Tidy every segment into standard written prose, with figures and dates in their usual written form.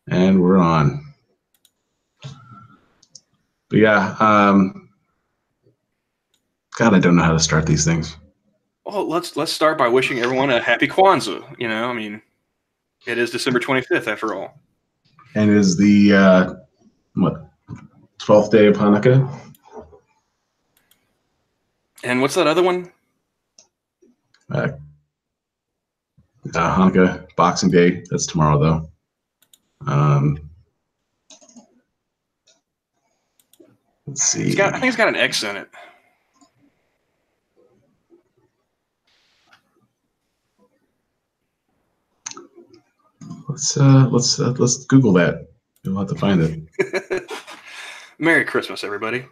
And we're on. But yeah, God, I don't know how to start these things. Well, let's start by wishing everyone a happy Kwanzaa. You know, I mean, it is December 25th after all. And is the 12th day of Hanukkah? And what's that other one? Hanukkah, Boxing Day. That's tomorrow, though. Let's see. I think it's got an X in it. Let's Google that. You'll have to find it. Merry Christmas, everybody.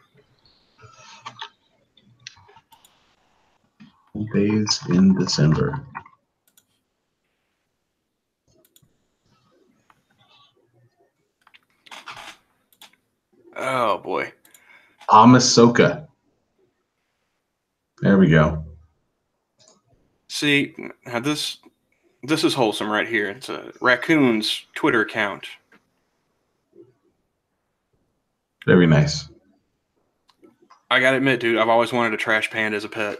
Days in December. Oh boy. Amasoka. There we go. See, now this is wholesome right here. It's a raccoon's Twitter account. Very nice. I gotta admit, dude, I've always wanted a trash panda as a pet.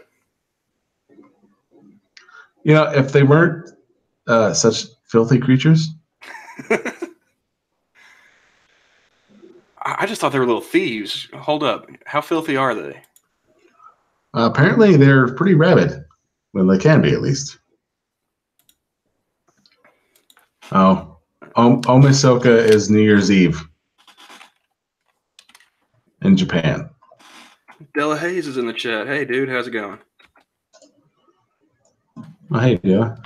You know, if they weren't such filthy creatures. I just thought they were little thieves. Hold up. How filthy are they? Apparently, they're pretty rabid. Well, they can be, at least. Oh, Omisoka is New Year's Eve in Japan. Della Hayes is in the chat. Hey, dude, how's it going? Oh, hey, yeah.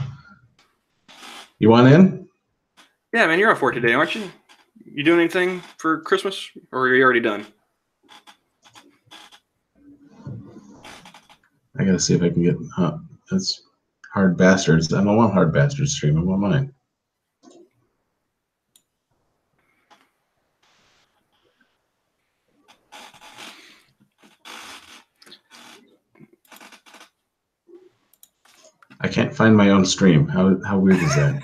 You want in? Yeah, man, you're off work today, aren't you? You doing anything for Christmas, or are you already done? I gotta see if I can get. That's Hard Bastards. I don't want Hard Bastards stream. I want mine. I can't find my own stream. How weird is that?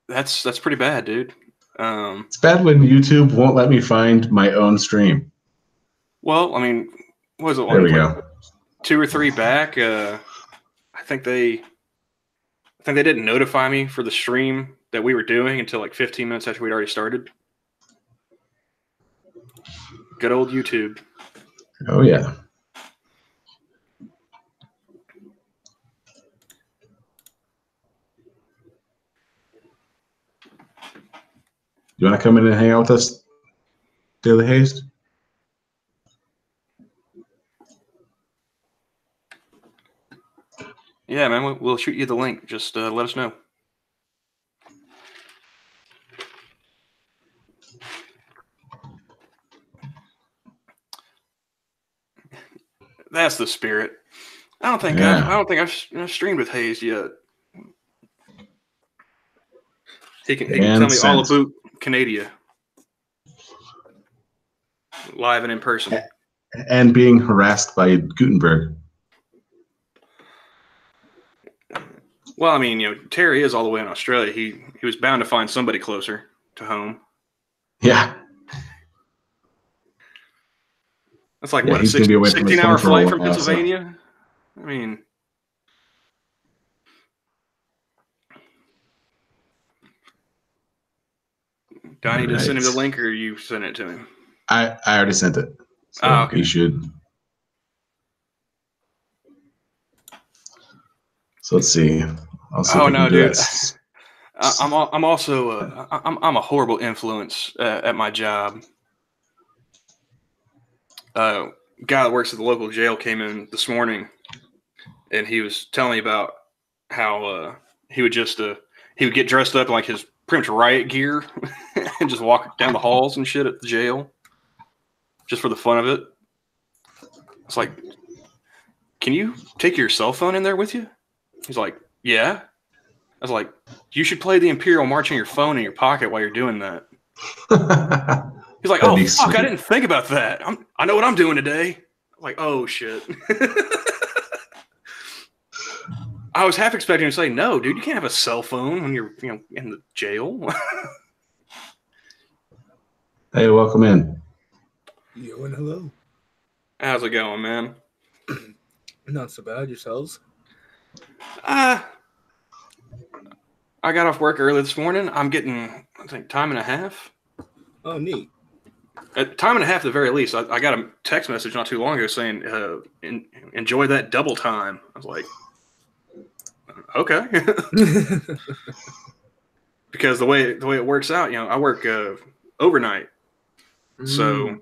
That's pretty bad, dude. It's bad when YouTube won't let me find my own stream. Well, I mean, what was it? There we go. 2 or 3 back. I think they didn't notify me for the stream that we were doing until like 15 minutes after we'd already started. Good old YouTube. Oh yeah. You want to come in and hang out with us, Daily Haste? Yeah, man, we'll shoot you the link. Just let us know. That's the spirit. I don't think I've streamed with Hayes yet. He can tell me all about Canada live and in person. And being harassed by Gutenberg. Well, I mean, you know, Terry is all the way in Australia. He was bound to find somebody closer to home. Yeah. That's like, what, a 16-hour flight from Pennsylvania? So. I mean... Do I need to send him the link, or you send it to him? I already sent it. So okay. You should. So let's see. I'll see if I can do dude. I'm also I'm a horrible influence at my job. Guy that works at the local jail came in this morning, and he was telling me about how he would get dressed up in like his pretty much riot gear and just walk down the halls and shit at the jail just for the fun of it. It's like, can you take your cell phone in there with you? He's like, yeah. I was like, you should play the Imperial March on your phone in your pocket while you're doing that. He's like, oh, fuck, I didn't think about that. I know what I'm doing today. I'm like, oh, shit. I was half expecting to say, no, dude, you can't have a cell phone when you're in the jail. Hey, welcome in. Yo and hello. How's it going, man? Not so bad. Yourselves? I got off work early this morning. I'm getting, I think, time and a half. Oh, neat. Time and a half at the very least. I got a text message not too long ago saying, enjoy that double time. I was like, okay. Because the way it works out, I work overnight. So,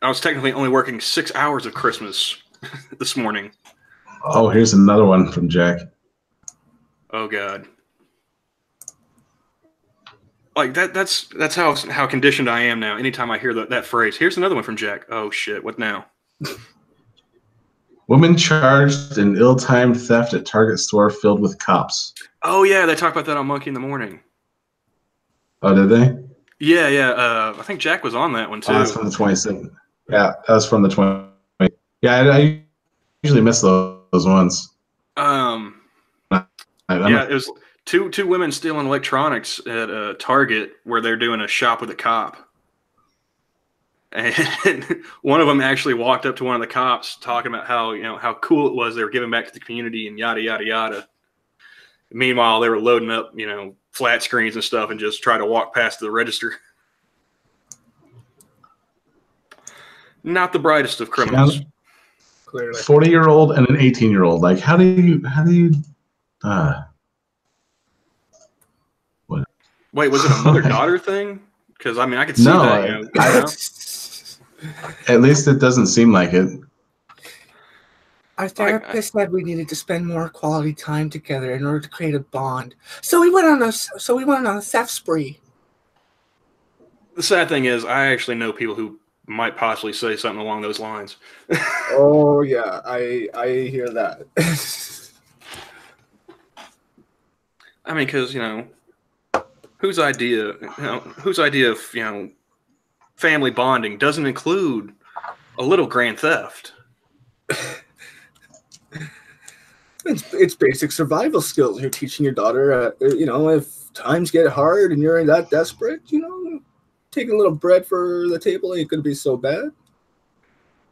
I was technically only working 6 hours of Christmas this morning. Oh, here's another one from Jack. Oh God. Like that's how conditioned I am now. Anytime I hear that phrase, here's another one from Jack. Oh shit, what now? Woman charged in ill-timed theft at Target store filled with cops. Oh yeah, they talked about that on Monkey in the Morning. Oh, did they? Yeah. I think Jack was on that one too. Oh, that's from the 22nd. Yeah, that was from the 20. Yeah, I usually miss those ones. Yeah, it was two women stealing electronics at Target where they're doing a shop with a cop. And one of them actually walked up to one of the cops talking about how cool it was they were giving back to the community and yada yada yada. Meanwhile, they were loading up, flat screens and stuff and just try to walk past the register. Not the brightest of criminals. 40-year-old and an 18-year-old. Like, how do you what? Wait, was it a mother-daughter thing? Because I could see that. At least it doesn't seem like it. Our therapist said we needed to spend more quality time together in order to create a bond. So we went on a theft spree. The sad thing is, I actually know people who might possibly say something along those lines. Oh yeah, I hear that. Because whose idea of family bonding doesn't include a little grand theft? It's basic survival skills. You're teaching your daughter, if times get hard and you're that desperate, taking a little bread for the table ain't gonna be so bad.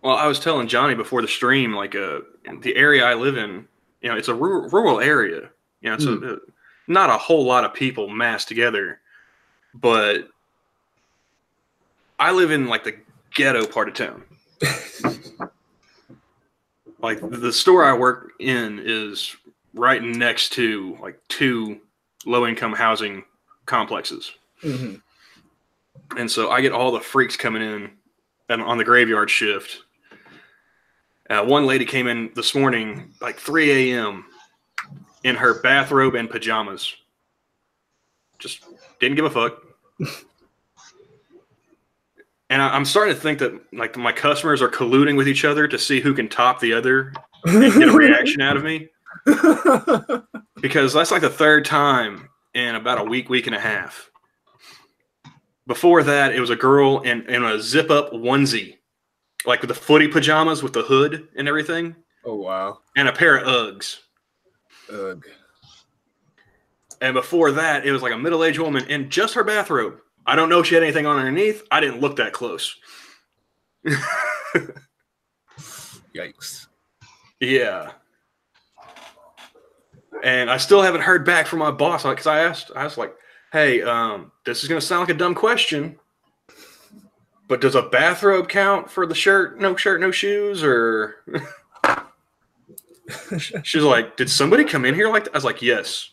Well, I was telling Johnny before the stream, the area I live in, it's a rural area. It's not a whole lot of people massed together, but I live in the ghetto part of town. The store I work in is right next to two low-income housing complexes. Mm-hmm. And so I get all the freaks coming in and on the graveyard shift. One lady came in this morning, 3 a.m. in her bathrobe and pajamas. Just didn't give a fuck. And I'm starting to think that my customers are colluding with each other to see who can top the other and get a reaction out of me. Because that's the third time in about a week and a half. Before that, it was a girl in a zip-up onesie, with the footy pajamas with the hood and everything. Oh, wow. And a pair of Uggs. Ugh. And before that, it was a middle-aged woman in just her bathrobe. I don't know if she had anything on underneath. I didn't look that close. Yikes. Yeah. And I still haven't heard back from my boss because I asked hey, this is going to sound like a dumb question, but does a bathrobe count for the shirt, no shoes, or... She's like, did somebody come in here like that? I was like, yes.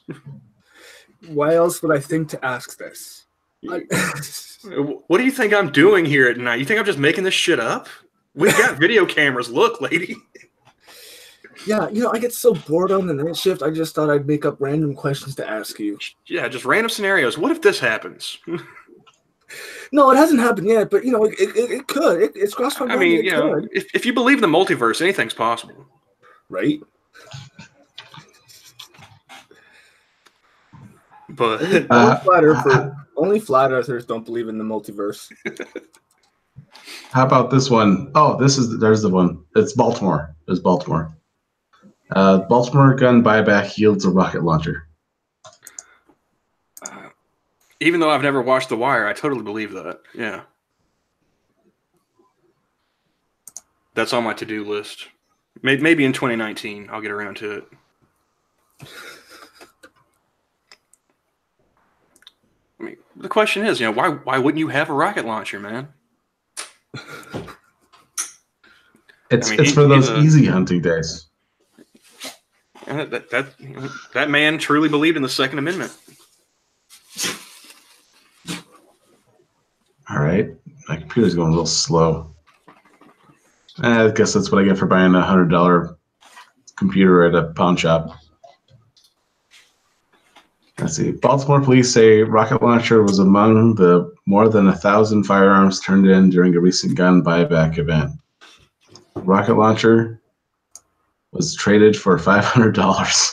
Why else would I think to ask this? What do you think I'm doing here at night? You think I'm just making this shit up? We've got video cameras. Look, lady. Yeah, I get so bored on the night shift. I just thought I'd make up random questions to ask you. Yeah, just random scenarios. What if this happens? No, it hasn't happened yet, but it could. It's crossed my mind. If you believe in the multiverse, anything's possible, right? But only flat earthers don't believe in the multiverse. How about this one? Oh, there's the one. It's Baltimore. It's Baltimore. Baltimore gun buyback yields a rocket launcher. Even though I've never watched The Wire, I totally believe that. Yeah. That's on my to-do list. Maybe in 2019 I'll get around to it. I mean, the question is, why wouldn't you have a rocket launcher, man? It's for those easy hunting days. And that man truly believed in the Second Amendment. All right, my computer's going a little slow. I guess that's what I get for buying a $100 computer at a pawn shop. Let's see. Baltimore police say rocket launcher was among the more than 1,000 firearms turned in during a recent gun buyback event. Rocket launcher was traded for $500,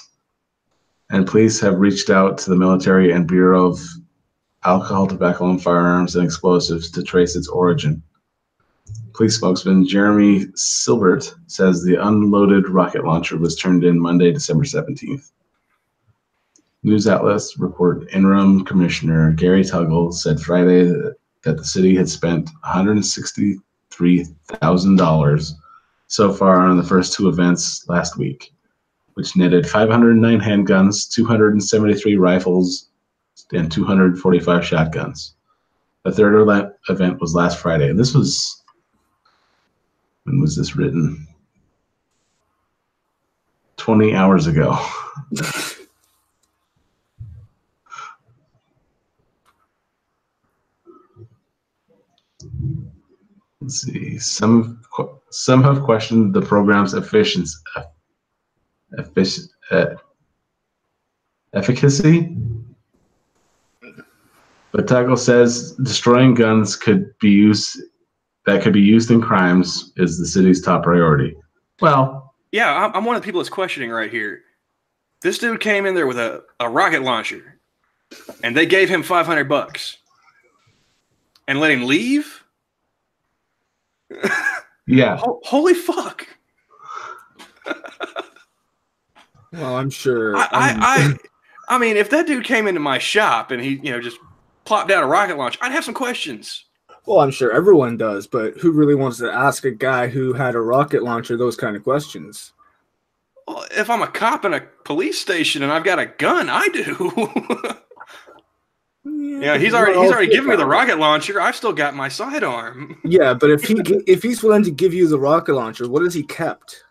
and police have reached out to the military and Bureau of Alcohol, Tobacco, and Firearms and Explosives to trace its origin. Police spokesman Jeremy Silbert says the unloaded rocket launcher was turned in Monday, December 17th. News outlets report interim commissioner Gary Tuggle said Friday that the city had spent $163,000 so far on the first two events last week, which netted 509 handguns, 273 rifles, and 245 shotguns. The third event was last Friday. And this was, when was this written? 20 hours ago. Let's see. Some have questioned the program's efficacy, but Tuggle says destroying guns could be used in crimes is the city's top priority. Well, yeah, I'm one of the people that's questioning right here. This dude came in there with a rocket launcher, and they gave him $500 and let him leave. Yeah. Holy fuck. Well, I'm sure. I mean, if that dude came into my shop and he, just plopped down a rocket launcher, I'd have some questions. Well, I'm sure everyone does, but who really wants to ask a guy who had a rocket launcher those kind of questions? Well, if I'm a cop in a police station and I've got a gun, I do. Yeah, he's already given me the rocket launcher. I've still got my sidearm. Yeah, but if he's willing to give you the rocket launcher, what has he kept?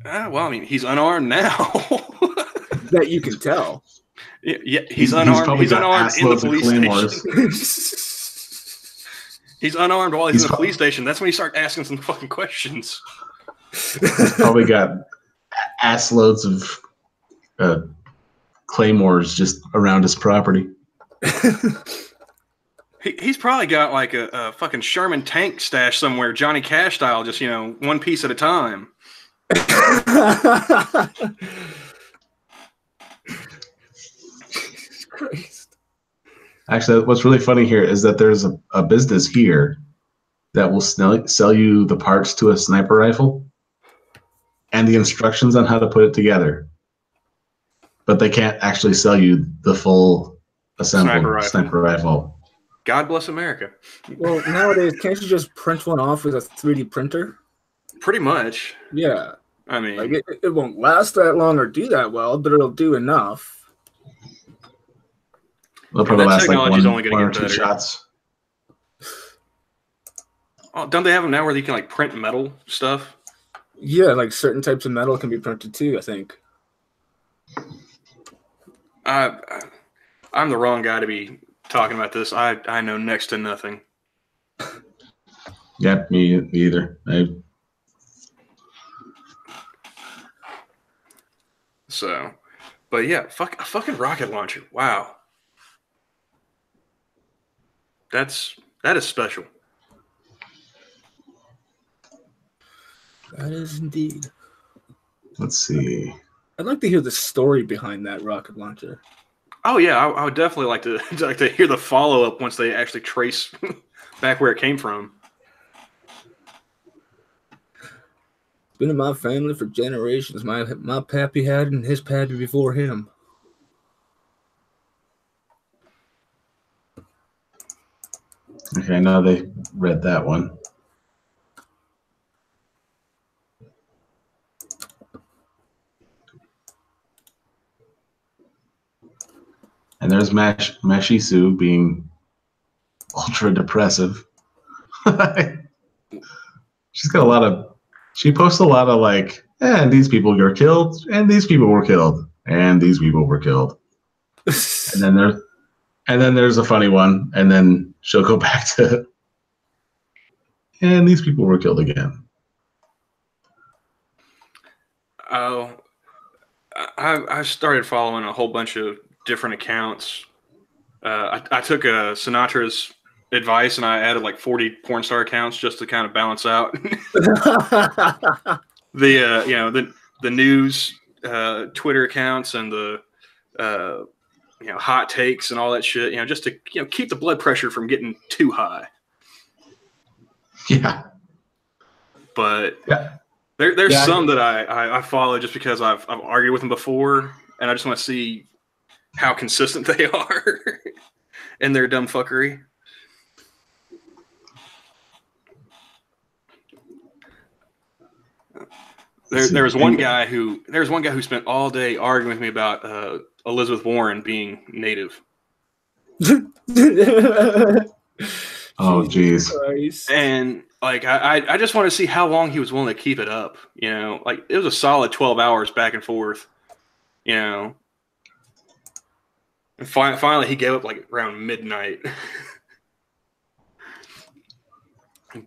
Well, I mean, he's unarmed now. That you can tell. Yeah, he's unarmed. He's unarmed in the police station. He's unarmed while he's in the police station. That's when you start asking some fucking questions. He's probably got ass loads of claymores just around his property. He's probably got like a fucking Sherman tank stash somewhere, Johnny Cash style, just one piece at a time. Jesus Christ. Actually, what's really funny here is that there's a business here that will sell you the parts to a sniper rifle and the instructions on how to put it together. But they can't actually sell you the full assembled sniper rifle. God bless America. Well, nowadays, can't you just print one off with a 3D printer? Pretty much. Yeah. I mean, like it won't last that long or do that well, but it'll do enough. It'll probably last like one or two better. shots. Oh, don't they have them now where you can like print metal stuff? Yeah, like certain types of metal can be printed too, I think. I'm the wrong guy to be talking about this. I know next to nothing. Yeah, me either. So, but yeah, a fucking rocket launcher. Wow. That is special. That is indeed. Let's see. I'd like to hear the story behind that rocket launcher. Oh yeah, I would definitely like to hear the follow up once they actually trace back where it came from. It's been in my family for generations. My pappy had it and his pappy before him. Okay, now they read that one. And there's Mashisu being ultra depressive. She's got a lot of. She posts a lot of like, and these people were killed, and these people were killed, and these people were killed. And then there's a funny one, and then she'll go back to, and these people were killed again. Oh, I started following a whole bunch of different accounts. I took Sinatra's advice and I added like 40 porn star accounts just to kind of balance out the news Twitter accounts and the hot takes and all that shit, just to keep the blood pressure from getting too high. Yeah. But yeah. There's some that I follow just because I've argued with them before, and I just want to see how consistent they are in their dumb fuckery. There was one guy who spent all day arguing with me about Elizabeth Warren being Native. Oh, jeez. And like I just want to see how long he was willing to keep it up. Like it was a solid 12 hours back and forth. And finally he gave up like around midnight.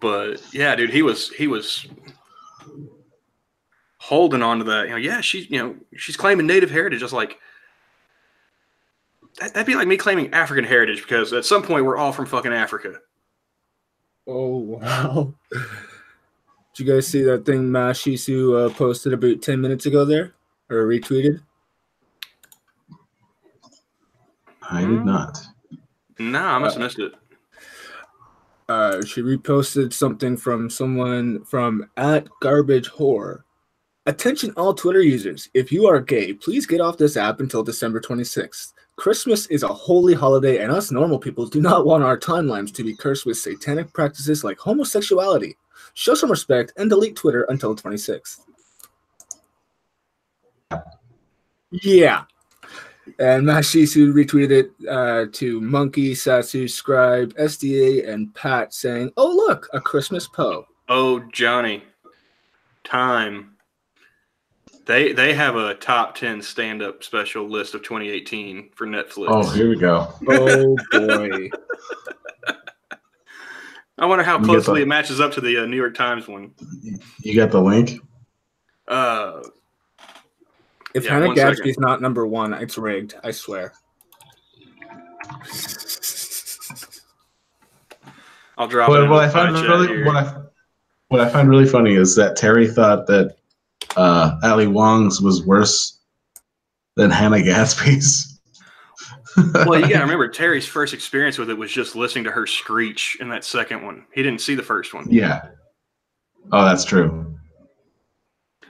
But yeah, dude, he was holding on to that. Yeah, she's claiming Native heritage. Just like that'd be like me claiming African heritage, because at some point we're all from fucking Africa. Oh, wow. Did you guys see that thing Mashisu posted about 10 minutes ago there? Or retweeted? I did not. No, I must have missed it. She reposted something from someone from @GarbageWhore. Attention all Twitter users. If you are gay, please get off this app until December 26th. Christmas is a holy holiday, and us normal people do not want our timelines to be cursed with satanic practices like homosexuality. Show some respect and delete Twitter until the 26th. Yeah. And Mashisu retweeted it to Monkey, Satsu, Scribe, SDA, and Pat saying, "Oh, look, a Christmas Poe." Oh, Johnny. Time. They have a top 10 stand-up special list of 2018 for Netflix. Oh, here we go. Oh, boy. I wonder how closely it matches up to the New York Times one. You got the link? If Hannah Gadsby's not number one, it's rigged. I swear. I'll drop it. What I find really funny is that Terry thought that Ali Wong's was worse than Hannah Gadsby's. Well, you gotta remember, Terry's first experience with it was just listening to her screech in that second one. He didn't see the first one. Yeah. Oh, that's true.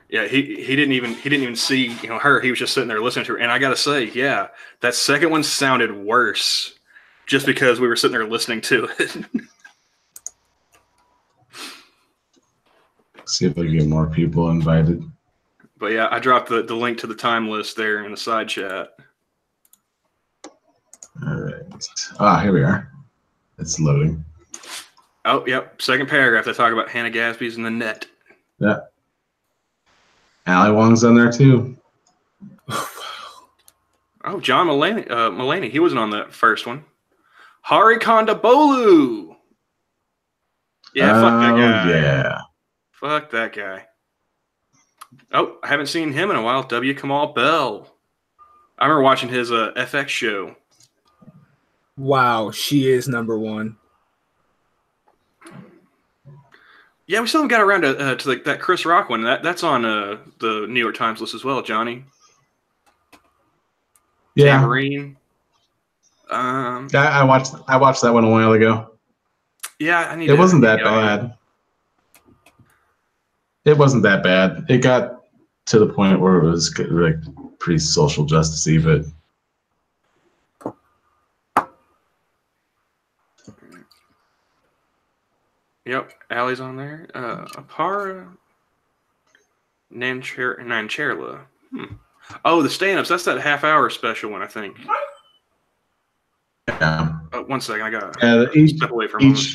Yeah, he didn't even see her. He was just sitting there listening to her. And I gotta say, yeah, that second one sounded worse, just because we were sitting there listening to it. See if I can get more people invited. But yeah, I dropped the link to the time list there in the side chat. All right. Here we are. It's loading. Oh, yep. Second paragraph. They talk about Hannah Gadsby's in the net. Yeah. Ali Wong's on there too. Oh, John Mulaney. He wasn't on the first one. Hari Kondabolu. Yeah, fuck that guy. Yeah. Fuck that guy. Oh, I haven't seen him in a while. W. Kamal Bell. I remember watching his FX show. Wow, she is number one. Yeah, we still haven't got around to like that Chris Rock one. That's on the New York Times list as well, Johnny. Yeah. Tambourine. I watched that one a while ago. Yeah, it wasn't that bad. It wasn't that bad. It got to the point where it was like pretty social justicey, but Yep, Allie's on there. Apara Nancherla. Oh, the stand-ups. That's that half-hour special one, I think. Yeah. 1 second, I gotta step away for a moment.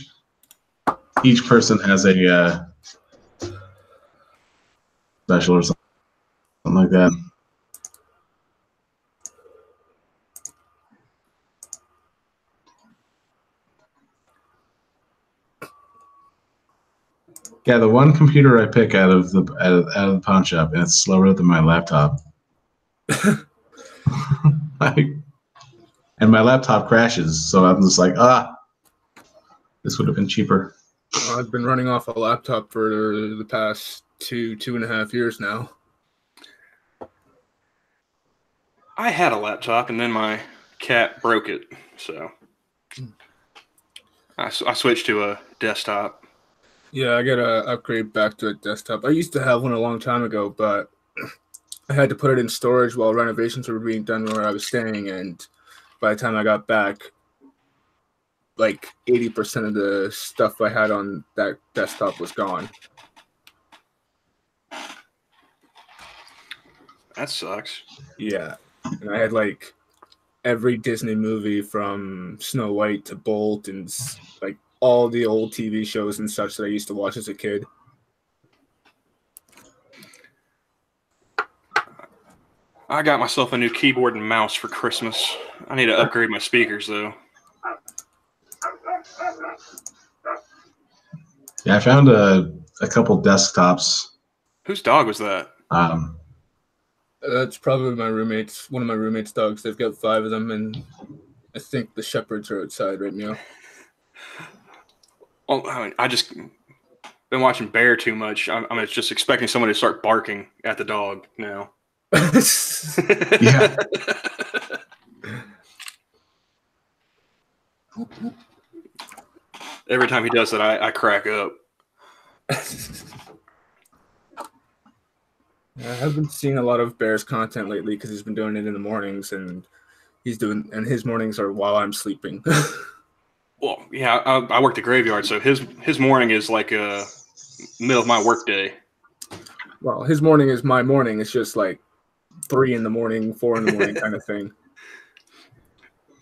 Each person has a special or something like that. Yeah, the one computer I pick out of the pawn shop, and it's slower than my laptop. And my laptop crashes, so I'm just like, this would have been cheaper. I've been running off a laptop for the past 2.5 years now. I had a laptop, and then my cat broke it, so I switched to a desktop. Yeah, I gotta upgrade back to a desktop. I used to have one a long time ago, but I had to put it in storage while renovations were being done where I was staying, and by the time I got back, like 80% of the stuff I had on that desktop was gone. That sucks. Yeah, and I had like every Disney movie from Snow White to Bolt and like all the old TV shows and such that I used to watch as a kid. I got myself a new keyboard and mouse for Christmas. I need to upgrade my speakers, though. Yeah, I found a couple desktops. Whose dog was that? That's probably one of my roommate's dogs. They've got 5 of them, and I think the shepherds are outside right now. Well, I mean, I just been watching Bear too much. I'm just expecting someone to start barking at the dog now. Yeah. Every time he does that, I crack up. I haven't seen a lot of Bears content lately because he's been doing it in the mornings, and his mornings are while I'm sleeping. Well, yeah, I work the graveyard, so his morning is like a middle of my work day. Well, his morning is my morning. It's just like 3 in the morning, 4 in the morning kind of thing.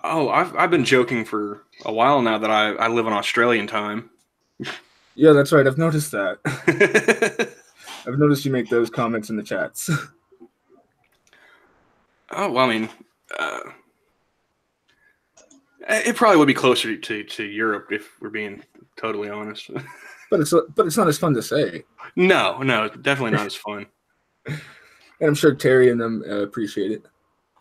Oh, I've been joking for a while now that I live on Australian time. Yeah, that's right. I've noticed that. I've noticed you make those comments in the chats. Oh, well, I mean, it probably would be closer to Europe if we're being totally honest. But it's not as fun to say. No, definitely not as fun. And I'm sure Terry and them appreciate it.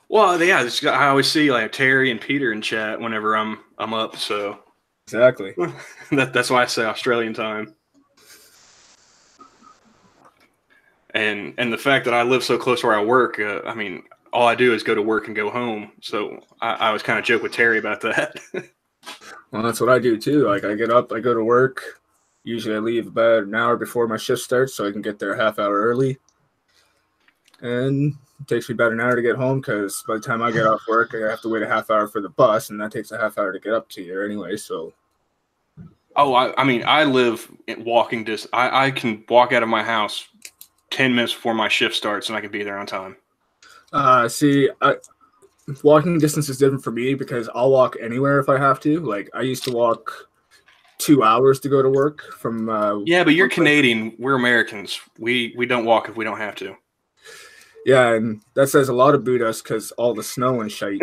Well, yeah, I always see like Terry and Peter in chat whenever I'm up. So exactly. That's why I say Australian time. And the fact that I live so close where I work, I mean, all I do is go to work and go home. So I was kind of joke with Terry about that. Well, that's what I do too. Like I get up, I go to work. Usually I leave about an hour before my shift starts so I can get there a half hour early. And it takes me about an hour to get home because by the time I get off work, I have to wait a half hour for the bus, and that takes a half hour to get up to here anyway. So, I mean, I live in walking distance. I can walk out of my house 10 minutes before my shift starts, and I can be there on time. Walking distance is different for me because I'll walk anywhere if I have to. Like I used to walk 2 hours to go to work from. Yeah, but you're Canadian. We're Americans. We don't walk if we don't have to. Yeah, and that says a lot about us because all the snow and shite.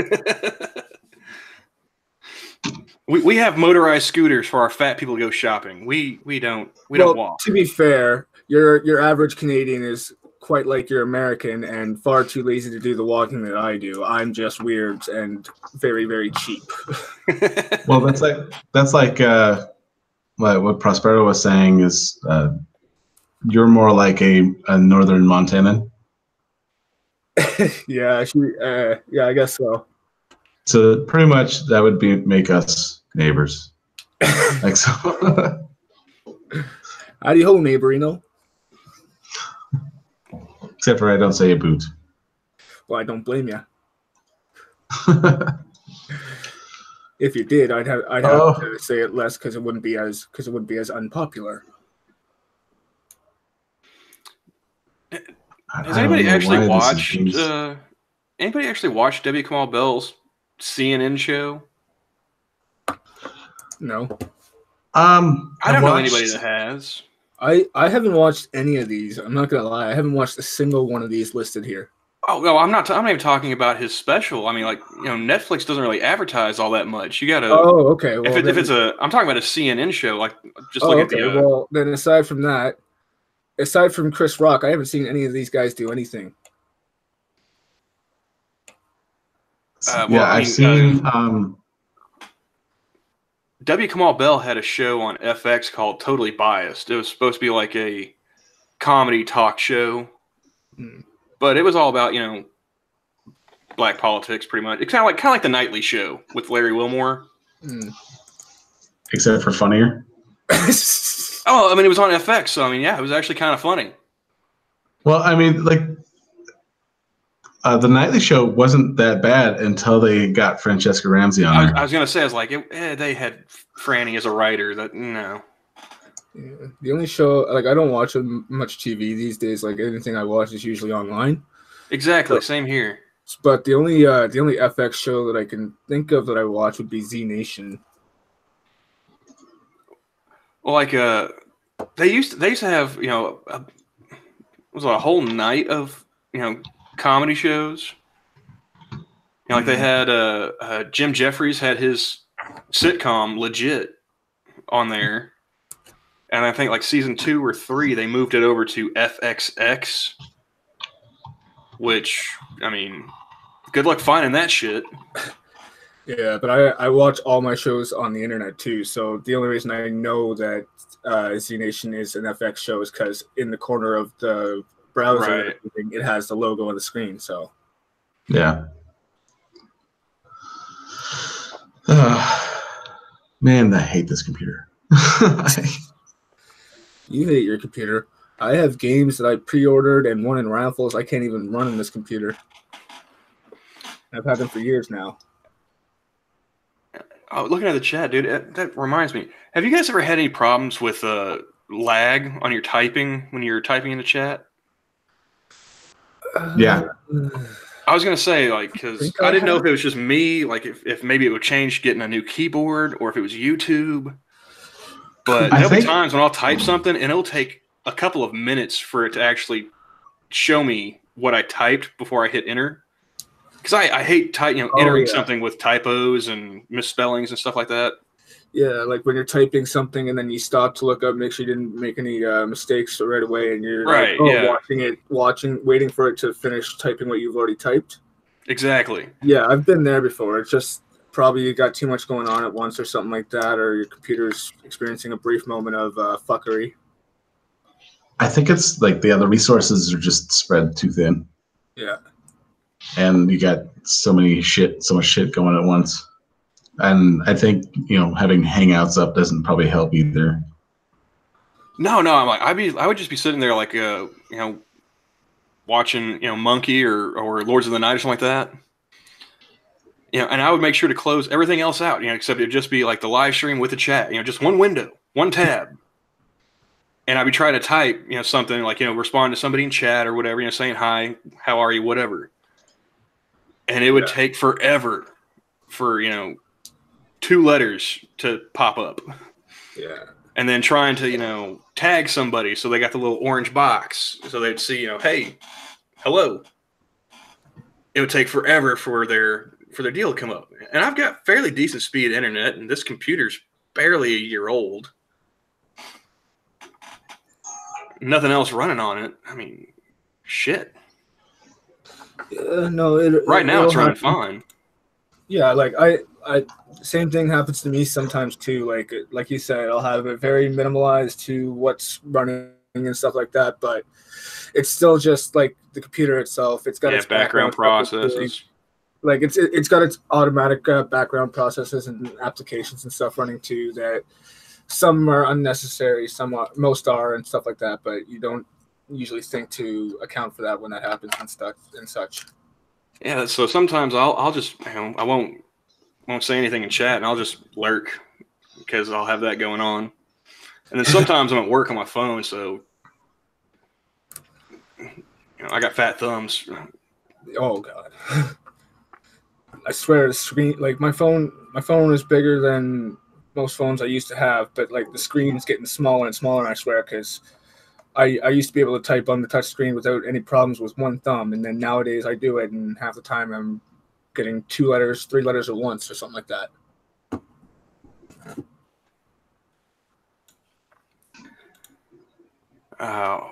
we have motorized scooters for our fat people to go shopping. We don't walk. To be fair, your average Canadian is quite like your American and far too lazy to do the walking that I do. I'm just weird and very, very cheap. Well, that's like what Prospero was saying is you're more like a northern Montanan. Yeah, I guess so. So pretty much that would make us neighbors. Like so. Howdy ho, neighborino. Except for I don't say a boot. Well, I don't blame you. If you did, I'd have Oh. to say it less because it wouldn't be as unpopular. Has anybody actually watched? Games. Anybody actually watched W. Kamau Bell's CNN show? No. I don't know anybody that has. I haven't watched any of these. I'm not gonna lie. I haven't watched a single one of these listed here. Oh no, I'm not even talking about his special. I mean, like, Netflix doesn't really advertise all that much. You gotta. Oh, okay. Well, if it's I'm talking about a CNN show. Like, just look at the. Well, then aside from that, aside from Chris Rock, I haven't seen any of these guys do anything. I've seen. W. Kamau Bell had a show on FX called Totally Biased. It was supposed to be like a comedy talk show, but it was all about black politics, pretty much. It's kind of like the Nightly Show with Larry Wilmore, except for funnier. Oh, I mean, it was on FX, so I mean, yeah, it was actually kind of funny. Well, I mean, like. The Nightly Show wasn't that bad until they got Francesca Ramsey on there. I was gonna say, I was like, they had Franny as a writer. That no. Yeah. The only show, like, I don't watch much TV these days. Like, anything I watch is usually online. Exactly, same here. But the only FX show that I can think of that I watch would be Z Nation. Well, like they used to have was it a whole night of comedy shows. Like they had Jim Jeffries had his sitcom Legit on there, and I think like season 2 or 3 they moved it over to FXX, which, I mean, good luck finding that shit. Yeah, but I watch all my shows on the internet too, so the only reason I know that Z Nation is an FX show is because in the corner of the browser, right, it has the logo on the screen. So yeah. Man, I hate this computer. You hate your computer. I have games that I pre-ordered and won in raffles I can't even run in this computer. I've had them for years now. Oh, looking at the chat, dude, that reminds me. Have you guys ever had any problems with lag on your typing when you're typing in the chat? Yeah. I was gonna say, like, because I didn't know if it was just me, like if maybe it would change getting a new keyboard, or if it was YouTube. But there'll be times when I'll type something and it'll take a couple of minutes for it to actually show me what I typed before I hit enter. Because I hate entering something with typos and misspellings and stuff like that. Yeah, like when you're typing something and then you stop to look up, make sure you didn't make any mistakes right away, and you're waiting for it to finish typing what you've already typed. Exactly. Yeah, I've been there before. It's just probably you got too much going on at once or something like that, or your computer's experiencing a brief moment of fuckery. I think it's like the resources are just spread too thin. Yeah. And you got so much shit going at once. And I think, having Hangouts up doesn't probably help either. No, I'm like, I would just be sitting there like, watching, Monkey or Lords of the Night or something like that. And I would make sure to close everything else out, except it'd just be like the live stream with the chat, just one window, one tab. And I'd be trying to type, something like, respond to somebody in chat or whatever, saying hi, how are you, whatever. And it would take forever for, 2 letters to pop up. Yeah. And then trying to, tag somebody so they got the little orange box so they'd see, hey, hello. It would take forever for their deal to come up. And I've got fairly decent speed internet, and this computer's barely a year old. Nothing else running on it. I mean, shit. No, right now it's running fine. Yeah, like I same thing happens to me sometimes too. Like you said, I'll have it very minimalized to what's running and stuff like that, but it's still just like the computer itself. It's got its background processes. Like it's got its automatic background processes and applications and stuff running too. That some are unnecessary, most are, and stuff like that. But you don't usually think to account for that when that happens and such. Yeah, so sometimes I'll just I won't won't say anything in chat, and I'll just lurk because I'll have that going on. And then sometimes I'm at work on my phone, so I got fat thumbs. Oh God. I swear the screen, like my phone is bigger than most phones I used to have, but like the screen is getting smaller and smaller, I swear, because I used to be able to type on the touch screen without any problems with one thumb, and then nowadays I do it, and half the time I'm getting 2 letters, 3 letters at once or something like that. Oh.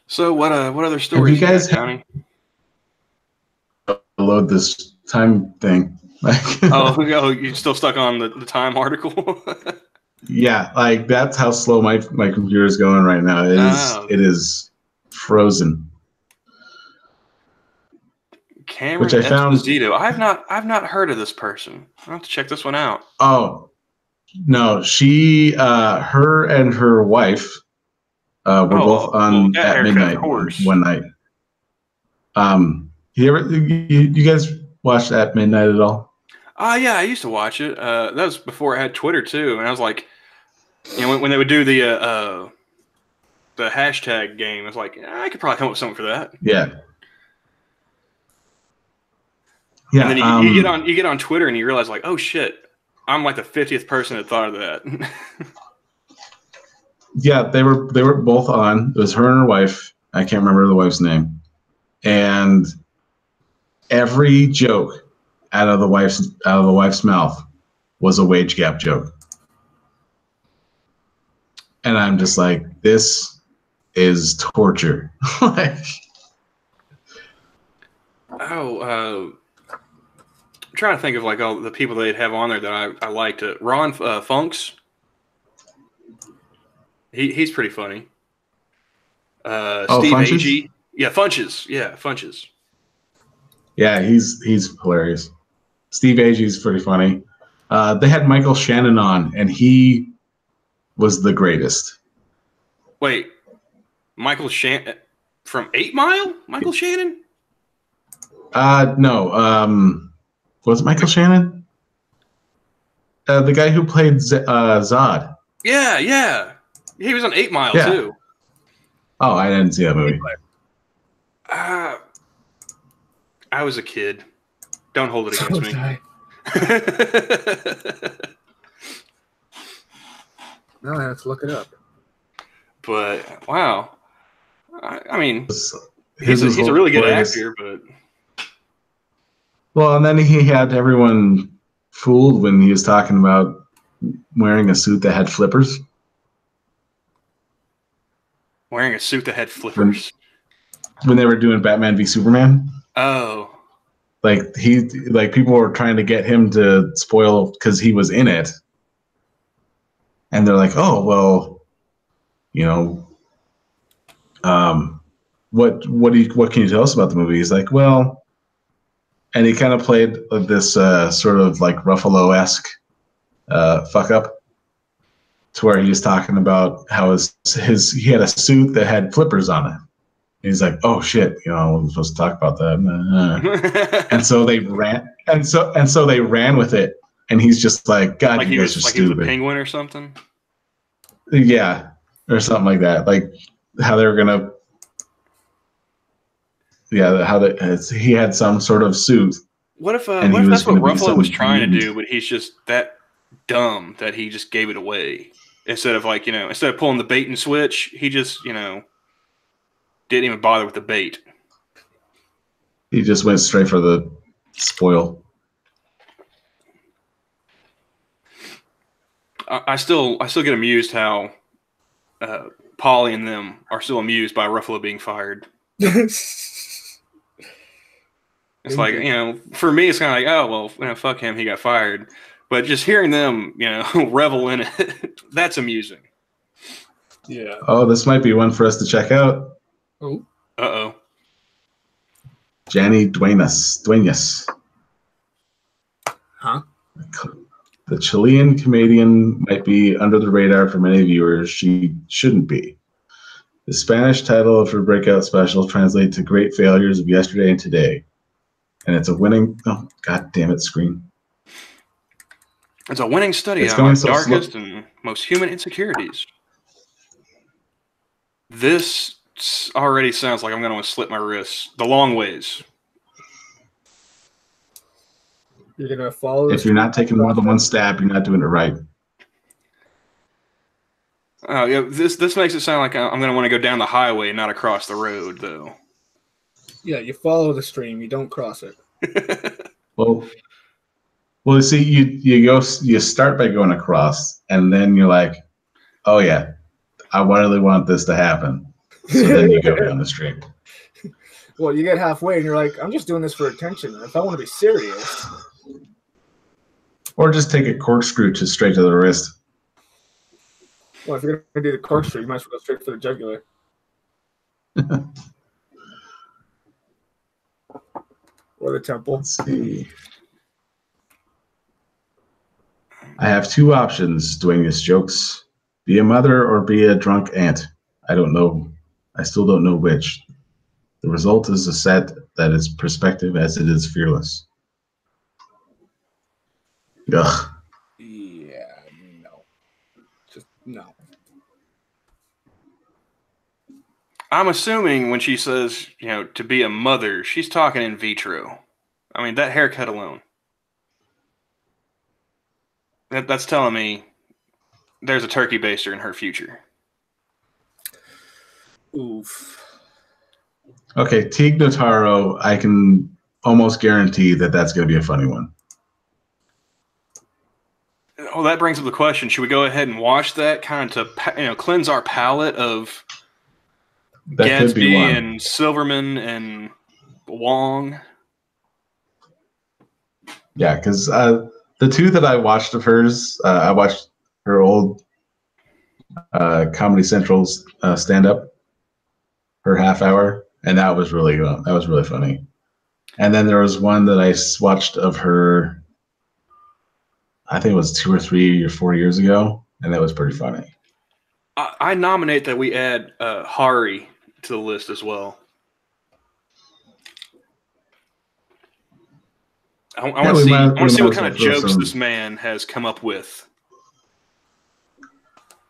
So what other stories Have you guys got, Johnny? Load this time thing? Oh, you're still stuck on the Time article? Yeah, like that's how slow my computer is going right now. It is frozen. Cameron Which I found. Esposito. I've not heard of this person. I'll have to check this one out. Oh no, she, her and her wife were both on at midnight one night. You guys watched At Midnight at all? Yeah, I used to watch it. That was before I had Twitter too, and I was like, when they would do the hashtag game, I was like, I could probably come up with something for that. Yeah. Yeah. And then you get on Twitter and you realize like, oh shit, I'm like the 50th person that thought of that. Yeah, they were both on. It was her and her wife. I can't remember the wife's name. And every joke out of the wife's mouth was a wage gap joke. And I'm just like, this is torture. I'm trying to think of like all the people they'd have on there that I liked. Ron Funks. He's pretty funny. Steve Funches? Agee. Yeah, Funches. Yeah, Funches. Yeah, he's hilarious. Steve Agee's pretty funny. They had Michael Shannon on, and he was the greatest. Wait, Michael Shannon from 8 Mile? Michael Shannon? No. Was it Michael Shannon? The guy who played Zod. Yeah. He was on 8 Mile too. Oh, I didn't see that movie. I was a kid. Don't hold it against me. Now I have to look it up. But wow, I mean, He's a really good actor. But well, and then he had everyone fooled when he was talking about wearing a suit that had flippers. Wearing a suit that had flippers. When they were doing Batman v Superman. Oh. Like people were trying to get him to spoil because he was in it. And they're like, oh, well, what can you tell us about the movie? He's like, well, and he kind of played this sort of like Ruffalo-esque fuck up to where he was talking about how he had a suit that had flippers on it. And he's like, oh shit, I wasn't supposed to talk about that. And so they ran, and so they ran with it. And he's just like, God, like you guys are stupid. He was a penguin or something. Yeah, or something like that. Like how they were gonna. Yeah, he had some sort of suit. What if that's what Ruffalo was trying to do, but he's just that dumb that he just gave it away instead of pulling the bait and switch, he just didn't even bother with the bait. He just went straight for the spoil. I still get amused how Polly and them are still amused by Ruffalo being fired. It's like, for me, it's kind of like, oh, well, fuck him, he got fired. But just hearing them, revel in it, that's amusing. Yeah. Oh, this might be one for us to check out. Oh. Uh-oh. Janny Duenas. Huh? The Chilean comedian might be under the radar for many viewers. She shouldn't be. The Spanish title of her breakout special translates to Great Failures of Yesterday and Today. And it's a winning... Oh, God damn it, screen. It's a winning study It's on going my so slow. darkest and most human insecurities. This already sounds like I'm going to slit my wrists the long ways. You're gonna follow. If you're not taking more than one stab, you're not doing it right. Yeah, this makes it sound like I'm going to want to go down the highway, not across the road, though. Yeah, you follow the stream. You don't cross it. Well, you see, you start by going across, and then you're like, oh yeah, I really want this to happen. So then you go down the stream. Well, you get halfway and you're like, I'm just doing this for attention. If I want to be serious. Or just take a corkscrew to straight to the wrist. Well, if you're going to do the corkscrew, you might as well go straight for the jugular. Or the temple. Let's see. I have two options doing these jokes. Be a mother or be a drunk aunt. I don't know. I still don't know which. The result is a set that is perspective as it is fearless. Ugh. Yeah, no. Just no. I'm assuming when she says, to be a mother, she's talking in vitro. I mean, that haircut alone. That's telling me there's a turkey baster in her future. Oof. Okay, Teague Notaro, I can almost guarantee that that's going to be a funny one. Oh, that brings up the question. Should we go ahead and watch that kind of to cleanse our palate of That could be Gatsby one. and Silverman and Wong? Yeah, because the two that I watched of hers, I watched her old Comedy Central's stand-up, her half hour, and that was really funny. And then there was one that I watched of her, I think it was 2 or 3 or 4 years ago, and that was pretty funny. I nominate that we add Hari to the list as well. I want to see what kind of jokes this man has come up with.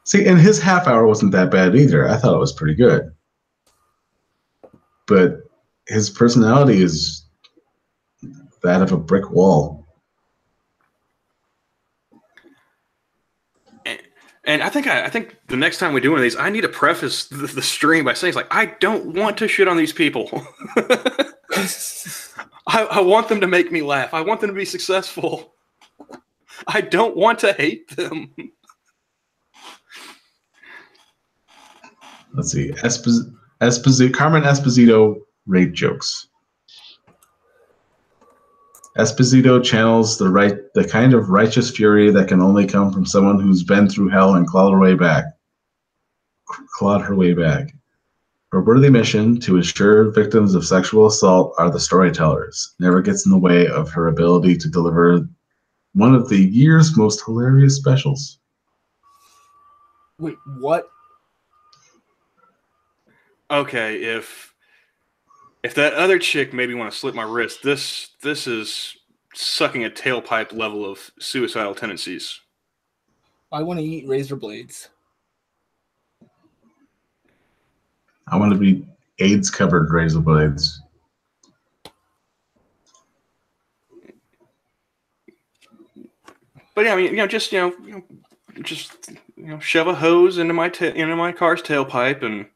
See, and his half hour wasn't that bad either. I thought it was pretty good. But his personality is that of a brick wall. And I think the next time we do one of these, I need to preface the stream by saying, I don't want to shit on these people. I want them to make me laugh. I want them to be successful. I don't want to hate them. Let's see. Carmen Esposito rape jokes. Esposito channels the kind of righteous fury that can only come from someone who's been through hell and clawed her way back. Her worthy mission to ensure victims of sexual assault are the storytellers never gets in the way of her ability to deliver one of the year's most hilarious specials. Wait, what? Okay, if that other chick made me want to slit my wrist, this is sucking a tailpipe level of suicidal tendencies. I want to eat razor blades. I want to be AIDS-covered razor blades. But yeah, I mean, just shove a hose into my car's tailpipe, and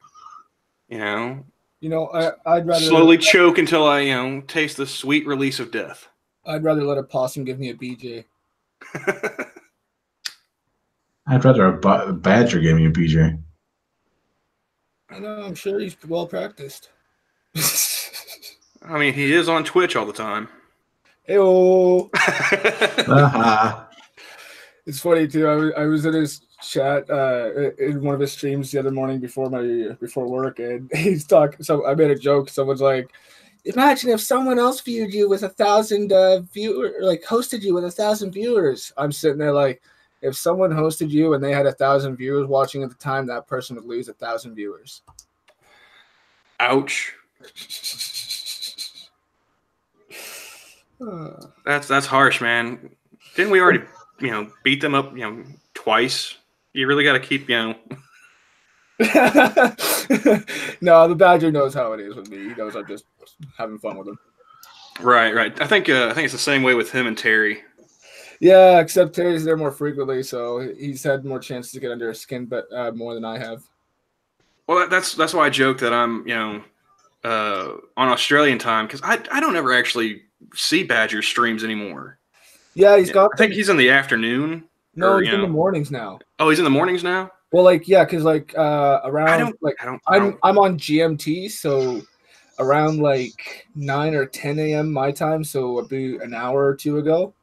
I'd rather slowly choke until I taste the sweet release of death. I'd rather let a possum give me a BJ. I'd rather a badger give me a BJ. I know, I'm sure he's well practiced. I mean, he is on Twitch all the time. Heyo. Uh-huh. It's funny too. I was in his chat in one of his streams the other morning before work, and he's talking. So I made a joke. Someone's like, "Imagine if someone else viewed you with 1,000 viewers, hosted you with 1,000 viewers." I'm sitting there like, if someone hosted you and they had 1,000 viewers watching at the time, that person would lose 1,000 viewers. Ouch. That's harsh, man. Didn't we already beat them up, twice. You really got to keep, No, the Badger knows how it is with me. He knows I'm just having fun with him. Right. I think it's the same way with him and Terry. Yeah, except Terry's there more frequently, so he's had more chances to get under his skin, but more than I have. Well, that's why I joke that I'm, on Australian time, because I don't ever actually see Badger streams anymore. Yeah, I think he's in the afternoon. No, he's in the mornings now. Oh, he's in the mornings now? Well, because around I'm on GMT, so around 9 or 10 a.m. my time, so about an hour or two ago.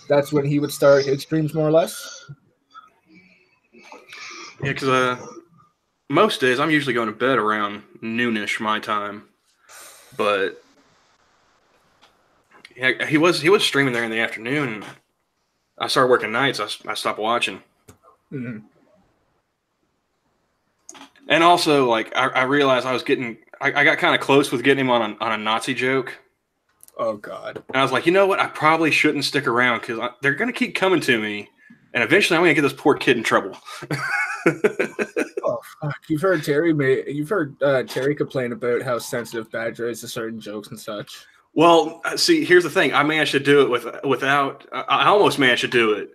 That's when he would start his streams, more or less. Yeah, because most days I'm usually going to bed around noonish my time, but yeah, he was streaming there in the afternoon. I started working nights. I stopped watching. Mm-hmm. And also, I realized I got kind of close with getting him on a Nazi joke. Oh, God. And I was like, you know what? I probably shouldn't stick around because they're going to keep coming to me. And eventually I'm going to get this poor kid in trouble. Oh, fuck. You've heard Terry complain about how sensitive Badger is to certain jokes and such. Well, see, here's the thing. I managed to do it without I almost managed to do it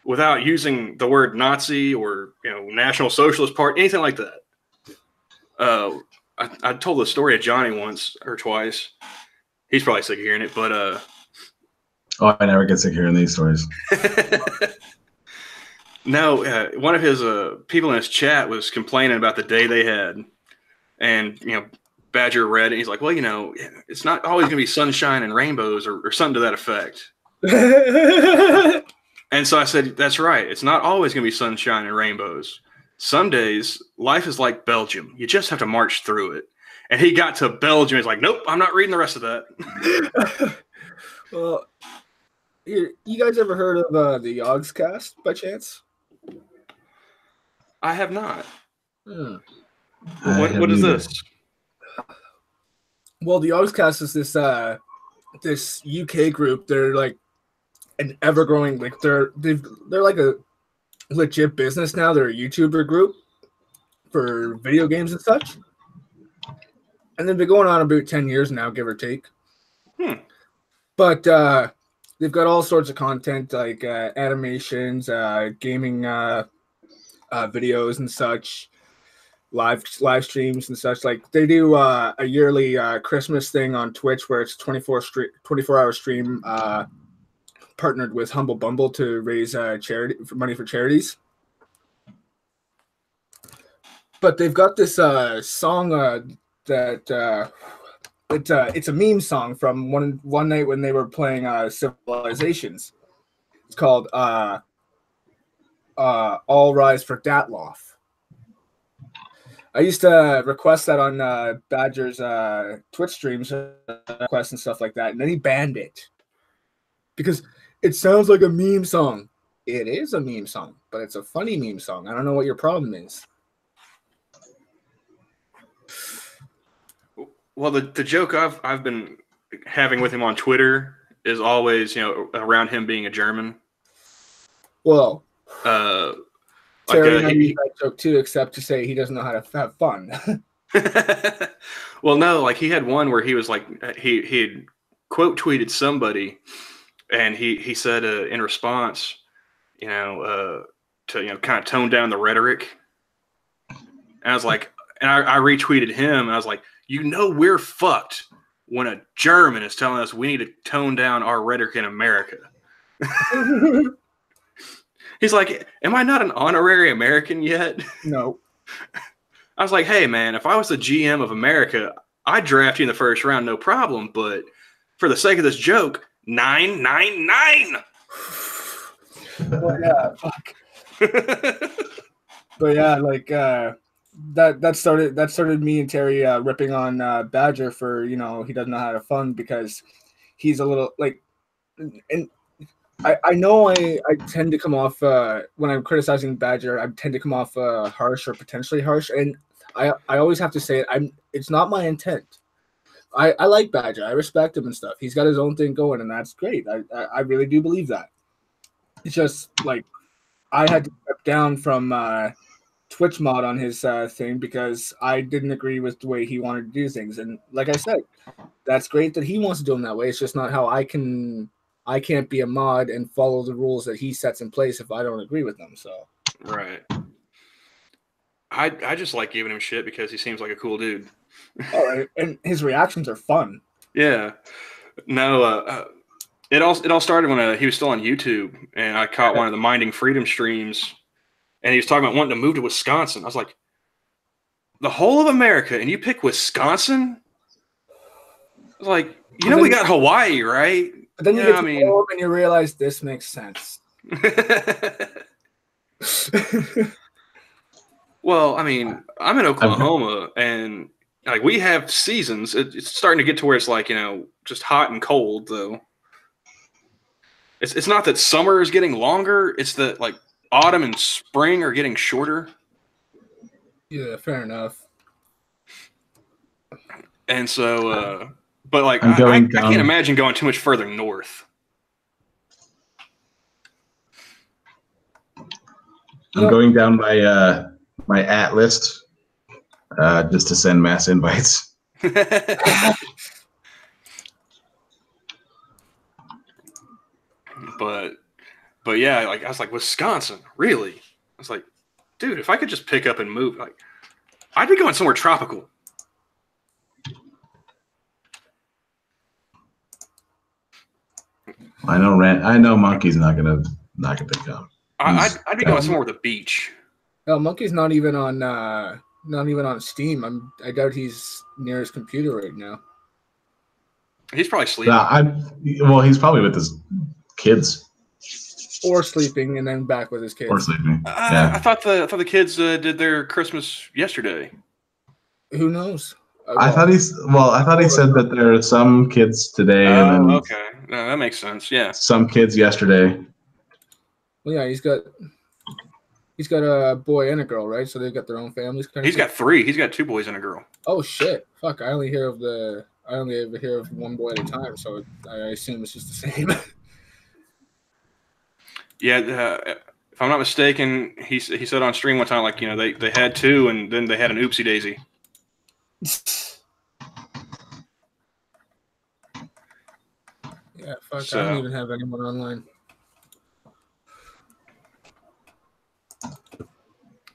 without using the word Nazi or National Socialist Party, anything like that. I told the story of Johnny once or twice. He's probably sick of hearing it, but oh, I never get sick of hearing these stories. No, one of his people in his chat was complaining about the day they had, and Badger read it. And he's like, well, it's not always going to be sunshine and rainbows or something to that effect. And so I said, that's right. It's not always going to be sunshine and rainbows. Some days life is like Belgium. You just have to march through it. And he got to Belgium. He's like, nope, I'm not reading the rest of that. Well, you guys ever heard of the Yogscast by chance? I have not. What is this? Well, the Yogscast is this UK group. They're like an ever-growing, they're like a legit business now. They're a YouTuber group for video games and such. And they've been going on about 10 years now, give or take. But they've got all sorts of content like animations, gaming videos and such, live streams and such. Like they do a yearly Christmas thing on Twitch where it's 24-hour stream partnered with Humble Bumble to raise money for charities. But they've got this song that it's a meme song from one night when they were playing Civilizations. It's called All Rise for Datloff. I used to request that on Badger's Twitch streams, requests and stuff like that, and then he banned it because it sounds like a meme song. It is a meme song, but it's a funny meme song. I don't know what your problem is. Well, the joke I've been having with him on Twitter is always, around him being a German. Well, Terry and I use that joke too, except to say he doesn't know how to have fun. Well, no, he had one where he was like, he had quote tweeted somebody, and he said in response, to kind of tone down the rhetoric. And I was like, and I retweeted him, and I was like, we're fucked when a German is telling us we need to tone down our rhetoric in America. He's like, am I not an honorary American yet? No. I was like, hey, man, if I was the GM of America, I'd draft you in the first round, no problem. But for the sake of this joke, 999. Well, yeah, fuck. But yeah, that started me and Terry ripping on Badger for he doesn't know how to have fun because he's a little and I know I tend to come off when I'm criticizing Badger, I tend to come off harsh or potentially harsh, and I always have to say it. It's not my intent. I like Badger. I respect him and stuff. He's got his own thing going, and that's great. I really do believe that. It's just like I had to step down from Twitch mod on his thing because I didn't agree with the way he wanted to do things. And like I said, that's great that he wants to do them that way. It's just not how I can't be a mod and follow the rules that he sets in place if I don't agree with them. So Right. I just like giving him shit because he seems like a cool dude. all right, and his reactions are fun. Yeah. No, it all started when he was still on YouTube, and I caught one of the Minding Freedom streams, and he was talking about wanting to move to Wisconsin. I was like, the whole of America, and you pick Wisconsin? I was like, we got Hawaii, right? But then you get to home and you realize this makes sense. Well, I mean, I'm in Oklahoma, and like we have seasons. It's starting to get to where it's like just hot and cold, though. It's not that summer is getting longer. It's that like autumn and spring are getting shorter. Yeah, fair enough. And so, but like I can't imagine going too much further north. I'm going down my at list just to send mass invites. But yeah, like I was like, Wisconsin, really? I was like, dude, if I could just pick up and move, like I'd be going somewhere tropical. I know Monkey's not gonna come. I'd be going somewhere with a beach. No, Monkey's not even on Steam. I doubt he's near his computer right now. He's probably sleeping. Well, he's probably with his kids. Or sleeping and then back with his kids. Or sleeping. Yeah. I thought the kids did their Christmas yesterday. Who knows? I thought he said that there are some kids today and then okay. No, that makes sense. Yeah. Some kids yesterday. Well, yeah, he's got a boy and a girl, right? So they've got their own families. He's got 3. He's got 2 boys and a girl. Oh shit! Fuck! I only ever hear of one boy at a time, so I assume it's just the same. Yeah, if I'm not mistaken, he said on stream one time, like they had 2 and then they had an oopsie daisy. Yeah, fuck! So, I don't even have anyone online.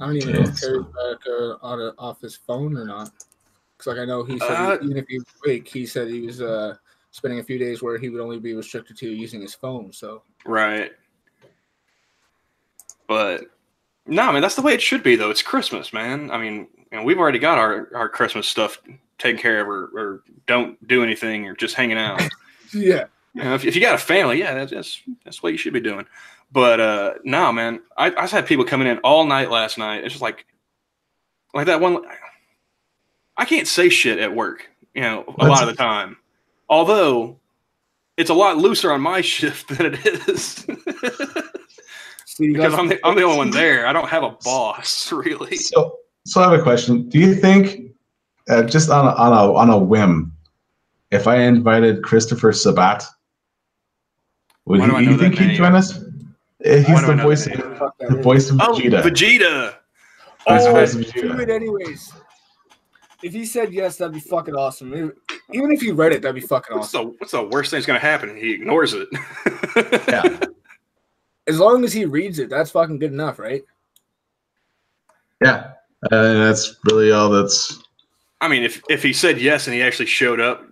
I don't even know if Terry's back off his phone or not. Because like I know he said even if he was awake, he said he was spending a few days where he would only be restricted to using his phone. So right. But no, man, that's the way it should be, though. It's Christmas, man. I mean, we've already got our Christmas stuff taken care of, or don't do anything, or just hanging out. Yeah. If you got a family, yeah, that's what you should be doing. But no, man, I just had people coming in all night last night. It's just like that one. I can't say shit at work, a lot of the time. Although it's a lot looser on my shift than it is. Because I'm the only one there. I don't have a boss, really. So I have a question. Do you think, just on a whim, if I invited Christopher Sabat, do you think he'd join us? He's the voice of Vegeta. Vegeta. Do it anyways. If he said yes, that'd be fucking awesome. Even if he read it, that'd be fucking awesome. What's the worst thing that's gonna happen? He ignores it. Yeah. As long as he reads it, that's fucking good enough, right? Yeah, that's really all that's. I mean, if he said yes and he actually showed up,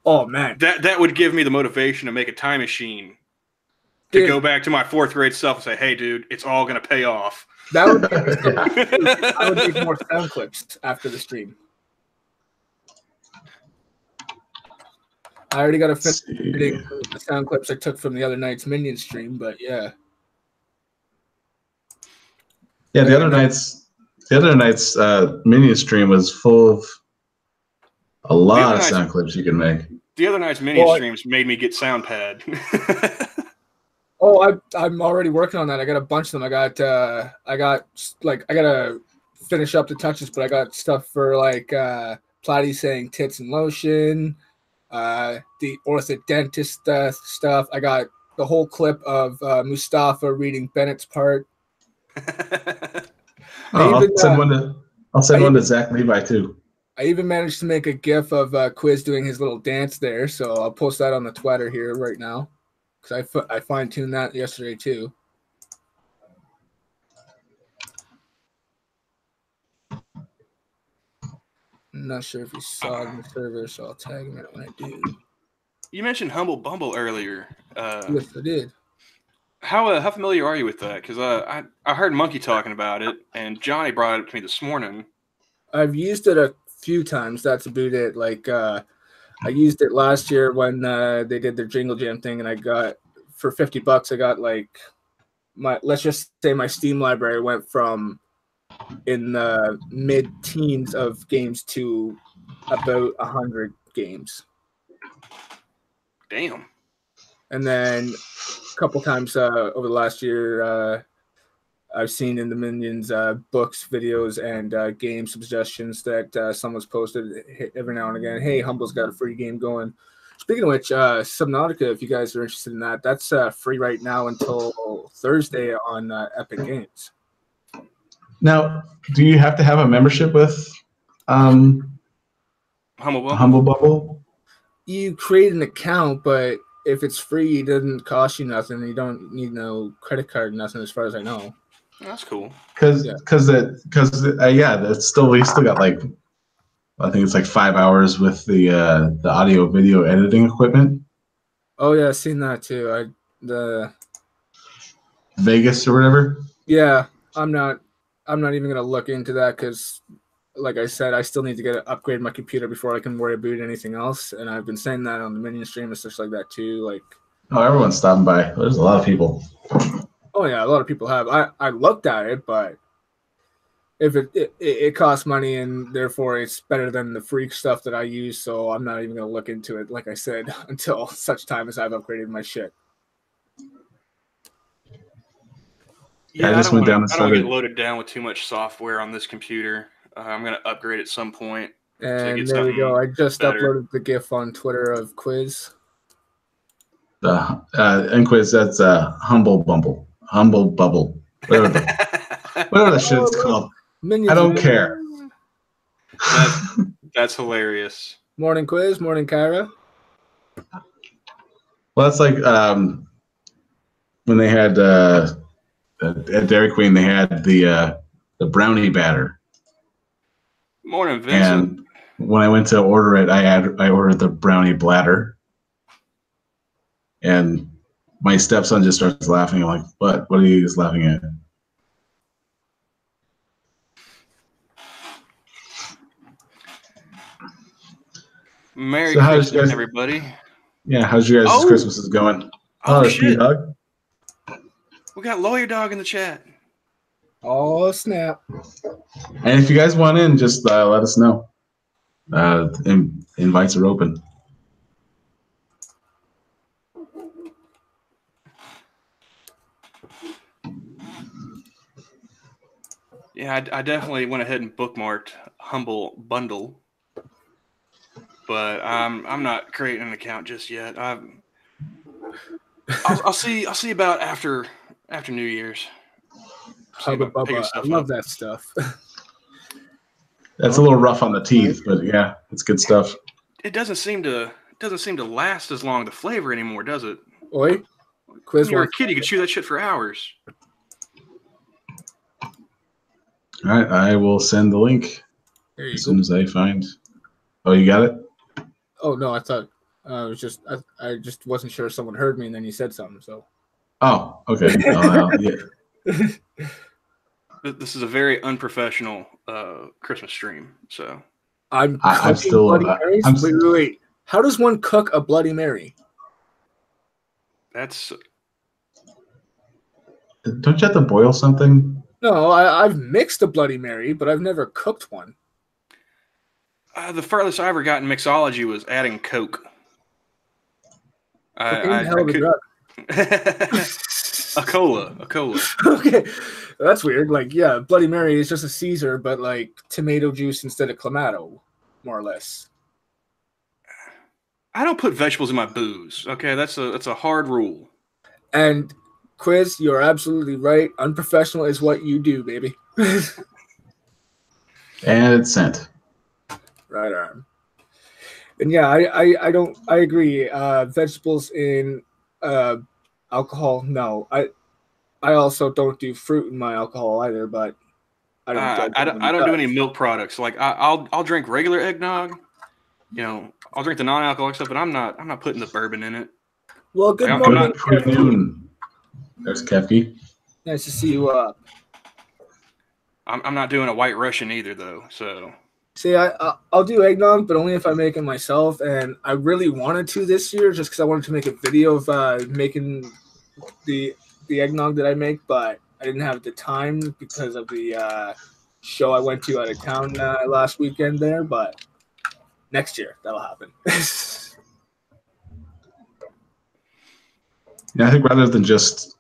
oh man, that would give me the motivation to make a time machine to go back to my 4th grade self and say, "Hey, dude, it's all gonna pay off." That would be I would make more sound clips after the stream. I already got to finish the sound clips I took from the other night's Minion stream, but yeah. Yeah, the other night's Minion stream was full of a lot of sound clips you can make. The other night's Minion streams made me get SoundPad. I'm already working on that. I got a bunch of them. I got to finish up the touches, but I got stuff for like Platty saying tits and lotion. The orthodontist stuff. I got the whole clip of Mustafa reading Bennett's part. I'll send one to Zach Levi too. I even managed to make a GIF of Quiz doing his little dance there, so I'll post that on the Twitter here right now because I fine-tuned that yesterday too. I'm not sure if you saw it in the server, so I'll tag him when I do. You mentioned Humble Bumble earlier. Yes, I did. How familiar are you with that? Because I heard Monkey talking about it, and Johnny brought it up to me this morning. I've used it a few times. That's about it. Like I used it last year when they did their Jingle Jam thing, and I got for $50. I got like let's just say my Steam library went from in the mid-teens of games to about 100 games. Damn. And then a couple times over the last year, I've seen in the Minions books, videos, and game suggestions that someone's posted every now and again. Hey, Humble's got a free game going. Speaking of which, Subnautica, if you guys are interested in that, that's free right now until Thursday on Epic Games. Now, do you have to have a membership with Humble Bumble? Humble Bumble? You create an account, but if it's free, it doesn't cost you nothing. You don't need no credit card, nothing, as far as I know. That's cool. Because that's still we still got like I think it's like 5 hours with the audio video editing equipment. Oh yeah, I've seen that too. The Vegas or whatever. Yeah, I'm not even gonna look into that because, like I said, I still need to upgrade my computer before I can worry about anything else. And I've been saying that on the Minion stream and stuff like that too. Like, oh, everyone's stopping by. There's a lot of people. Oh yeah, a lot of people have. I looked at it, but if it costs money and therefore it's better than the freak stuff that I use, so I'm not even gonna look into it. Like I said, until such time as I've upgraded my shit. Yeah, I just went down and started. I don't get loaded down with too much software on this computer. I'm gonna upgrade at some point. And there we go. I just uploaded the GIF on Twitter of Quiz. And Quiz, that's Humble Bumble. Humble Bubble. Whatever the shit it's called. Minions, I don't care. That's hilarious. Morning Quiz, morning Kyra. Well, that's like when they had at Dairy Queen, they had the brownie batter. Morning, Vincent. And when I went to order it, I ordered the brownie bladder. And my stepson just starts laughing. I'm like, what? What are you guys laughing at? Merry Christmas, everybody. Yeah, how's your guys' Christmas going? Oh, shit. Dog. We got Lawyer Dog in the chat. Oh, snap. And if you guys want in, just let us know. Invites are open. Yeah, I definitely went ahead and bookmarked Humble Bundle, but I'm not creating an account just yet. I'll see about after New Year's. Hubba Bubba. I love that stuff. That's a little rough on the teeth, but yeah, it's good stuff. It doesn't seem to last as long the flavor anymore, does it? Oi, Quiz. When you were a kid, you could chew that shit for hours. All right, I will send the link as soon as I find. Oh, you got it? Oh no, I thought I just wasn't sure if someone heard me, and then you said something. So. Oh, okay. Yeah. This is a very unprofessional Christmas stream. So I'm still Bloody Marys. Wait. How does one cook a Bloody Mary? Don't you have to boil something? No, I've mixed a Bloody Mary, but I've never cooked one. The furthest I ever got in mixology was adding Coke. A cola. Okay, that's weird. Like, yeah, Bloody Mary is just a Caesar, but like tomato juice instead of Clamato, more or less. I don't put vegetables in my booze. Okay, that's a hard rule. And Quiz, you're absolutely right. Unprofessional is what you do, baby. And it's sent. Right arm. And yeah, I agree. Vegetables in alcohol, no. I also don't do fruit in my alcohol either, but I I don't do any milk products. Like I'll drink regular eggnog. You know, I'll drink the non-alcoholic stuff, but I'm not putting the bourbon in it. Well, good I'm morning. Good afternoon. There's Kefki. Nice to see you up. I'm not doing a White Russian either, though. So See, I'll do eggnog, but only if I make it myself. And I really wanted to this year, just because I wanted to make a video of making the eggnog that I make, but I didn't have the time because of the show I went to out of town last weekend there. But next year that'll happen. Yeah, I think rather than just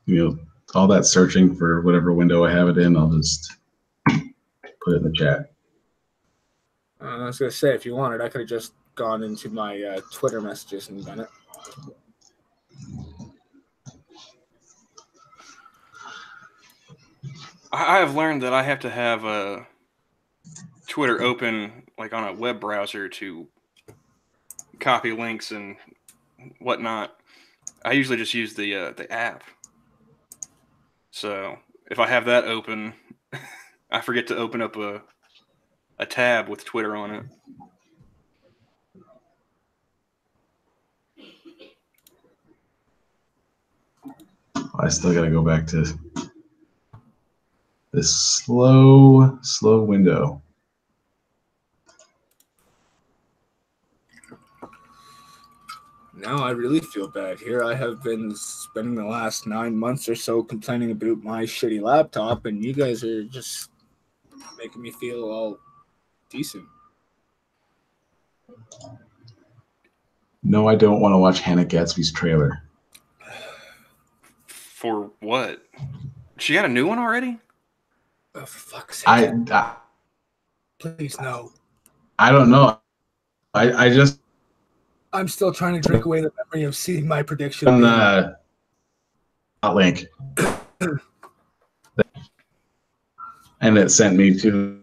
all that searching for whatever window I have it in, I'll just put it in the chat. I was gonna say, if you wanted, I could have just gone into my Twitter messages and done it. I have learned that I have to have Twitter open like on a web browser to copy links and whatnot. I usually just use the app. So if I have that open, I forget to open up a tab with Twitter on it. I still got to go back to this slow window. Now I really feel bad here. I have been spending the last 9 months or so complaining about my shitty laptop, and you guys are just making me feel all decent. No, I don't want to watch Hannah Gatsby's trailer. For what? She got a new one already? Oh, for fuck's sake. Please, no. I don't know. I'm still trying to drink away the memory of seeing my prediction. On the link. And it sent me to.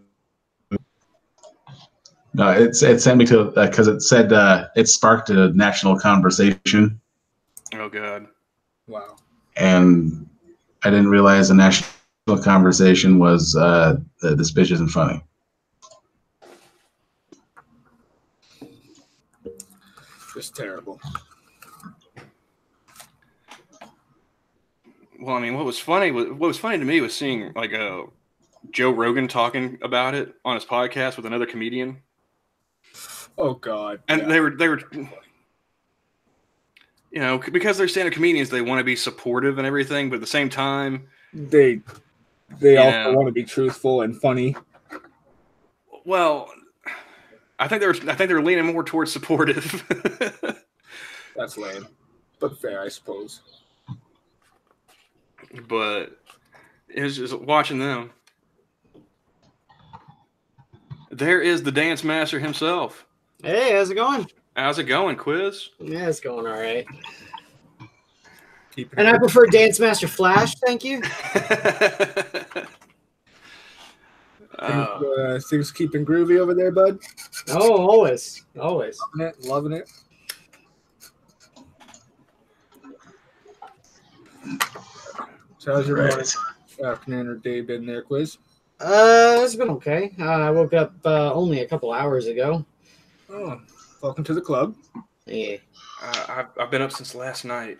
No, it sent me to because it said it sparked a national conversation. Oh God! Wow. And I didn't realize the national conversation was this bitch isn't funny. Just terrible. Well, I mean, what was funny to me was seeing like Joe Rogan talking about it on his podcast with another comedian. Oh God! And yeah. they were, because they're stand-up comedians, they want to be supportive and everything, but at the same time, they also want to be truthful and funny. Well, I think they're leaning more towards supportive. That's lame, but fair, I suppose. But it was just watching them. There is the dance master himself. Hey, how's it going? How's it going, Quiz? Yeah, it's going all right. And I prefer Dance Master Flash, thank you. Things keeping groovy over there, bud? Oh, always. Loving it. So how's your morning, afternoon, or day been there, Quiz? It's been okay. I woke up only a couple hours ago. Oh, welcome to the club. Yeah. I've been up since last night.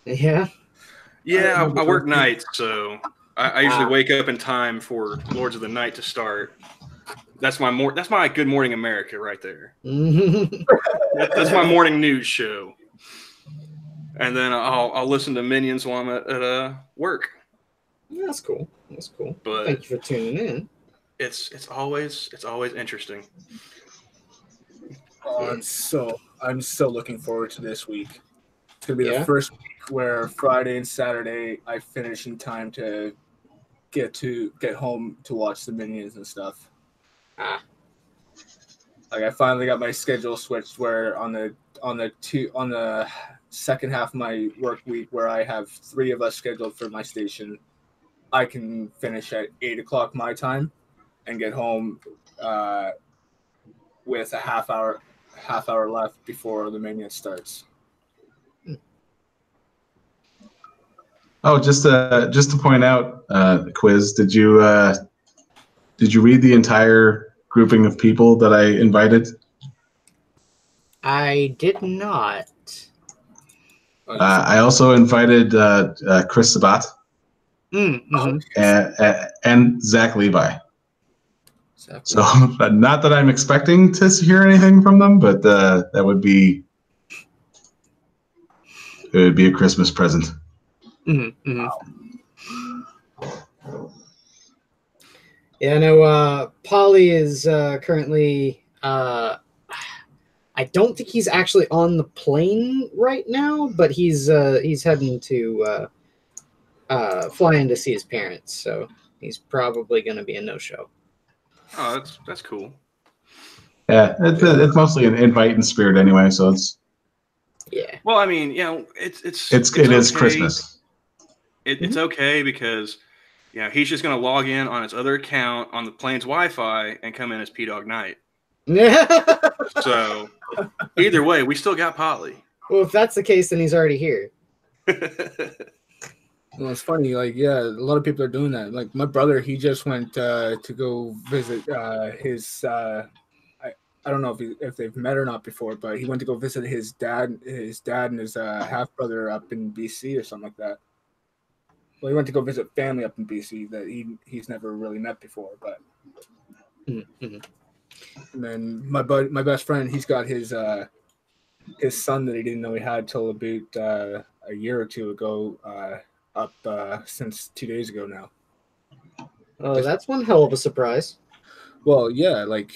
Yeah? Yeah, I work nights, so I usually wake up in time for Lords of the Night to start. That's my Good Morning America right there. That's my morning news show. And then I'll listen to Minions while I'm at work. Yeah, that's cool. But thank you for tuning in. It's always interesting. Oh, I'm so looking forward to this week. It's gonna be the first week where Friday and Saturday I finish in time to get home to watch the Minions and stuff. Like I finally got my schedule switched where on the second half of my work week, where I have 3 of us scheduled for my station, I can finish at 8 o'clock my time and get home with a half hour left before the mania starts. Oh, just to point out, quiz. Did you read the entire grouping of people that I invited? I did not. I also invited Chris Sabat and Zach Levi. So not that I'm expecting to hear anything from them, but it would be a Christmas present. Yeah, no. Polly is currently. I don't think he's actually on the plane right now, but he's heading to fly in to see his parents, so he's probably going to be a no-show. Oh, that's cool. Yeah, it's mostly an invite in spirit anyway, so it's. Yeah. Well, I mean, you know, it is okay. Christmas. It's okay because, you know, he's just going to log in on his other account on the plane's Wi-Fi and come in as P-Dog Night. So either way, we still got Polly. Well, if that's the case, then he's already here. Well, it's funny, like, yeah, a lot of people are doing that. Like, my brother, he just went to go visit his. I don't know if they've met or not before, but he went to go visit his dad and his half brother up in BC or something like that. Well, he went to go visit family up in BC that he's never really met before, but. And then my best friend, he's got his son that he didn't know he had till about a year or two ago up since 2 days ago now. Oh, that's one hell of a surprise. Well, yeah, like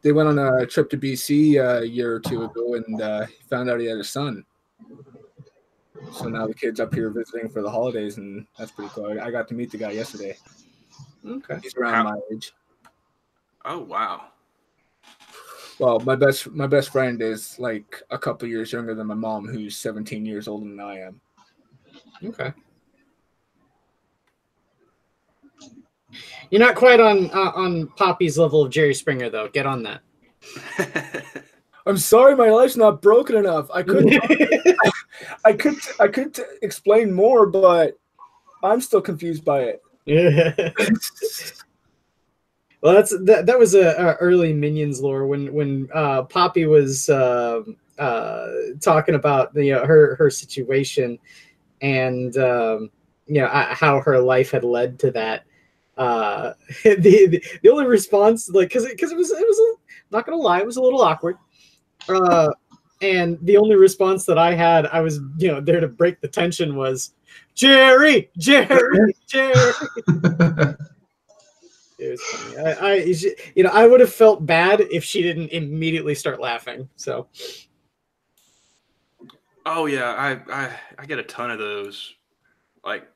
they went on a trip to BC a year or two ago, and he found out he had a son. So now the kid's up here visiting for the holidays, and that's pretty cool. I got to meet the guy yesterday. Okay, he's around my age. Oh wow. Well, my best friend is like a couple years younger than my mom, who's 17 years older than I am. Okay. You're not quite on Poppy's level of Jerry Springer, though. Get on that. I'm sorry, my life's not broken enough. I could explain more, but I'm still confused by it. Yeah. Well, that was a early Minions lore when Poppy was talking about her situation and how her life had led to that. The only response, like, because it was not gonna lie, it was a little awkward. And the only response that I had, I was there to break the tension, was Jerry. It was funny. I would have felt bad if she didn't immediately start laughing. So. Oh yeah, I get a ton of those, like,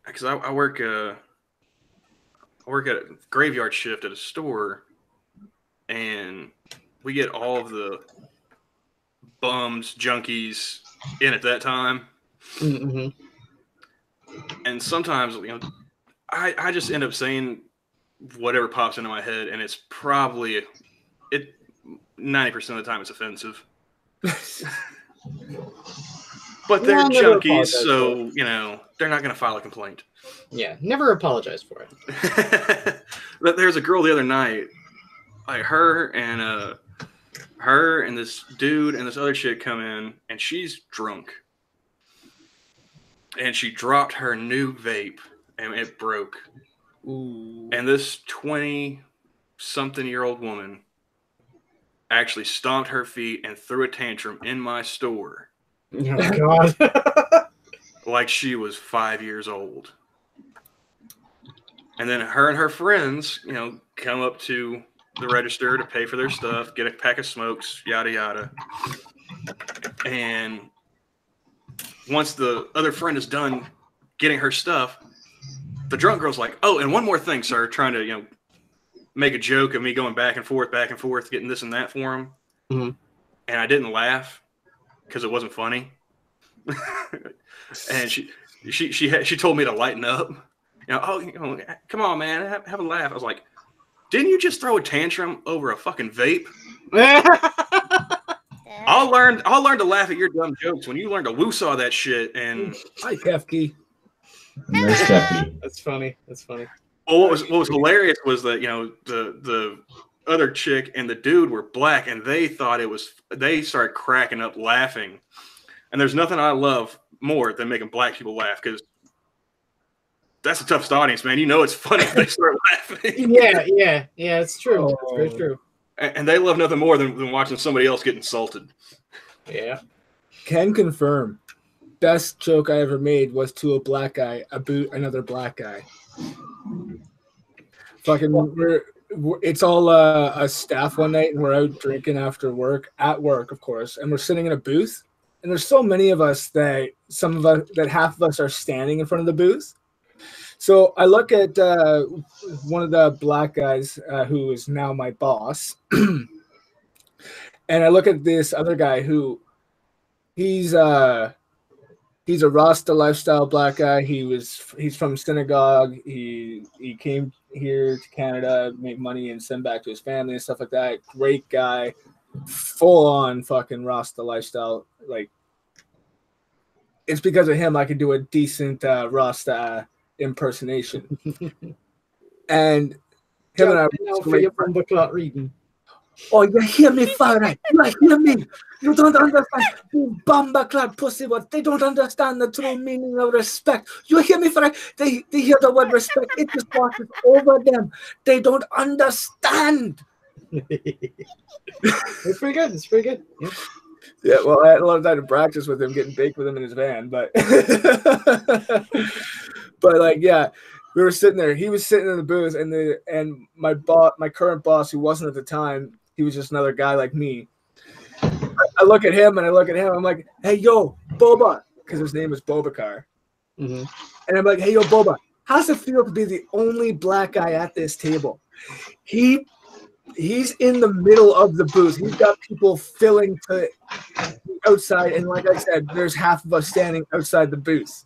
because I work at a graveyard shift at a store, and we get all of the bums, junkies in at that time. Mm-hmm. And sometimes, I just end up saying whatever pops into my head, and it's probably 90% of the time it's offensive. But they're junkies, so they're not going to file a complaint. Yeah, never apologize for it. But there's a girl the other night, like her and this dude and this other chick come in, and she's drunk, and she dropped her new vape, and it broke. Ooh. And this 20-something-year-old woman actually stomped her feet and threw a tantrum in my store. Oh, God. Like she was 5 years old. And then her and her friends, come up to the register to pay for their stuff, get a pack of smokes, yada, yada. And once the other friend is done getting her stuff, the drunk girl's like, "Oh, and one more thing, sir," trying to, make a joke of me going back and forth, getting this and that for him. Mm-hmm. And I didn't laugh because it wasn't funny. And she told me to lighten up. Come on, man, have a laugh. I was like, didn't you just throw a tantrum over a fucking vape? I'll learn to laugh at your dumb jokes when you learn to woo-saw that shit. And hi, Kefki. Nice, Kefki. That's funny. That's funny. Well, what was hilarious was that the other chick and the dude were black, and they thought they started cracking up laughing. And there's nothing I love more than making black people laugh, because that's the toughest audience, man. You know it's funny if they start laughing. Yeah, it's true. Oh. It's very true. And they love nothing more than watching somebody else get insulted. Yeah. Can confirm. Best joke I ever made was to a black guy about another black guy. Fucking, it's all a staff one night, and we're out drinking after work, at work, of course, and we're sitting in a booth, and there's so many of us that half of us are standing in front of the booth. So I look at one of the black guys who is now my boss, and I look at this other guy who he's a Rasta lifestyle black guy. He's from synagogue. He came here to Canada, make money, and send back to his family and stuff like that. Great guy, full on fucking Rasta lifestyle. Like, it's because of him I could do a decent Rasta impersonation. And him and I for your Bumble Clot reading. Oh, you hear me, Farah? You hear me? You don't understand. You bumba-clad pussy, but they don't understand the true meaning of respect. You hear me, Farah? They hear the word respect. It just passes over them. They don't understand. It's pretty good. It's pretty good. Yeah, well, I had a lot of time to practice with him, getting baked with him in his van, but like, yeah. We were sitting there. He was sitting in the booth, and my current boss, who wasn't at the time, he was just another guy like me. I look at him, and I look at him. I'm like, "Hey, yo, Boba," because his name is Bobakar. Mm-hmm. And I'm like, "Hey, yo, Boba, how's it feel to be the only black guy at this table?" He's in the middle of the booth. He's got people filling to outside, and like I said, there's half of us standing outside the booth.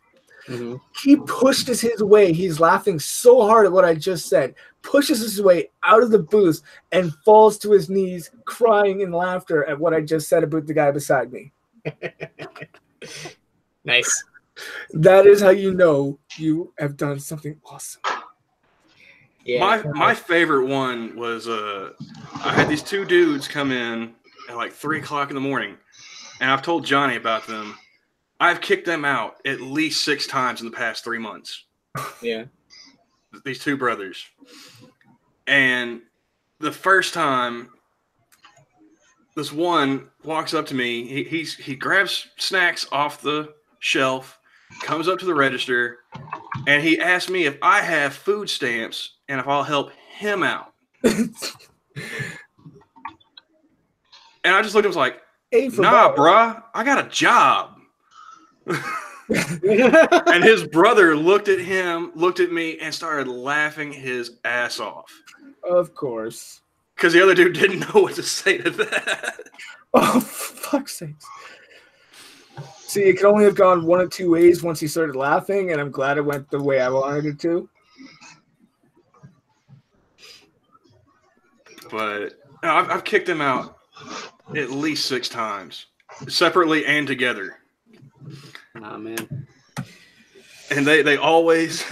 Mm-hmm. He pushes his way. He's laughing so hard at what I just said. Pushes his way out of the booth and falls to his knees, crying in laughter at what I just said about the guy beside me. Nice. That is how you know you have done something awesome. Yeah. My favorite one was I had these two dudes come in at like 3 o'clock in the morning, and I've told Johnny about them. I've kicked them out at least 6 times in the past 3 months. Yeah. These two brothers. And the first time, this one walks up to me. He grabs snacks off the shelf, comes up to the register, and he asks me if I have food stamps and if I'll help him out. And I just looked at him like, nah, bruh, I got a job. And his brother looked at me, and started laughing his ass off. Of course. Because the other dude didn't know what to say to that. Oh, for fuck's sakes. See, it could only have gone one of two ways once he started laughing, and I'm glad it went the way I wanted it to. But I've kicked him out at least 6 times, separately and together. Oh, man. And they always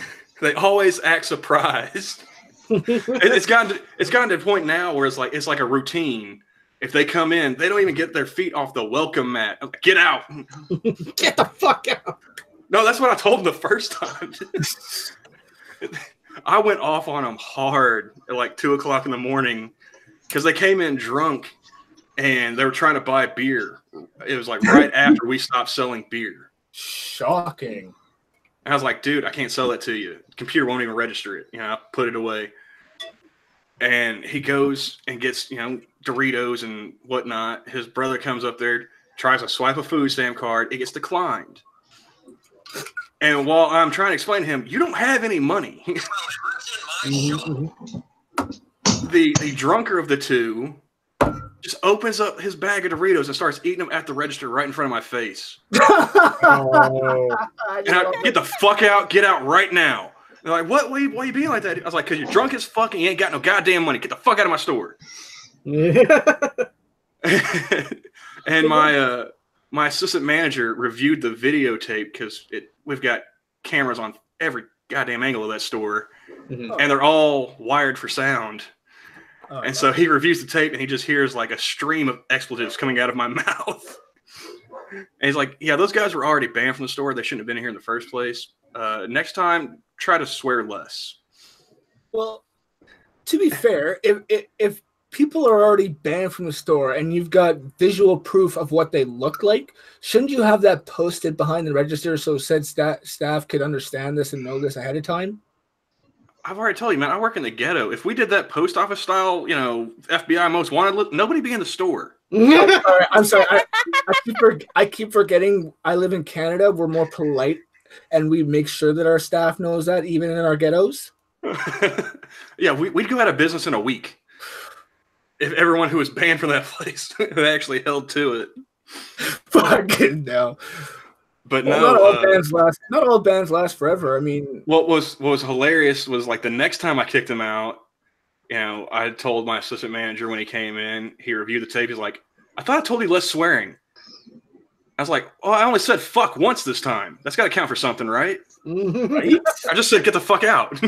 act surprised. It's gotten to a point now where it's like a routine. If they come in, they don't even get their feet off the welcome mat. Get out. Get the fuck out. No, that's what I told them the first time. I went off on them hard at like 2 o'clock in the morning because they came in drunk and they were trying to buy beer. It was like right after we stopped selling beer. Shocking. And I was like, dude, I can't sell that to you. The computer won't even register it. I put it away. And he goes and gets, Doritos and whatnot. His brother comes up there, tries to swipe a food stamp card. It gets declined. And while I'm trying to explain to him, you don't have any money. The drunker of the two just opens up his bag of Doritos and starts eating them at the register right in front of my face. Oh. And I get the fuck out, get out right now. They're like, what? Why you being like that? I was like, because you're drunk as fuck and you ain't got no goddamn money. Get the fuck out of my store. And my assistant manager reviewed the videotape because we've got cameras on every goddamn angle of that store, and they're all wired for sound. And so he reviews the tape and he just hears like a stream of expletives coming out of my mouth. And he's like, yeah, those guys were already banned from the store. They shouldn't have been here in the first place. Next time, try to swear less. Well, to be fair, if people are already banned from the store and you've got visual proof of what they look like, shouldn't you have that posted behind the register so said staff could understand this and know this ahead of time? I've already told you, man, I work in the ghetto. If we did that post office style, FBI most wanted, nobody be in the store. I'm sorry. I keep forgetting I live in Canada. We're more polite and we make sure that our staff knows that even in our ghettos. Yeah, we'd go out of business in a week if everyone who was banned from that place had actually held to it. Fucking no. But well, no, not all bands last forever. I mean, what was hilarious was like the next time I kicked him out, I told my assistant manager when he came in, he reviewed the tape. He's like, I thought I told you less swearing. I was like, oh, I only said fuck once this time. That's got to count for something, right? Right? I just said get the fuck out.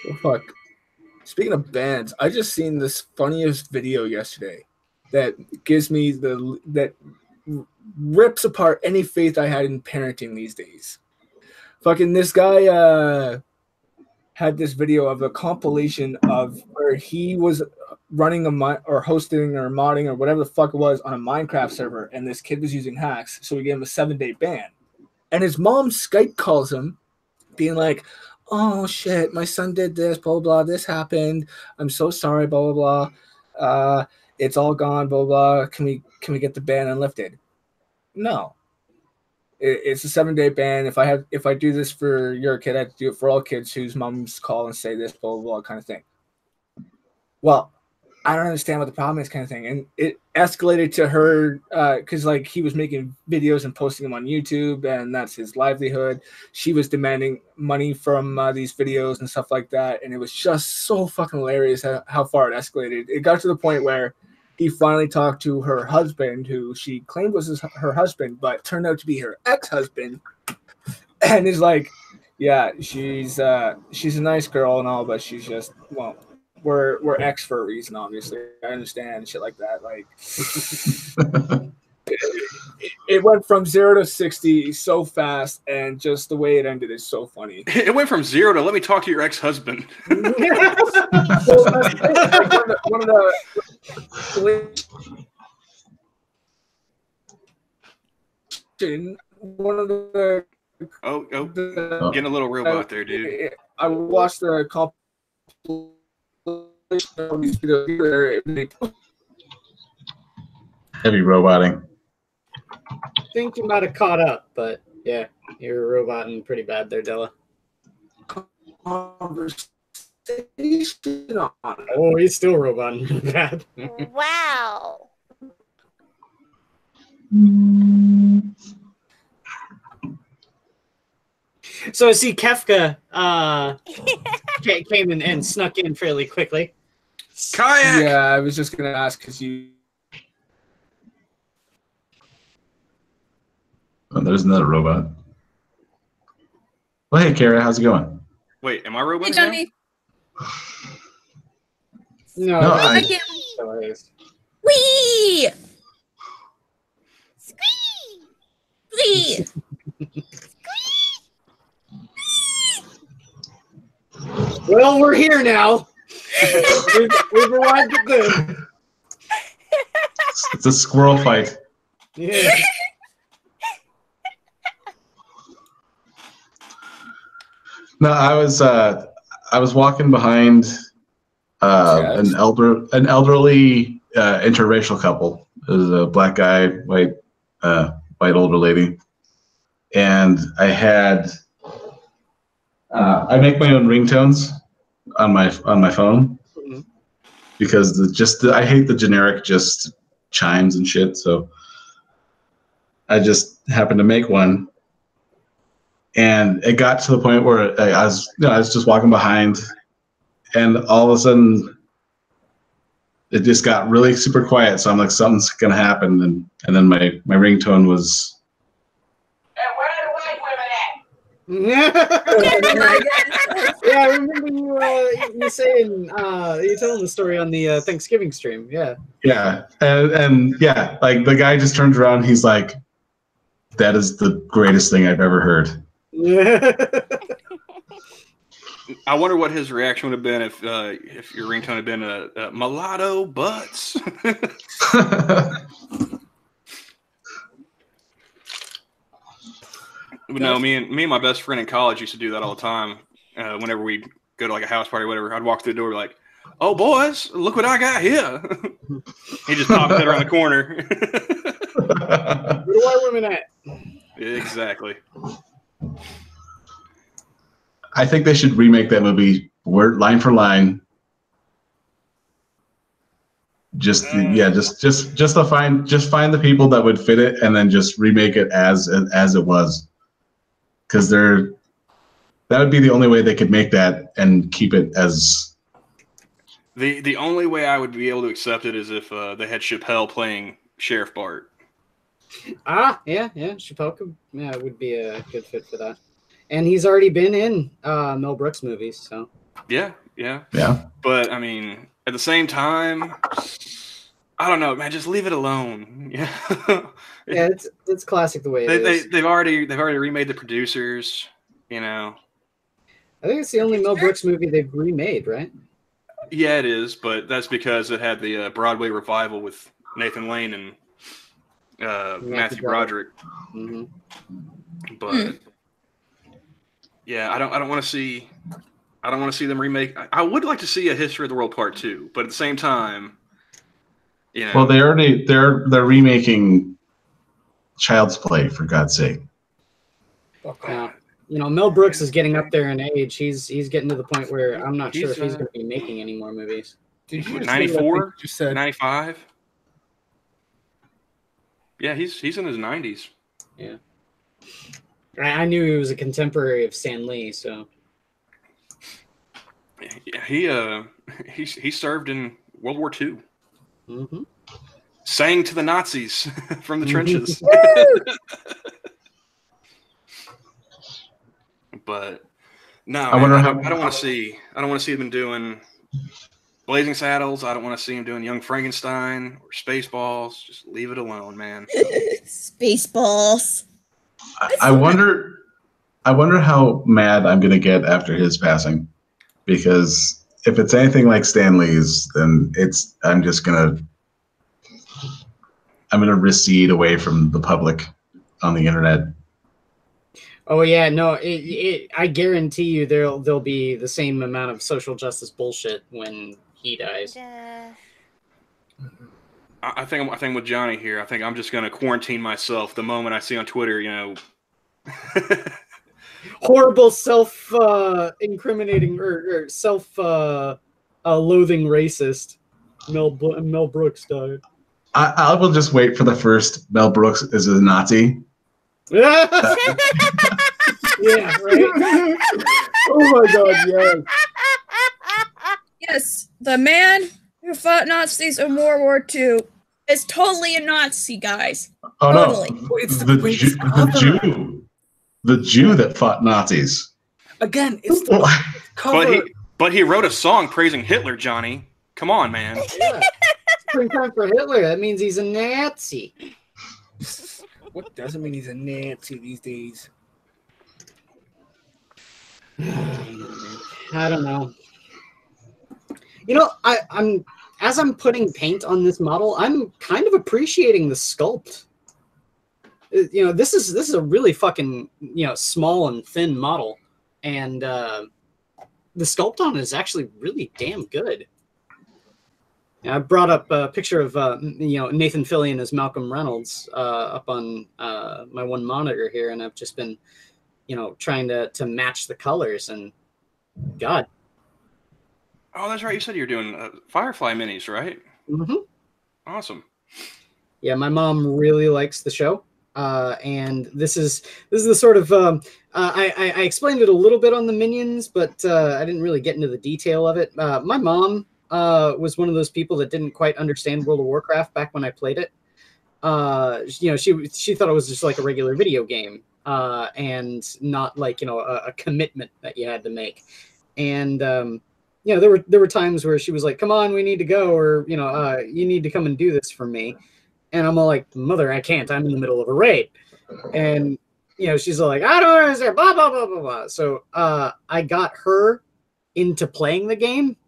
Well, fuck. Speaking of bands, I just seen this funniest video yesterday that gives me that rips apart any faith I had in parenting these days. Fucking this guy had this video of a compilation of where he was running or hosting or modding or whatever the fuck it was on a Minecraft server, and this kid was using hacks, so we gave him a 7-day ban. And his mom Skype calls him, being like, "Oh shit, my son did this, blah blah, this happened. I'm so sorry, blah blah blah. It's all gone, blah blah. Can we get the ban unlifted?" No. It's a 7-day ban. If I do this for your kid, I have to do it for all kids whose moms call and say this, blah blah blah, kind of thing. Well, I don't understand what the problem is, kind of thing. And it escalated to her because like he was making videos and posting them on YouTube, and that's his livelihood. She was demanding money from these videos and stuff like that, and it was just so fucking hilarious how far it escalated. It got to the point where he finally talked to her husband, who she claimed was her husband, but turned out to be her ex-husband, and is like, "Yeah, she's a nice girl and all, but she's just We're ex for a reason, obviously. I understand shit like that. Like, it went from 0 to 60 so fast, and just the way it ended is so funny. It went from 0 to let me talk to your ex-husband. One of the getting a little robot there, dude. I watched the Heavy roboting. I think you might have caught up, but yeah, you're roboting pretty bad there, Della. Oh, he's still roboting bad. Wow. So I see Kefka came in and snuck in fairly quickly. Kayak! Yeah, I was just going to ask because you... Oh, there's another robot. Well, hey, Kara, how's it going? Wait, am I roboting Hey, now? Johnny. No, I can't. Wee! Squee! Well, we're here now. We've arrived at good. It's a squirrel fight. Yeah. No, I was walking behind an elderly interracial couple. It was a black guy, white older lady, and I had I make my own ringtones on my phone, because I hate the generic just chimes and shit. So I just happened to make one, and it got to the point where I was just walking behind, and all of a sudden it just got really super quiet. So I'm like, something's gonna happen, and then my ringtone was. Yeah, I remember you saying you telling the story on the Thanksgiving stream. Yeah. Yeah, and yeah, like the guy just turns around. He's like, "That is the greatest thing I've ever heard." Yeah. I wonder what his reaction would have been if your ringtone had been a mulatto butts. No, me and my best friend in college used to do that all the time. Whenever we go to like a house party or whatever, I'd walk through the door like, "Oh, boys, look what I got here." He just popped it around the corner. Where do white women at? Exactly. I think they should remake that movie line for line. Just to find the people that would fit it, and then just remake it as it was. Because that would be the only way they could make that and keep it as. The only way I would be able to accept it is if they had Chappelle playing Sheriff Bart. Yeah. Chappelle would be a good fit for that. And he's already been in Mel Brooks movies, so. Yeah. But I mean, at the same time, I don't know, man. Just leave it alone. Yeah. Yeah, it's classic the way it is. They've already remade The Producers. You know. I think it's the only Mel Brooks movie they've remade, right? Yeah, it is, but that's because it had the Broadway revival with Nathan Lane and Matthew Broderick. Mm-hmm. But yeah, I don't want to see. I don't want to see them remake. I would like to see a History of the World Part 2, but at the same time, you know. Well, they're remaking Child's Play, for God's sake. Mel Brooks is getting up there in age. He's getting to the point where I'm not sure if he's going to be making any more movies. Did you 94? You said 95? Yeah, he's in his 90s. Yeah. I knew he was a contemporary of Stan Lee, so. Yeah, he served in World War II. Mm-hmm. Sang to the Nazis from the trenches. But no, I don't want to see. I don't want to see them doing Blazing Saddles. I don't want to see him doing Young Frankenstein or Spaceballs. Just leave it alone, man. Spaceballs. I wonder how mad I'm gonna get after his passing, because if it's anything like Stan Lee's, then I'm gonna recede away from the public on the internet. Oh yeah, no, I guarantee you there'll be the same amount of social justice bullshit when he dies. I think with Johnny here, I think I'm just gonna quarantine myself the moment I see on Twitter, horrible self-incriminating or self-loathing racist. Mel Brooks died. I will just wait for the first Mel Brooks is a Nazi. Yeah, right. Oh my God, yes. Yes, the man who fought Nazis in World War II is totally a Nazi, guys. Oh Totally. no, it's the Jew that fought Nazis. Again, it's the cover. But he wrote a song praising Hitler, Johnny. Come on, man. Yeah. Springtime for Hitler. That means he's a Nazi. What doesn't mean he's a Nazi these days? I don't know. I'm as I'm putting paint on this model, I'm kind of appreciating the sculpt. This is a really fucking small and thin model, and the sculpt on it is actually really damn good. I brought up a picture of Nathan Fillion as Malcolm Reynolds up on my one monitor here, and I've just been trying to match the colors, and God. Oh, that's right. You said you were doing Firefly minis, right? Mm-hmm. Awesome. Yeah, my mom really likes the show, and this is the sort of I explained it a little bit on the Minions, but I didn't really get into the detail of it. My mom was one of those people that didn't quite understand World of Warcraft back when I played it. She thought it was just like a regular video game, and not like a commitment that you had to make. And there were times where she was like, "Come on, we need to go," or you need to come and do this for me. And I'm all like, "Mother, I can't. I'm in the middle of a raid." And she's all like, "I don't understand." Blah blah blah blah blah. So I got her into playing the game,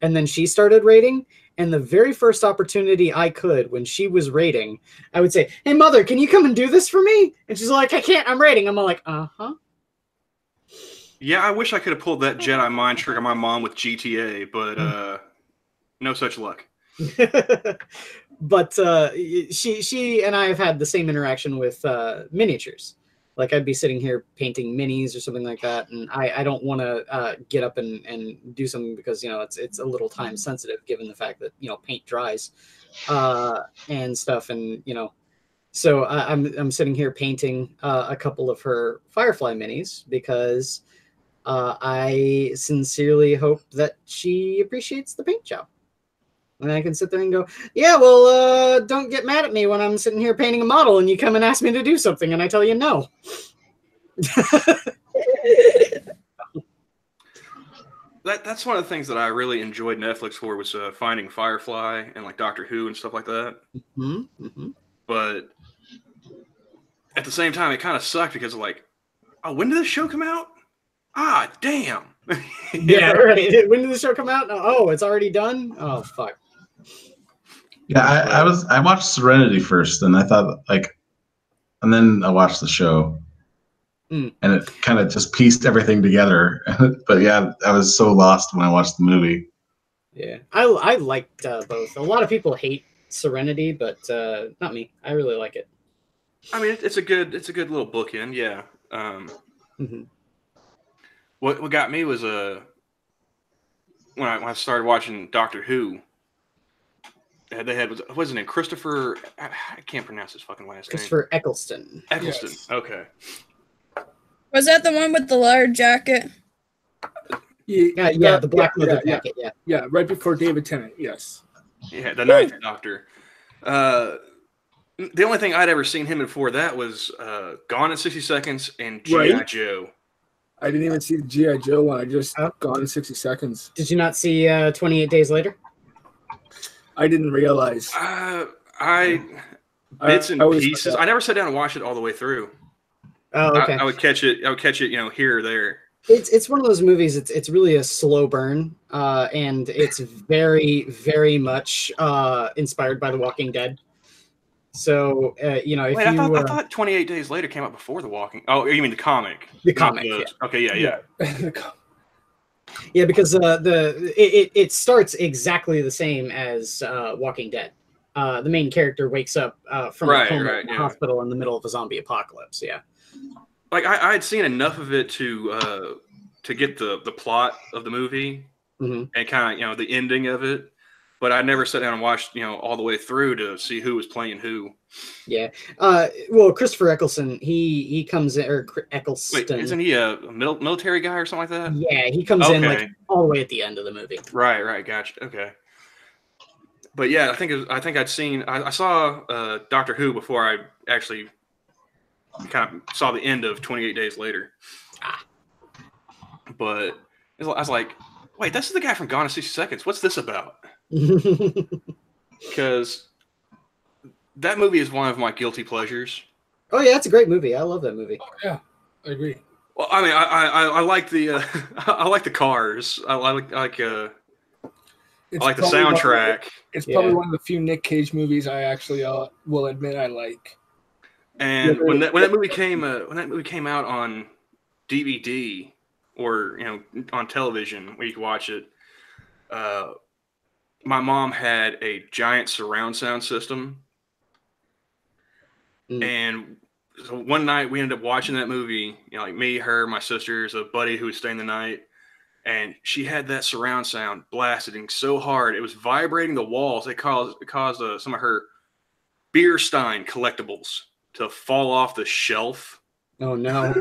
and then she started raiding. And the very first opportunity I could, when she was raiding, I would say, "Hey, Mother, can you come and do this for me?" And she's like, "I can't. I'm raiding." I'm all like, "Uh-huh." Yeah, I wish I could have pulled that Jedi mind trick on my mom with GTA, but no such luck. But she and I have had the same interaction with miniatures. Like I'd be sitting here painting minis or something like that, and I don't want to get up and do something because it's a little time sensitive given the fact that paint dries and stuff, and so I'm sitting here painting a couple of her Firefly minis because I sincerely hope that she appreciates the paint job. And I can sit there and go, "Yeah, well, don't get mad at me when I'm sitting here painting a model and you come and ask me to do something and I tell you no." That's one of the things that I really enjoyed Netflix for was finding Firefly and like Doctor Who and stuff like that. Mm-hmm. Mm-hmm. But at the same time, it kind of sucked because like, oh, when did this show come out? Ah, damn. Yeah, right. When did the show come out? Oh, it's already done? Oh, fuck. Yeah, I watched Serenity first, and I thought and then I watched the show, and it kind of just pieced everything together. But yeah, I was so lost when I watched the movie. Yeah, I liked both. A lot of people hate Serenity, but not me. I really like it. I mean, it's a good little bookend. Yeah. Mm-hmm. What got me was when I started watching Doctor Who. They had wasn't it Christopher? I can't pronounce his fucking last name. Christopher Eccleston. Eccleston. Yes. Okay. Was that the one with the leather jacket? Yeah, the black leather jacket. Yeah, right before David Tennant. Yes. Yeah, the Ninth Doctor. The only thing I'd ever seen him in before that was Gone in 60 Seconds and G.I. Joe. I didn't even see the G.I. Joe one. I just Gone in 60 Seconds. Did you not see 28 Days Later? I didn't realize. Bits and pieces. I never sat down and watched it all the way through. Oh, okay. I would catch it. Here or there. It's one of those movies. It's really a slow burn, and it's very, very much inspired by The Walking Dead. So if I thought 28 Days Later came out before The Walking. Oh, you mean the comic? The comic. Yeah. Okay, yeah. Yeah, because it starts exactly the same as Walking Dead. The main character wakes up from a coma in the hospital in the middle of a zombie apocalypse. Yeah. Like I had seen enough of it to get the plot of the movie and kind of the ending of it, but I never sat down and watched all the way through to see who was playing who. Yeah. Well, Christopher Eccleston, he comes in, or Eccleston. Wait, isn't he a military guy or something like that? Yeah, he comes in like all the way at the end of the movie. Right, gotcha. Okay. But yeah, I saw Doctor Who before I actually kind of saw the end of 28 Days Later. But I was like, wait, this is the guy from Gone in 60 Seconds. What's this about? Because that movie is one of my guilty pleasures. Oh yeah, it's a great movie. I love that movie. Oh, yeah, I agree. Well, I mean, I like the I like the cars. I like the soundtrack. It's probably one of the few Nick Cage movies I actually will admit I like. And when that movie came out on DVD or on television where you could watch it, my mom had a giant surround sound system, and so one night we ended up watching that movie. Like me, her, my sisters, a buddy who was staying the night, and she had that surround sound blasting so hard it was vibrating the walls. It caused some of her beer stein collectibles to fall off the shelf. Oh no!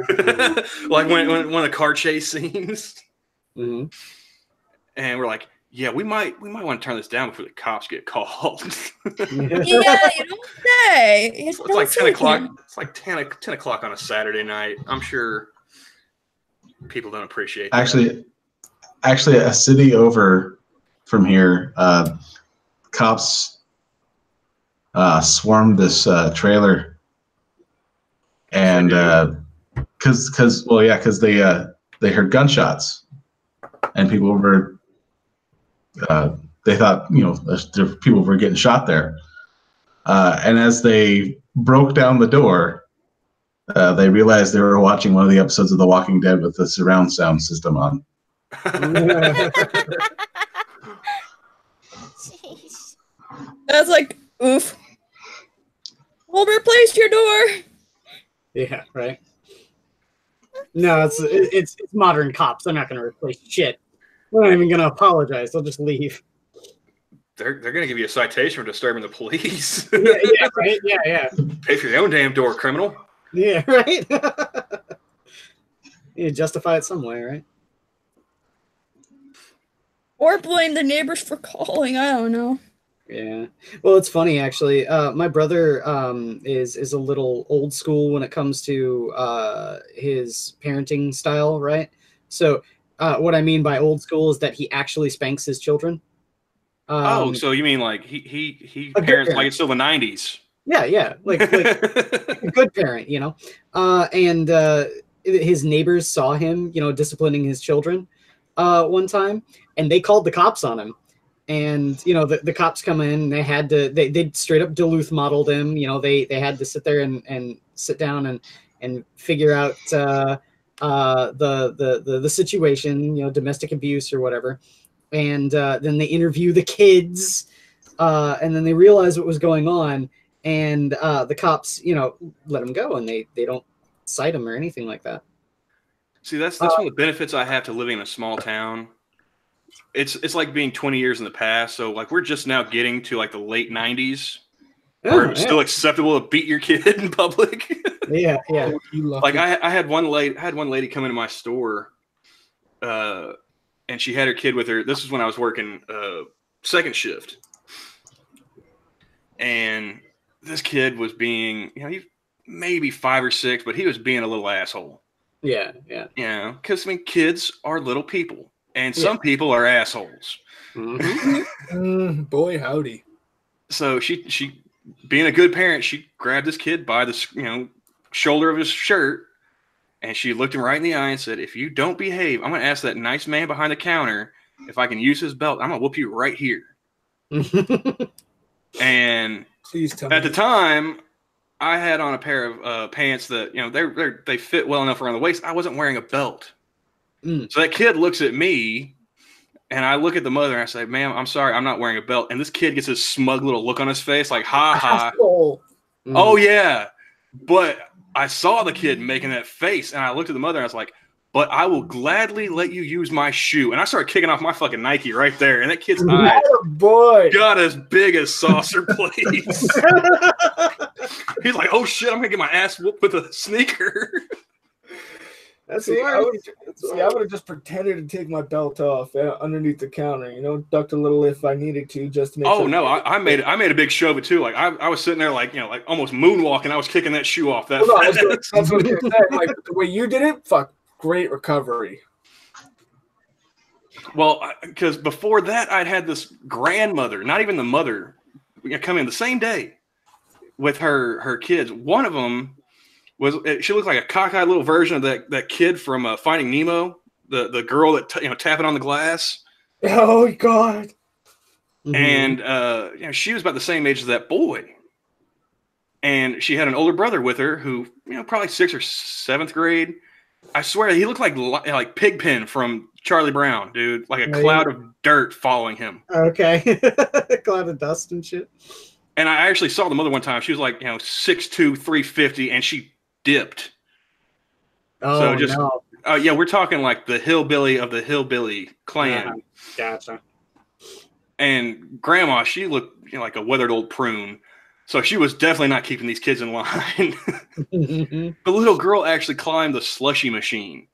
Like when one of the car chase scenes. Mm-hmm. And we're like, yeah, we might want to turn this down before the cops get called. Yeah, you don't say. It's like 10 o'clock. It's like 10 o'clock on a Saturday night. I'm sure people don't appreciate that. Actually, a city over from here, cops swarmed this trailer, and because they heard gunshots, and people were they thought people were getting shot there, and as they broke down the door, they realized they were watching one of the episodes of The Walking Dead with the surround sound system on. Jeez. That's like, oof. We'll replace your door. Yeah, right. No, it's modern cops. They're not going to replace shit. They're not even going to apologize. They'll just leave. They're going to give you a citation for disturbing the police. Yeah, right. Yeah. Pay for your own damn door, criminal. Yeah, right. You justify it some way, right? Or blame the neighbors for calling. I don't know. Yeah. Well, it's funny actually. My brother is a little old school when it comes to his parenting style, right? So what I mean by old school is that he actually spanks his children. So you mean like he a good parents parent. like it's still the 90s? Yeah, like a good parent, you know. And his neighbors saw him, disciplining his children one time, and they called the cops on him. And the cops come in, and they straight up Duluth modeled him. They had to sit there and sit down and figure out the situation, domestic abuse or whatever. And then they interview the kids, and then they realize what was going on, and the cops let him go, and they don't cite him or anything like that. See, that's one of the benefits I have to living in a small town. It's like being 20 years in the past. So like we're just now getting to like the late 90s where it's still acceptable to beat your kid in public. Yeah. Like I had one lady come into my store, and she had her kid with her. This is when I was working second shift, and this kid was being, he's maybe 5 or 6, but he was being a little asshole. Yeah. Because kids are little people. And some people are assholes. Mm-hmm. Boy, howdy. So she, being a good parent, she grabbed this kid by the shoulder of his shirt, and she looked him right in the eye and said, "If you don't behave, I'm going to ask that nice man behind the counter if I can use his belt. I'm going to whoop you right here." And please tell me. At the time, I had on a pair of pants that they fit well enough around the waist. I wasn't wearing a belt. So that kid looks at me, and I look at the mother, and I say, "Ma'am, I'm sorry, I'm not wearing a belt." And this kid gets this smug little look on his face, like, ha ha. Oh, yeah. But I saw the kid making that face, and I looked at the mother, and I was like, "But I will gladly let you use my shoe." And I started kicking off my fucking Nike right there, and that kid's eyes got as big as saucer plates. He's like, "Oh, shit, I'm going to get my ass whooped with a sneaker." See, I would have just pretended to take my belt off underneath the counter, ducked a little if I needed to, just to make sure. No, I made a big show of it too. Like I was sitting there like almost moonwalking. I was kicking that shoe off. That's what I was saying. Like the way you did it, great recovery. Well, because before that, I'd had this grandmother, not even the mother, come in the same day with her kids. One of them she looked like a cockeyed little version of that kid from Finding Nemo, the girl that tapping on the glass. Oh God! And she was about the same age as that boy, and she had an older brother with her who probably 6th or 7th grade. I swear he looked like Pigpen from Charlie Brown, dude, like a cloud of dirt following him. Okay, cloud of dust and shit. And I actually saw the mother one time. She was like 6'2", 350, and she dipped. Oh, so just, no. Yeah, we're talking like the hillbilly of the hillbilly clan. Gotcha. And Grandma, she looked like a weathered old prune. So she was definitely not keeping these kids in line. The little girl actually climbed the slushy machine.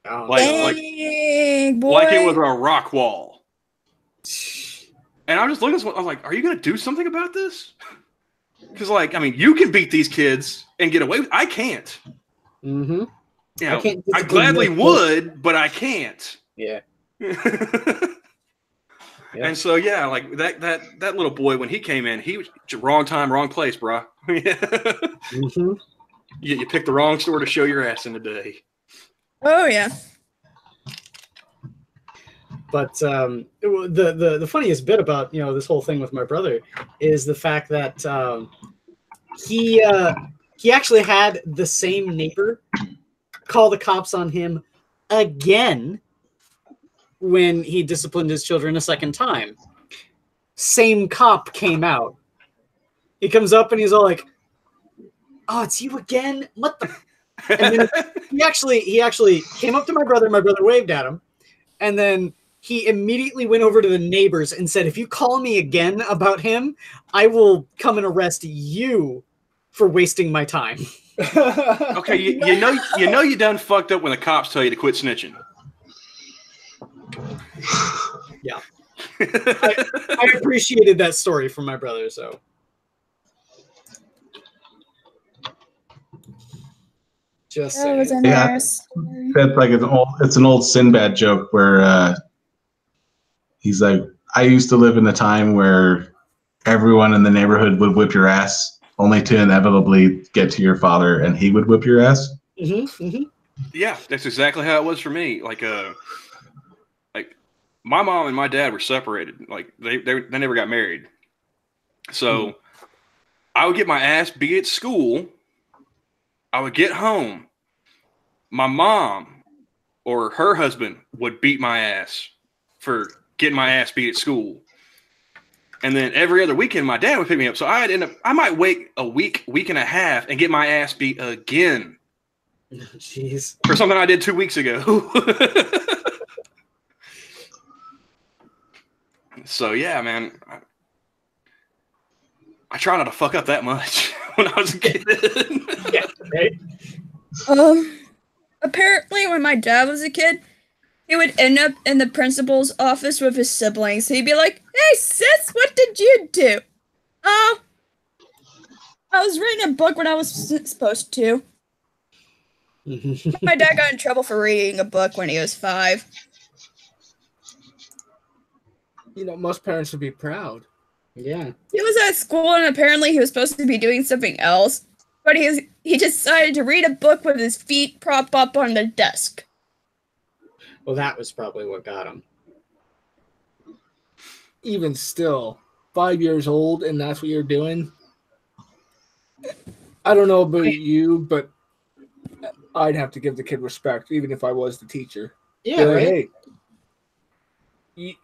Oh, Dang, boy. Like it was a rock wall. And I was just looking at this one, I was like, are you going to do something about this? Because, like, I mean, you can beat these kids and get away with it. I can't. Mm-hmm. You know, I can't I gladly would, but I can't. Yeah. And so, yeah, like that little boy, when he came in, he was wrong time, wrong place, bro. Mm-hmm. You picked the wrong store to show your ass in today. Oh yeah. But the funniest bit about this whole thing with my brother is the fact that he actually had the same neighbor call the cops on him again when he disciplined his children a second time. Same cop came out. He comes up and he's all like, "Oh, it's you again? What the?" And then he actually came up to my brother. My brother waved at him, and then he immediately went over to the neighbors and said, "If you call me again about him, I will come and arrest you for wasting my time." Okay, you know you done fucked up when the cops tell you to quit snitching. Yeah. I appreciated that story from my brother, so. Just That was a Yeah. nice story. That's like it's an old Sinbad joke where he's like, I used to live in a time where everyone in the neighborhood would whip your ass, only to inevitably get to your father and he would whip your ass. Mm-hmm, mm-hmm. Yeah, that's exactly how it was for me. Like my mom and my dad were separated. Like they never got married. So I would get my ass beat at school. I would get home. My mom or her husband would beat my ass for getting my ass beat at school. And then every other weekend, my dad would pick me up. So I might wait a week and a half and get my ass beat again. Jeez. For something I did 2 weeks ago. So, yeah, man. I try not to fuck up that much when I was a kid. Yeah, right? Apparently when my dad was a kid, he would end up in the principal's office with his siblings. He'd be like, "Hey, sis, what did you do?" I was reading a book when I was supposed to. My dad got in trouble for reading a book when he was 5. Most parents would be proud. Yeah. He was at school and apparently he was supposed to be doing something else, but he decided to read a book with his feet propped up on the desk. Well, that was probably what got him. Even still, 5 years old and that's what you're doing. I don't know about you, but I'd have to give the kid respect, even if I was the teacher. Yeah, Like, right? hey,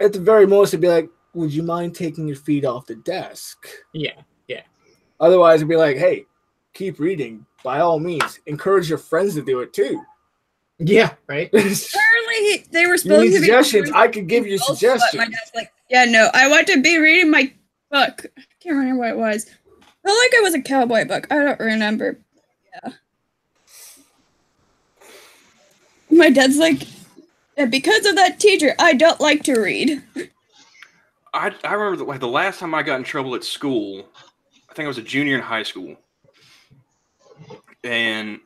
at the very most, I'd be like, would you mind taking your feet off the desk? Yeah. Otherwise, I'd be like, hey, keep reading. By all means, encourage your friends to do it too. Yeah, right? Apparently they were You supposed need to be suggestions? I could give you But suggestions. my dad's like, "Yeah, no, I want to be reading my book." I can't remember what it was. I felt like it was a cowboy book. I don't remember. Yeah. My dad's like, "And because of that teacher, I don't like to read." I remember the last time I got in trouble at school, I think I was a junior in high school. And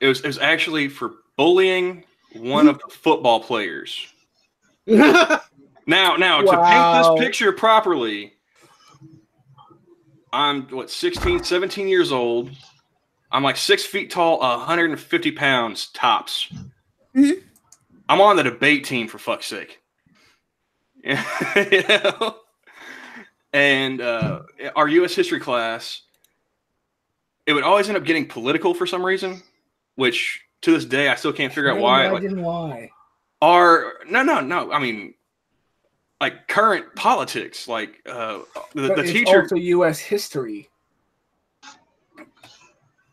it was actually for bullying one of the football players. Now, to paint this picture properly, I'm 16, 17 years old. I'm like 6 feet tall, 150 pounds tops. Mm-hmm. I'm on the debate team, for fuck's sake. You know? And our U.S. history class, it would always end up getting political for some reason, which to this day I still can't figure out why. Why? No. I mean, like current politics, like the But it's teacher. also U.S. history.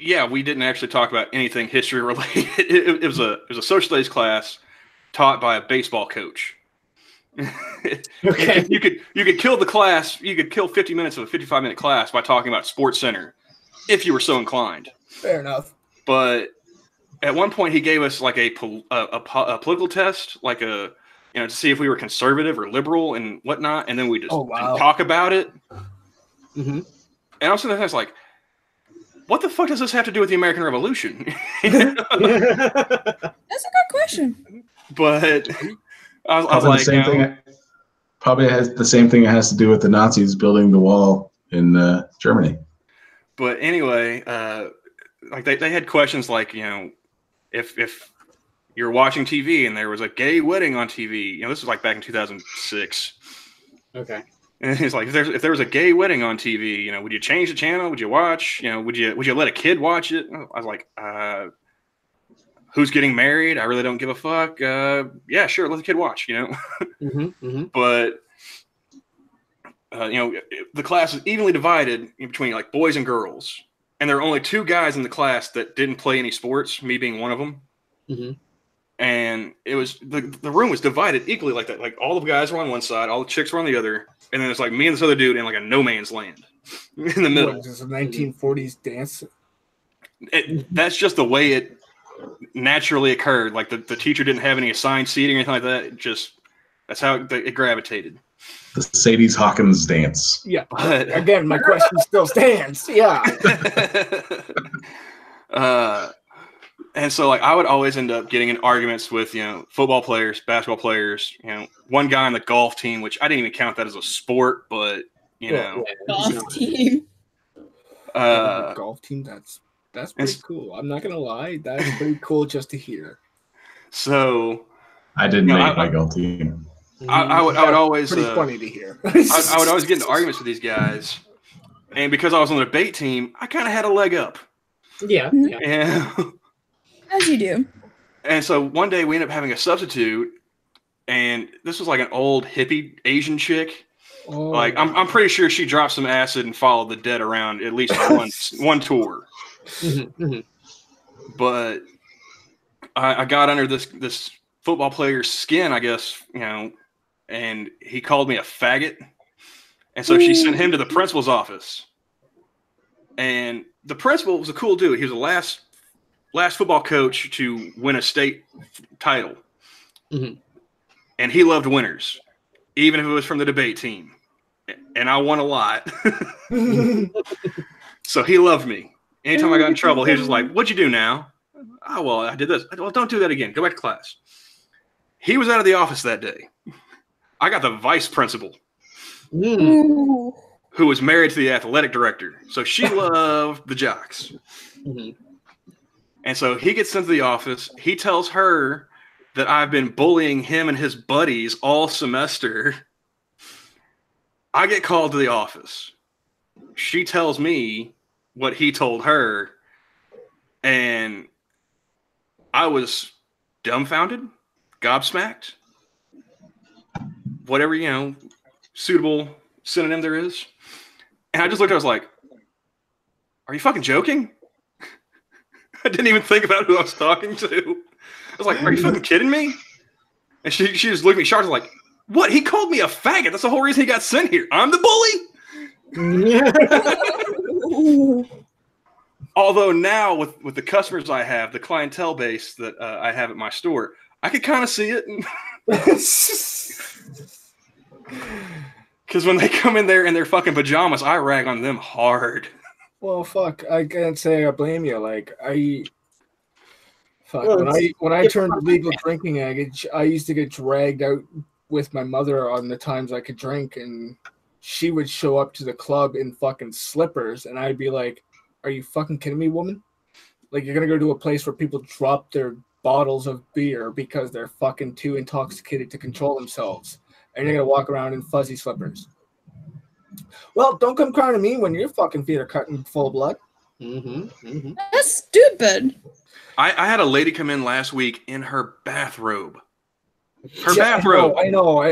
yeah, we didn't actually talk about anything history related. It was a social studies class taught by a baseball coach. Okay. You could kill the class. You could kill 50 minutes of a 55-minute class by talking about Sports Center, if you were so inclined. Fair enough. But at one point, he gave us like a political test, like to see if we were conservative or liberal and whatnot, and then we just didn't talk about it. Mm-hmm. And I'm sitting there, like, what the fuck does this have to do with the American Revolution? That's a good question. But I was like, the same thing. Probably has the same thing it has to do with the Nazis building the wall in Germany. But anyway, like they had questions like, if you're watching TV and there was a gay wedding on TV, this was like back in 2006. Okay. And he's like, if there was a gay wedding on TV, would you change the channel? Would you watch? Would you let a kid watch it? I was like, who's getting married? I really don't give a fuck. Yeah, sure, let the kid watch. Mm-hmm. Mm-hmm. But the class is evenly divided between like boys and girls, and there are only 2 guys in the class that didn't play any sports. Me being one of them. Mm-hmm. And it was the room was divided equally like that. Like all the guys were on one side, all the chicks were on the other, and then it's like me and this other dude in like a no man's land in the middle. What, is a 1940s dance? That's just the way it naturally occurred. Like the teacher didn't have any assigned seating or anything like that. That's how it gravitated. The Sadie Hawkins dance. Yeah. But Again, my question still stands. Yeah. And so like I would always end up getting in arguments with football players, basketball players, one guy on the golf team, which I didn't even count that as a sport, but Golf team. Golf team. That's pretty cool. I'm not gonna lie. That's pretty cool just to hear. So I didn't make my golf team. I would always pretty funny to hear. I would always get into arguments with these guys, and because I was on the debate team, I kind of had a leg up. Yeah. And As you do. And so one day we ended up having a substitute, and this was like an old hippie Asian chick. Oh. Like I'm pretty sure she dropped some acid and followed the dead around at least one tour. Mm-hmm. Mm-hmm. But I got under this football player's skin, I guess, and he called me a faggot. And so she sent him to the principal's office. And the principal was a cool dude. He was the last football coach to win a state title. Mm-hmm. And he loved winners, even if it was from the debate team. And I won a lot. So he loved me. Anytime I got in trouble, he was just like, "What'd you do now?" "Oh, well, I did this." "Well, don't do that again. Go back to class." He was out of the office that day. I got the vice principal, Ooh. who was married to the athletic director. So she loved the jocks. Mm-hmm. And so he gets sent to the office. He tells her that I've been bullying him and his buddies all semester. I get called to the office. She tells me what he told her, and I was dumbfounded, gobsmacked, whatever, suitable synonym there is. And I just looked, I was like, "Are you fucking joking?" I didn't even think about who I was talking to. I was like, "Are you fucking kidding me?" And she just looked at me sharp, like, "What? He called me a faggot. That's the whole reason he got sent here. I'm the bully?" Although now with the customers I have, the clientele base that I have at my store, I could kind of see it. Because when they come in there in their fucking pajamas, I rag on them hard. Well, fuck, I can't say I blame you. Like, when I turned legal drinking age, I used to get dragged out with my mother on the times I could drink, and she would show up to the club in fucking slippers, and I'd be like, "Are you fucking kidding me, woman? Like, you're gonna go to a place where people drop their bottles of beer because they're fucking too intoxicated to control themselves, and you're gonna walk around in fuzzy slippers? Well, don't come crying to me when your fucking feet are cut and full of blood." Mm-hmm. Mm-hmm. That's stupid. I had a lady come in last week in her bathrobe. Bathrobe. I know.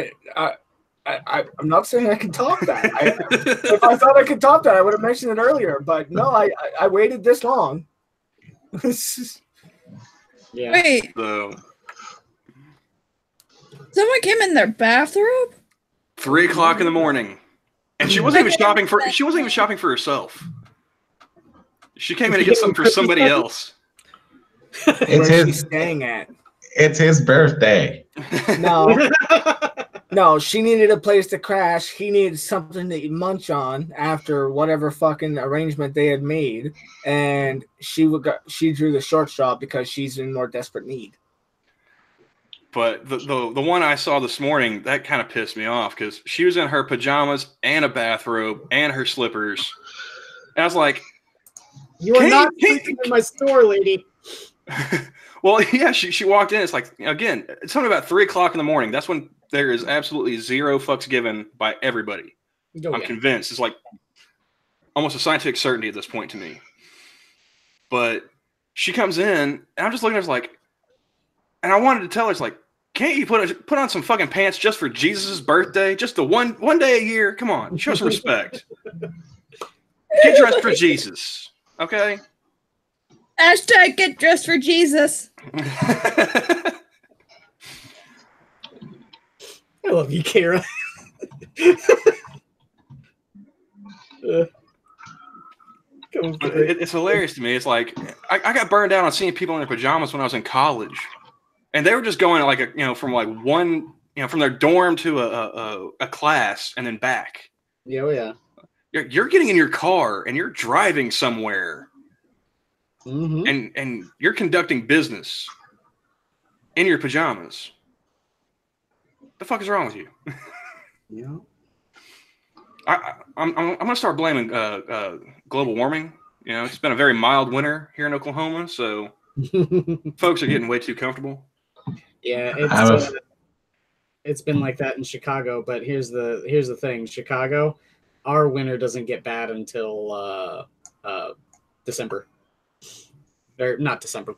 I'm not saying I can top that. If I thought I could top that, I would have mentioned it earlier. But no, I waited this long. Yeah. Wait, So someone came in their bathrobe? 3 o'clock in the morning, and she wasn't even shopping for. She wasn't even shopping for herself. She came in to get something for somebody else. Where's she staying at? It's his birthday. No. No, she needed a place to crash. He needed something to munch on after whatever fucking arrangement they had made, and she drew the short straw because she's in more desperate need. But the one I saw this morning, that kind of pissed me off because she was in her pajamas and a bathrobe and her slippers. And I was like, You are not sleeping in my store, lady. well, yeah, she walked in. It's like, again, it's something about 3 o'clock in the morning. That's when there is absolutely zero fucks given by everybody. I'm convinced. It's like almost a scientific certainty at this point to me. But she comes in, and I'm just looking at her like, and I wanted to tell her, it's like, can't you put on some fucking pants just for Jesus' birthday? Just the one day a year? Come on, show some respect. Get dressed for Jesus, okay? Hashtag get dressed for Jesus. I love you, Kara. It's hilarious to me. It's like I got burned out on seeing people in their pajamas when I was in college, and they were just going like from like one from their dorm to a class and then back. Yeah. You're getting in your car and you're driving somewhere, and you're conducting business in your pajamas. The fuck is wrong with you? Yeah. I'm gonna start blaming global warming. It's been a very mild winter here in Oklahoma, so folks are getting way too comfortable. Yeah, it's been like that in Chicago. But here's the thing: Chicago, our winter doesn't get bad until December, or not December,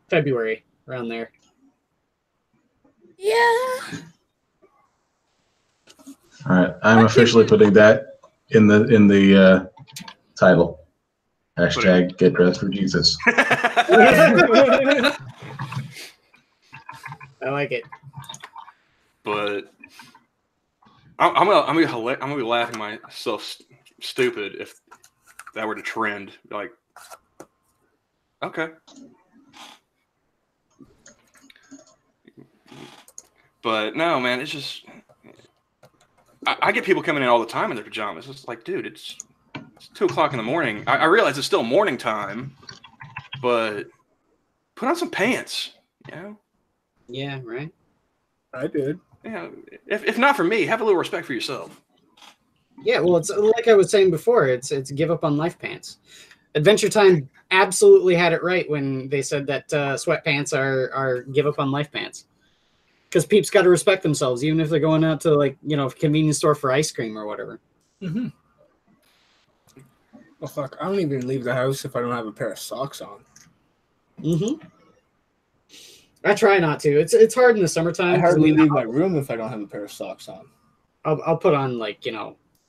February, around there. Yeah. All right, I'm officially putting that in the title. Hashtag get dressed for Jesus. I like it. But I'm gonna be laughing myself stupid if that were to trend. Like, okay. But no, man, it's just I get people coming in all the time in their pajamas. It's like, dude, it's 2 o'clock in the morning. I realize it's still morning time, but put on some pants, Yeah, right. I did. If not for me, have a little respect for yourself. Yeah, well, it's like I was saying before. It's give up on life pants. Adventure Time absolutely had it right when they said that sweatpants are give up on life pants. Because peeps got to respect themselves, even if they're going out to convenience store for ice cream or whatever. Mm-hmm. Well, fuck, I don't even leave the house if I don't have a pair of socks on. Mm-hmm. I try not to. It's hard in the summertime. I hardly leave my room if I don't have a pair of socks on. I'll put on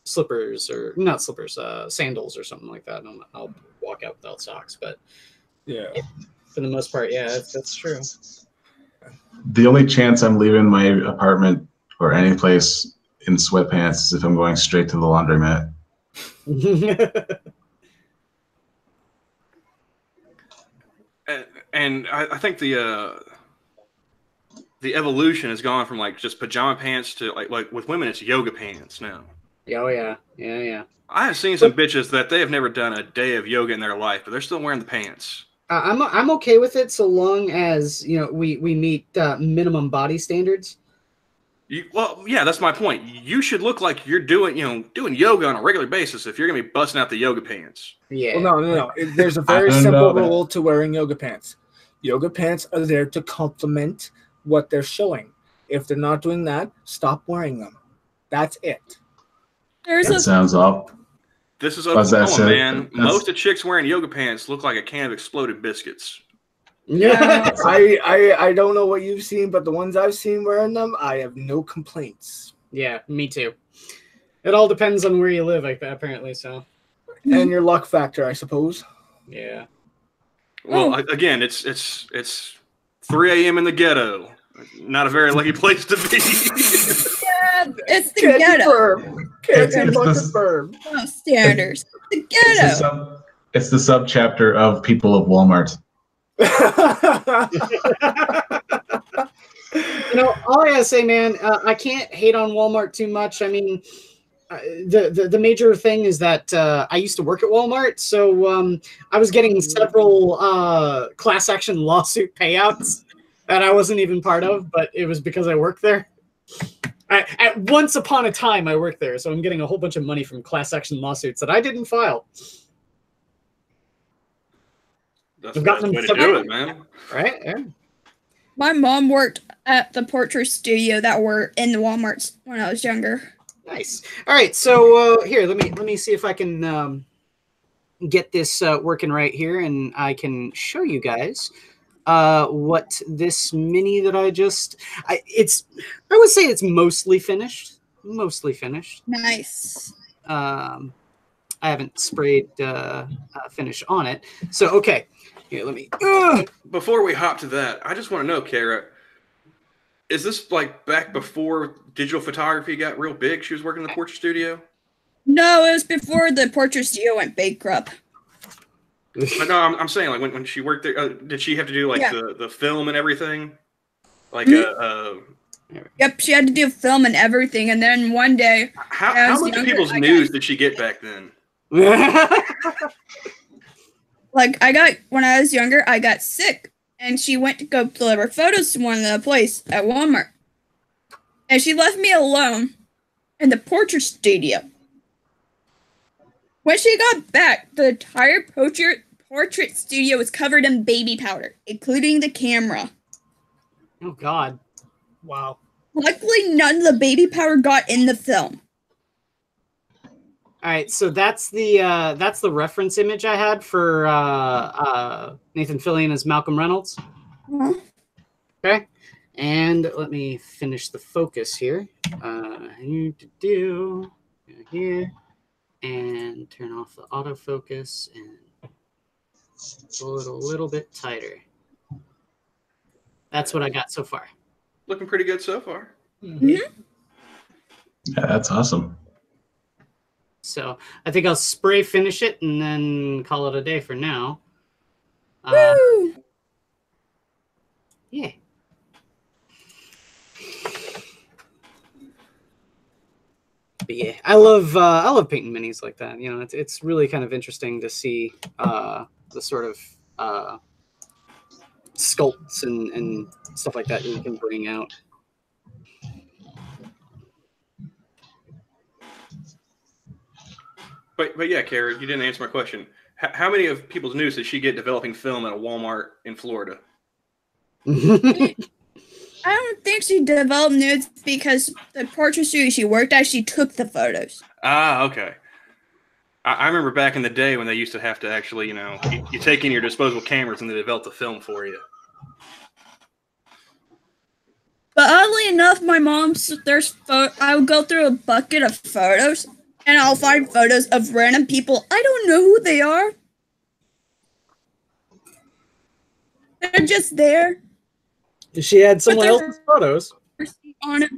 slippers or not slippers, sandals or something like that. And I'll walk out without socks. But yeah, for the most part, yeah, that's true. The only chance I'm leaving my apartment or any place in sweatpants is if I'm going straight to the laundromat. And I think the evolution has gone from like just pajama pants to like with women it's yoga pants now. Oh yeah. I have seen some bitches that they have never done a day of yoga in their life, but they're still wearing the pants. I'm okay with it so long as we meet minimum body standards. Well, yeah, that's my point. You should look like you're doing yoga on a regular basis if you're gonna be busting out the yoga pants. Yeah. Well, no. There's a very simple rule to wearing yoga pants. Yoga pants are there to complement what they're showing. If they're not doing that, stop wearing them. That's it. Sounds up. This is Oklahoma, man. Most of chicks wearing yoga pants look like a can of exploded biscuits. Yeah. I don't know what you've seen, but the ones I've seen wearing them, I have no complaints. Yeah, me too. It all depends on where you live, apparently. So, and your luck factor, I suppose. Yeah. Well, again, it's 3 a.m. in the ghetto. Not a very lucky place to be. Yeah, it's the ghetto. Can't It's the- confirm. Oh, standards. The It's ghetto. it's the subchapter of People of Walmart. All I gotta say, man, I can't hate on Walmart too much. I mean, the major thing is that I used to work at Walmart, so I was getting several class action lawsuit payouts that I wasn't even part of, but it was because I worked there. At once upon a time, I worked there, so I'm getting a whole bunch of money from class action lawsuits that I didn't file. That's the best way to do it, man. Right? Yeah. My mom worked at the portrait studio that were in the Walmarts when I was younger. Nice. All right, so here, let me see if I can get this working right here, and I can show you guys what this mini that I would say it's mostly finished. Mostly finished. Nice. I haven't sprayed finish on it. So okay, here, let me. Before we hop to that, I just want to know, Kara, is this like back before digital photography got real big? She was working in the portrait studio? No, it was before the portrait studio went bankrupt. But no, I'm saying like when she worked there, did she have to do like the film and everything? Like Yep, she had to do film and everything, and then one day. How much of people's news did she get back then? Like when I was younger, I got sick, and she went to go deliver photos to one of the place at Walmart, and she left me alone in the portrait studio. When she got back, the entire portrait studio was covered in baby powder, including the camera. Oh God! Wow. Luckily, none of the baby powder got in the film. All right, so that's the reference image I had for Nathan Fillion as Malcolm Reynolds. Okay, and let me finish the focus here. Here, and turn off the autofocus and pull it a little bit tighter. That's what I got so far. Looking pretty good so far. Mm-hmm. Yeah, that's awesome. So I think I'll spray finish it and then call it a day for now. Woo! Yeah. But yeah, I love painting minis like that. You know, it's really kind of interesting to see the sort of sculpts and stuff like that you can bring out. But yeah, Kara, you didn't answer my question. How many of people's news did she get developing film at a Walmart in Florida? I don't think she developed nudes because the portrait studio she worked at, she took the photos. Ah, okay. I remember back in the day when they used to have to actually, you take in your disposable cameras and they develop the film for you. But oddly enough, my mom's I would go through a bucket of photos, and I'll find photos of random people. I don't know who they are. They're just there. She had someone else's photos on it.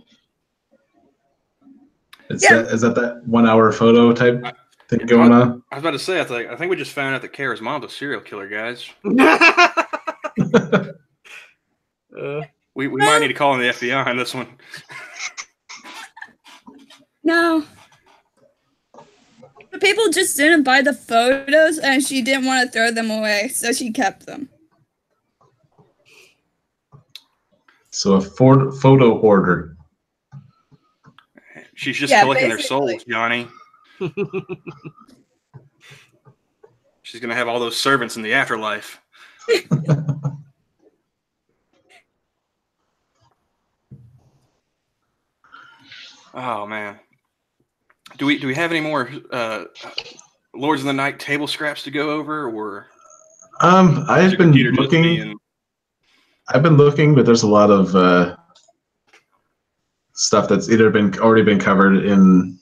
Is that 1 hour photo type thing going on? I was about to say, I think we just found out that Kara's mom's a serial killer, guys. We might need to call in the FBI on this one. No. The people just didn't buy the photos, and she didn't want to throw them away, so she kept them. So a photo order. She's just collecting their souls, Johnny. She's going to have all those servants in the afterlife. Oh, man. Do we have any more Lords of the Night table scraps to go over, or I've been looking, but there's a lot of stuff that's either already been covered in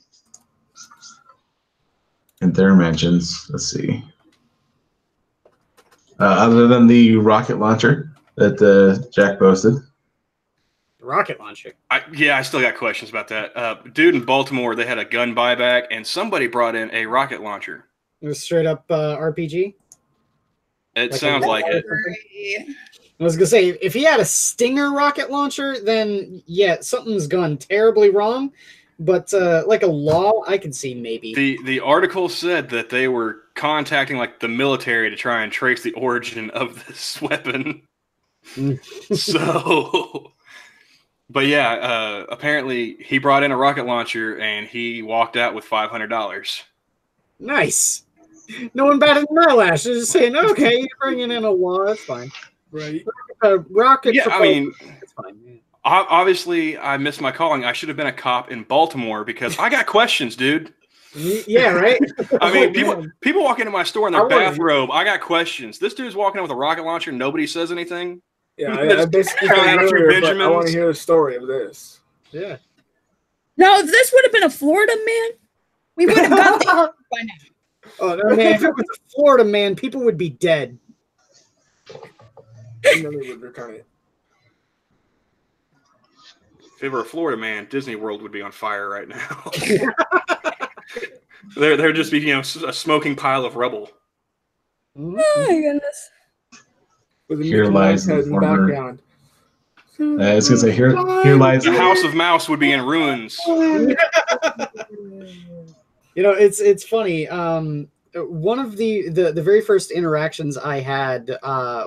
their mentions. Let's see. Other than the rocket launcher that Jack posted. Rocket launcher. I still got questions about that. Dude, in Baltimore, they had a gun buyback, and somebody brought in a rocket launcher. It was straight up RPG. It Like a sounds like it. I was gonna say, if he had a Stinger rocket launcher, then yeah, something's gone terribly wrong. But like a law, I can see maybe. The article said that they were contacting like the military to try and trace the origin of this weapon. So, but yeah, apparently he brought in a rocket launcher and he walked out with $500. Nice. No one batted an eyelash. They're just saying, okay, you're bringing in a law. That's fine. Right. Rocket. Yeah, I mean, it's fine. Man. Obviously, I missed my calling. I should have been a cop in Baltimore because I got questions, dude. Yeah, right. I mean, people walk into my store in their bathrobe. I got questions. This dude's walking in with a rocket launcher. Nobody says anything. Yeah, I basically earlier, but I want to hear the story of this. Yeah. No, if this would have been a Florida man, we would have got there by now. Oh no, man! If it was a Florida man, people would be dead. And then they would return it. If it were a Florida man, Disney World would be on fire right now. There'd just be, a smoking pile of rubble. Oh my goodness. With Here lies the former. Background. I was gonna say here lies the House of Mouse would be in ruins. It's funny. One of the very first interactions I had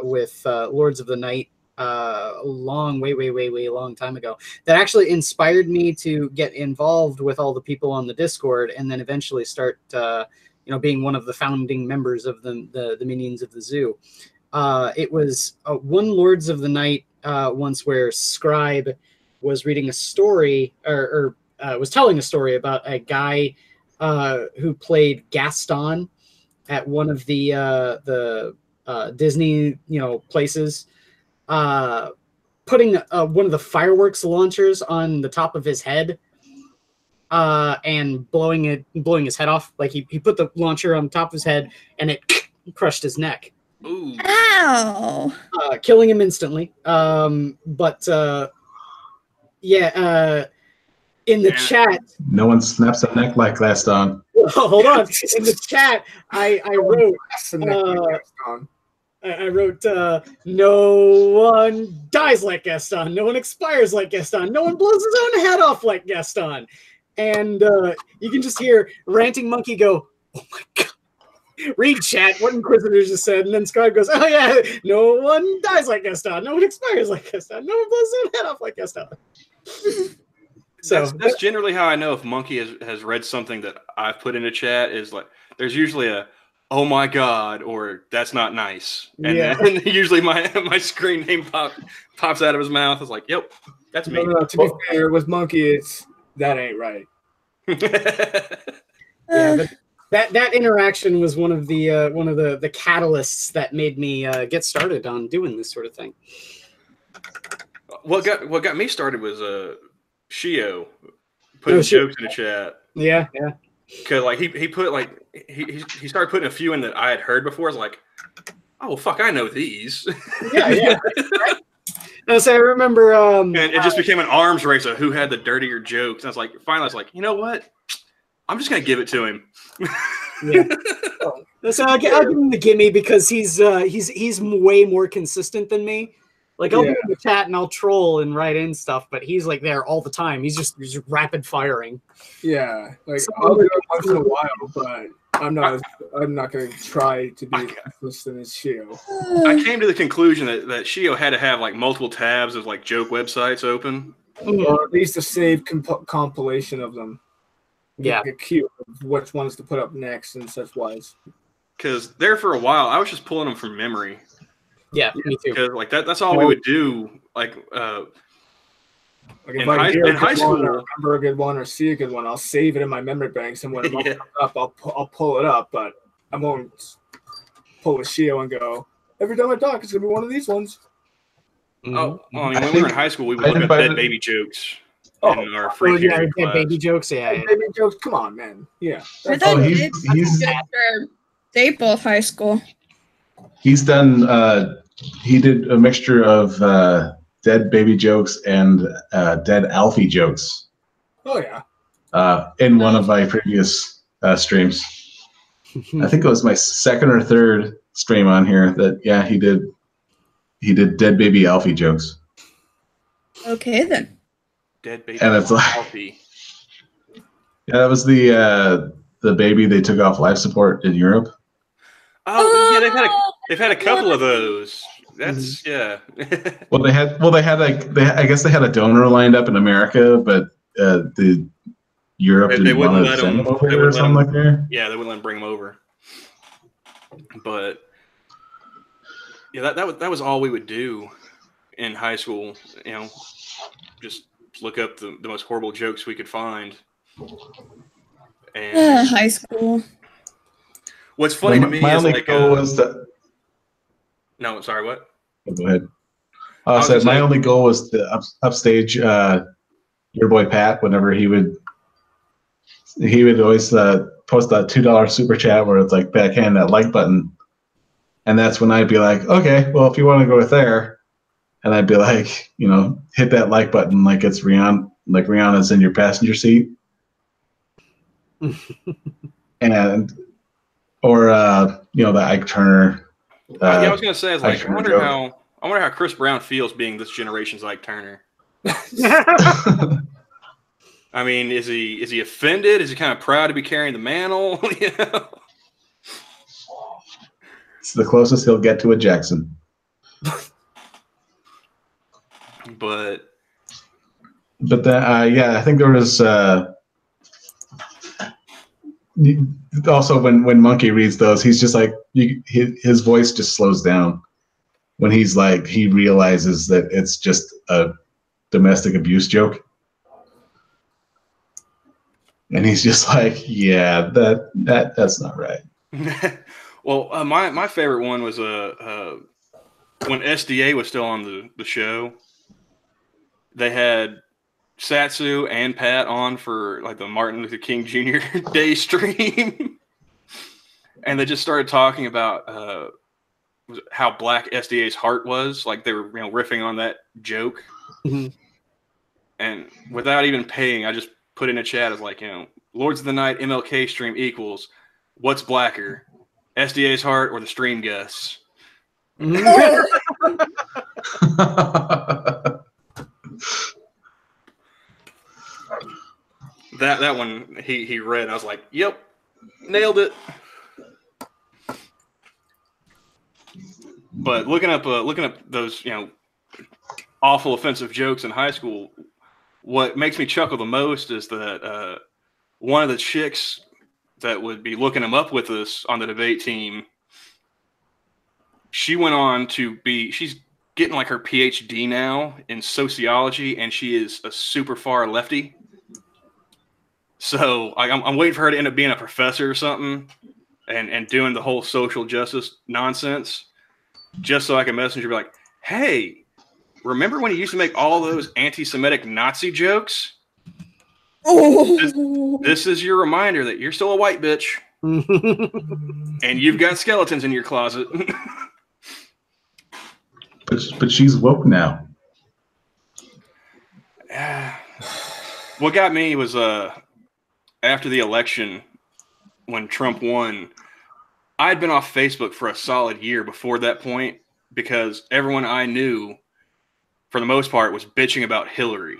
with Lords of the Night a way long time ago that actually inspired me to get involved with all the people on the Discord and then eventually start being one of the founding members of the Minions of the Zoo. It was one Lords of the Night once where Scribe was reading a story or was telling a story about a guy who played Gaston at one of the Disney places, putting one of the fireworks launchers on the top of his head and blowing his head off. Like he put the launcher on top of his head and it crushed his neck. Ooh. Ow! Killing him instantly. In the chat, no one snaps a neck like Gaston. hold on. In the chat, I wrote. I wrote, no one dies like Gaston. No one expires like Gaston. No one blows his own head off like Gaston. And you can just hear Ranting Monkey go, oh my God. Read chat, what Inquisitors just said. And then Scribe goes, oh yeah, no one dies like Gaston. No one expires like Gaston. No one blows his own head off like Gaston. So that's generally how I know if Monkey has read something that I've put into chat is like, there's usually a, oh my God, or that's not nice. And then usually my screen name pops out of his mouth. It's like, yep, that's me. No, to be fair, with Monkey, it's that ain't right. But that interaction was one of the catalysts that made me get started on doing this sort of thing. What got me started was Shio putting jokes in the chat. Yeah. Because like he put like he started putting a few in that I had heard before. I was like, oh fuck, I know these. Yeah. So I remember, and it just became an arms race of who had the dirtier jokes. And I was like, finally, I was like, you know what? I'm just gonna give it to him. Yeah. So I'll give him the gimme because he's way more consistent than me. Like I'll be in the chat and I'll troll and write in stuff, but he's like there all the time. He's just rapid firing. Yeah, like I'll do it once in a while, but I'm not going to try to be as consistent as Shio. I came to the conclusion that Shio had to have like multiple tabs of like joke websites open, or at least a saved compilation of them. Yeah, like a queue of which ones to put up next and such wise. Because there for a while, I was just pulling them from memory. Yeah, me too. Because like that's all we would do. Like in high school, remember a good one or see a good one, I'll save it in my memory banks, and when it comes up, I'll pull it up. But I won't pull a Shio and go every time I talk. It's gonna be one of these ones. Mm-hmm. Oh, well, I mean, when we were in high school, we would look at dead baby jokes. In our free dead baby jokes. Yeah, baby jokes. Come on, man. Yeah. They both high school. He's done. He did a mixture of dead baby jokes and dead Alfie jokes. Oh yeah. In one of my previous streams. I think it was my second or third stream on here that he did dead baby Alfie jokes. Okay then. Dead baby. And it's like, Alfie. yeah, that was the baby they took off life support in Europe. Oh yeah, they've had a couple of those. That's yeah. Well, they had I guess they had a donor lined up in America, but the Europe They didn't want wouldn't to let send them. them over They there or wouldn't let something them. like that. Yeah, they wouldn't let them bring them over. But yeah, that was all we would do in high school. You know, just look up the most horrible jokes we could find. And High school. what's funny to me my is only like goal was to. no, sorry, what? Go ahead. was So gonna my say- only goal was to upstage your boy Pat whenever he would always post that $2 super chat where it's like backhand that like button, and that's when I'd be like, okay, well if you want to go there, and I'd be like, hit that like button like it's Rihanna's in your passenger seat, and or the Ike Turner. Yeah, I was gonna say, I was like, Turner I wonder joke. how Chris Brown feels being this generation's Ike Turner. I mean, is he offended? Is he kind of proud to be carrying the mantle? It's the closest he'll get to a Jackson. But then, I think there was also when Monkey reads those, he's just like his voice just slows down when he's like he realizes that it's just a domestic abuse joke, and he's just like, yeah, that's not right. well, my favorite one was when SDA was still on the show. They had Satsu and Pat on for like the Martin Luther King Jr. Day stream, and they just started talking about how black SDA's heart was. Like they were riffing on that joke, and without even paying, I just put in a chat as like Lords of the Night MLK stream equals what's blacker, SDA's heart or the stream guests. That one he read. I was like, "Yep, nailed it." But looking up those awful offensive jokes in high school, what makes me chuckle the most is that one of the chicks that would be looking them up with us on the debate team, she went on to she's getting like her PhD now in sociology, and she is a super far lefty. So I'm waiting for her to end up being a professor or something and doing the whole social justice nonsense just so I can message her and be like, hey, remember when you used to make all those anti-Semitic Nazi jokes? This is your reminder that you're still a white bitch and you've got skeletons in your closet. But she's woke now. What got me was after the election, when Trump won, I'd been off Facebook for a solid year before that point because everyone I knew, for the most part, was bitching about Hillary.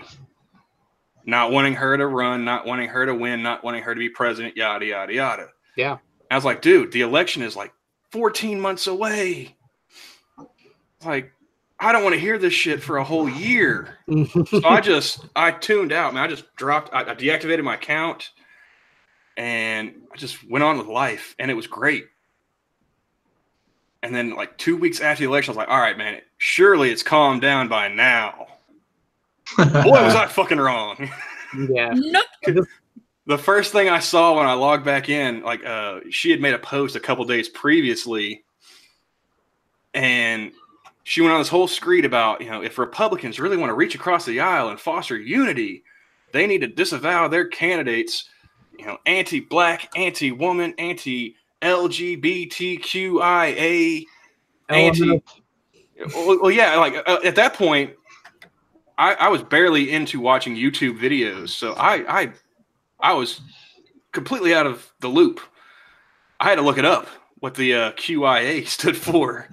Not wanting her to run, not wanting her to win, not wanting her to be president, yada, yada, yada. Yeah. I was like, dude, the election is like 14 months away. Like, I don't want to hear this shit for a whole year. So I tuned out, man. I just dropped, I deactivated my account and I just went on with life and it was great. And then like 2 weeks after the election, I was like, all right, man, surely it's calmed down by now. Boy, was I fucking wrong. Yeah. Nope. The first thing I saw when I logged back in, like she had made a post a couple days previously and she went on this whole screed about, if Republicans really want to reach across the aisle and foster unity, they need to disavow their candidates, anti-black, anti-woman, anti-LGBTQIA, Auntie. Well, yeah, like at that point, I was barely into watching YouTube videos, so I was completely out of the loop. I had to look it up what the QIA stood for.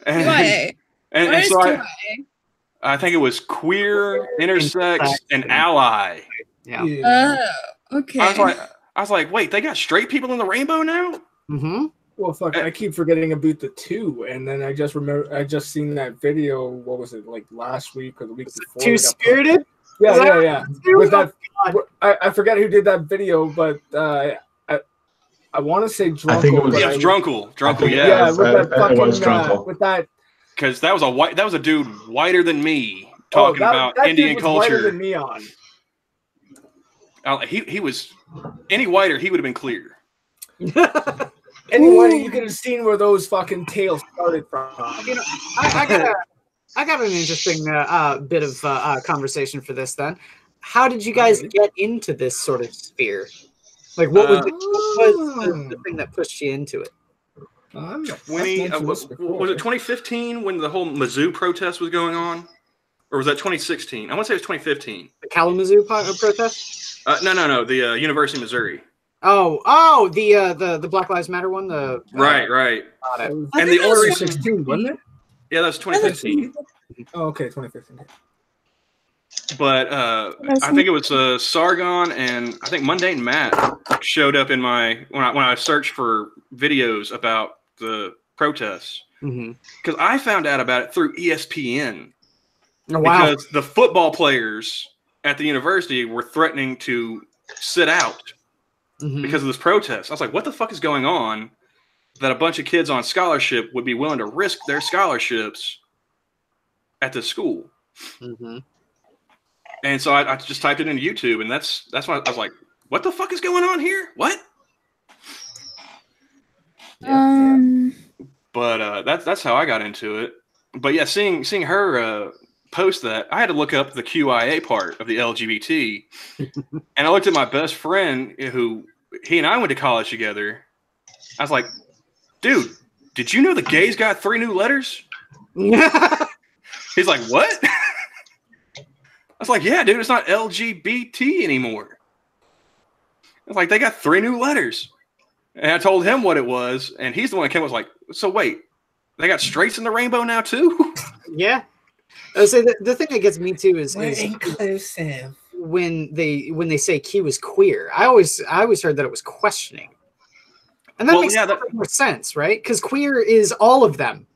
QIA. And so I think it was queer, intersex, and ally. Yeah. Oh, okay. I was like, wait, they got straight people in the rainbow now? Mm-hmm. Well, fuck, I keep forgetting about the 2, and then I just seen that video. What was it, like last week or the week before? Two Spirited. Yeah. With that, God. I forget who did that video, but I want to say Drunkle. I think it was, Yeah, it was Drunkle. Drunkle, yeah. Yeah, with that fucking it was Drunkle. with that. Because that was a dude whiter than me talking about that Indian dude was culture. whiter than neon. He was any whiter, he would have been clear. Anyway, you could have seen where those fucking tails started from. You know, I got an interesting bit of conversation for this. Then, how did you guys get into this sort of sphere? Like, what was the thing that pushed you into it? Was it 2015 when the whole Mizzou protest was going on, or was that 2016? I want to say it was 2015. The Kalamazoo protest? No, the University of Missouri. Oh, the Black Lives Matter one. Right. Got it. And the only reason, 2016, wasn't it? yeah, that was 2015. Oh, okay, 2015. But I think it was Sargon and I think Mundane Matt showed up in my when I searched for videos about the protests, because I found out about it through ESPN. Oh, wow. Because the football players at the university were threatening to sit out because of this protest. I was like, what the fuck is going on that a bunch of kids on scholarship would be willing to risk their scholarships at this school? And so I just typed it into YouTube, and that's why I was like, what the fuck is going on here? What? But that's how I got into it. But yeah, seeing her post that, I had to look up the QIA part of the LGBT, and I looked at my best friend who he and I went to college together. I was like, dude, did you know the gays got 3 new letters? He's like, what? I was like, yeah, dude, it's not LGBT anymore. I was like, they got 3 new letters. And I told him what it was, and he's the one that came up was like, so wait, they got straights in the rainbow now too? Yeah. I say the thing that gets me too is inclusive. When they say Q is queer. I always heard that it was questioning. And that makes more sense, right? Because queer is all of them.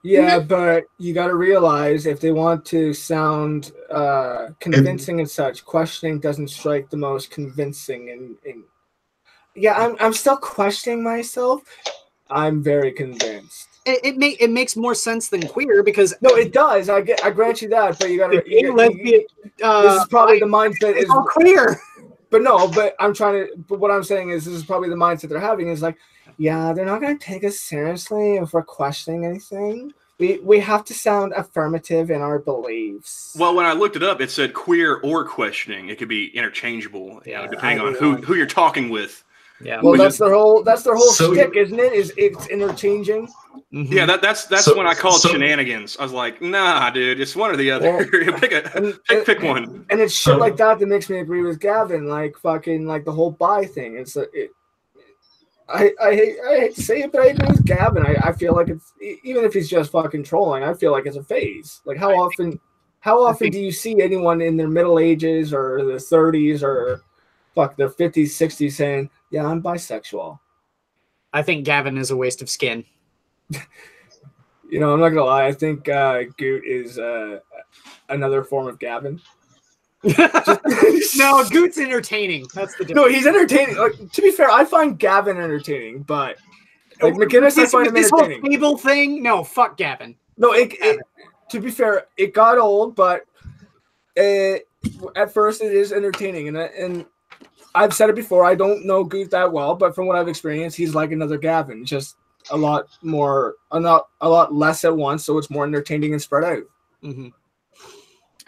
Yeah, but you got to realize if they want to sound convincing and such, questioning doesn't strike the most convincing. And yeah, I'm still questioning myself. I'm very convinced. It makes more sense than queer because no, it does. I grant you that, but you got to. Lesbian. This is probably the mindset is all queer. But no, but what I'm saying is this is probably the mindset they're having is like, yeah, they're not going to take us seriously if we're questioning anything. We have to sound affirmative in our beliefs. Well, when I looked it up, it said queer or questioning. It could be interchangeable, depending on who you're talking with. Yeah. Well, that's their whole shtick, isn't it? It's interchanging. Yeah, that's when I called shenanigans. I was like, nah, dude, it's one or the other. Well, pick one. And it's shit like that makes me agree with Gavin. Like fucking like the whole bi thing. I hate to say it, but I agree with Gavin. I feel like it's even if he's just fucking trolling, I feel like it's a phase. Like how often do you see anyone in their middle ages or their 30s or their 50s, 60s saying, yeah, I'm bisexual? I think Gavin is a waste of skin. You know, I'm not gonna lie. I think Goot is another form of Gavin. No, Goot's entertaining. That's the difference. No, he's entertaining. Like, to be fair, I find Gavin entertaining, but like McGinnis, I find him entertaining. This whole fable thing, no, fuck Gavin. No, to be fair, it got old, but at first it is entertaining, and I've said it before. I don't know Goot that well, but from what I've experienced, he's like another Gavin, just a lot less at once, so it's more entertaining and spread out.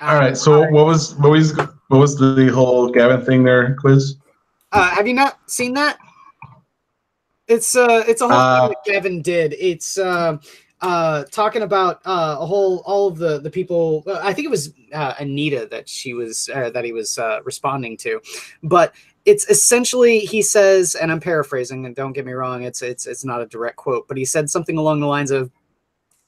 All right. So what was the whole Gavin thing there, Quiz? Have you not seen that? It's a whole thing that Gavin did. It's talking about all of the people. I think it was Anita that he was responding to, but it's essentially, he says, and I'm paraphrasing, and don't get me wrong, it's not a direct quote, but he said something along the lines of,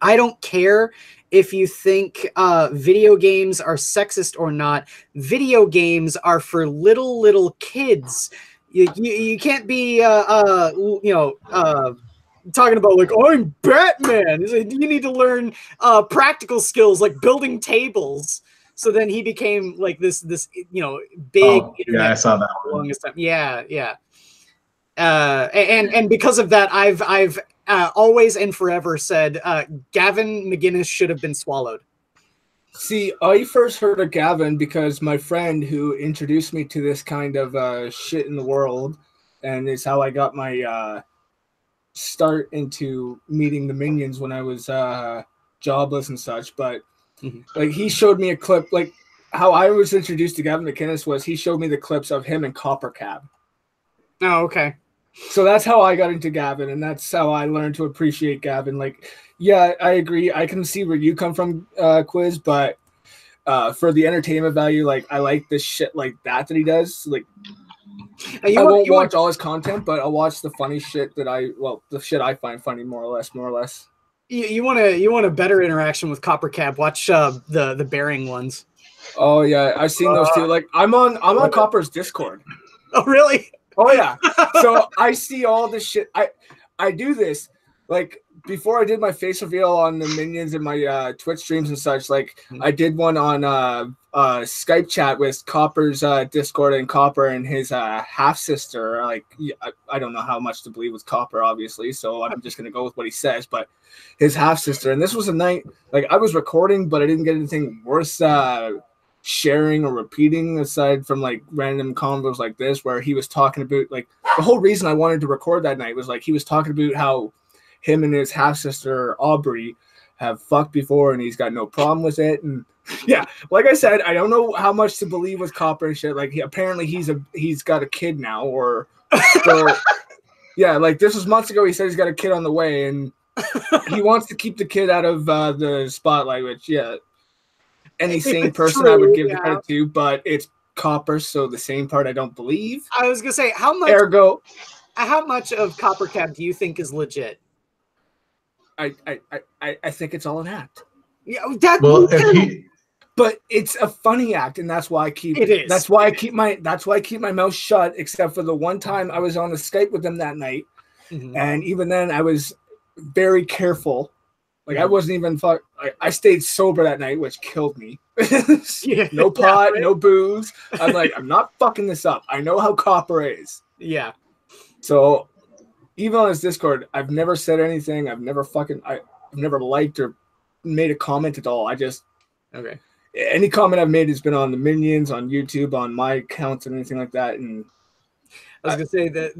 "I don't care if you think video games are sexist or not. Video games are for little kids. You can't be talking about like, I'm Batman. He's like, you need to learn practical skills like building tables." So then he became like this big internet. Yeah, I saw that one. Longest time. Yeah. And because of that, I've always and forever said Gavin McGinnis should have been swallowed. See, I first heard of Gavin because my friend who introduced me to this kind of shit in the world, and it's how I got my start into meeting the minions when I was jobless and such. But like, he showed me a clip, like how I was introduced to Gavin McInnes was he showed me the clips of him and Copper Cab. Oh, okay. So that's how I got into Gavin, and that's how I learned to appreciate Gavin. Like, yeah, I agree. I can see where you come from, Quiz, but for the entertainment value, like, I like this shit like that he does. Like, I won't watch all his content, but I'll watch the funny shit the shit I find funny, more or less. You want a better interaction with Copper Cab? Watch the bearing ones. Oh yeah, I've seen those too. Like, I'm on Copper's Discord. Oh really? Oh yeah. So I see all this shit. I do this like before I did my face reveal on the minions and my Twitch streams and such. Like, I did one on Skype chat with Copper's Discord, and Copper and his half sister. Like, I don't know how much to believe with Copper, obviously, so I'm just gonna go with what he says. But his half sister, and this was a night like I was recording, but I didn't get anything worth sharing or repeating aside from like random convos like this, where he was talking about like the whole reason I wanted to record that night was like he was talking about how him and his half sister Aubrey have fucked before and he's got no problem with it. And yeah, like I said, I don't know how much to believe with Copper and shit. Like, apparently he's got a kid now, or yeah, like this was months ago. He said he's got a kid on the way, and he wants to keep the kid out of the spotlight, which any sane person I would give the credit to, but it's Copper, so the same part I don't believe. I was gonna say, how much of Copper Cab do you think is legit? I think it's all an act. Yeah, but it's a funny act, and that's why I keep it is. That's why I keep my mouth shut, except for the one time I was on the Skype with them that night, and even then I was very careful. Like, I wasn't even I stayed sober that night, which killed me. No pot, no booze. I'm like, I'm not fucking this up. I know how Copper is. Yeah. So even on his Discord, I've never said anything. I've never liked or made a comment at all. Any comment I've made has been on the minions, on YouTube, on my accounts, and anything like that. And I was gonna say that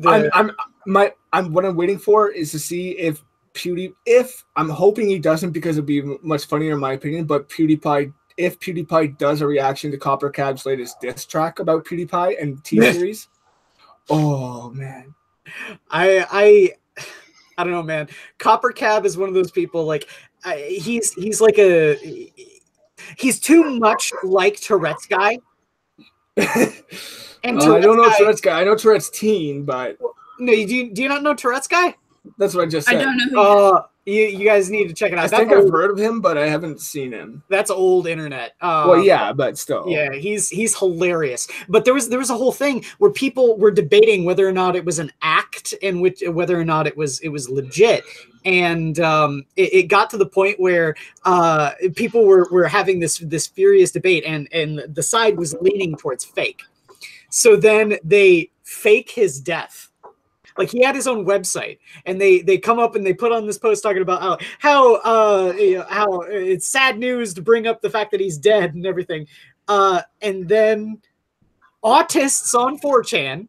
what I'm waiting for is to see if I'm hoping he doesn't, because it'd be much funnier in my opinion, but if PewDiePie does a reaction to Copper Cab's latest diss track about PewDiePie and T-Series, oh man. I don't know, man. Copper Cab is one of those people, like, he's too much like Tourette's guy. And I don't know Tourette's guy. I know Tourette's teen, but no, do you not know Tourette's guy? That's what I just said. I don't know who you guys need to check it out. I think I've heard of him, but I haven't seen him. That's old internet. Well, yeah, but still. Yeah, he's hilarious. But there was a whole thing where people were debating whether or not it was an act and whether or not it was legit. And it got to the point where people were having this furious debate, and the side was leaning towards fake. So then they fake his death. Like, he had his own website, and they come up and they put on this post talking about how it's sad news to bring up the fact that he's dead and everything. And then autists on 4chan,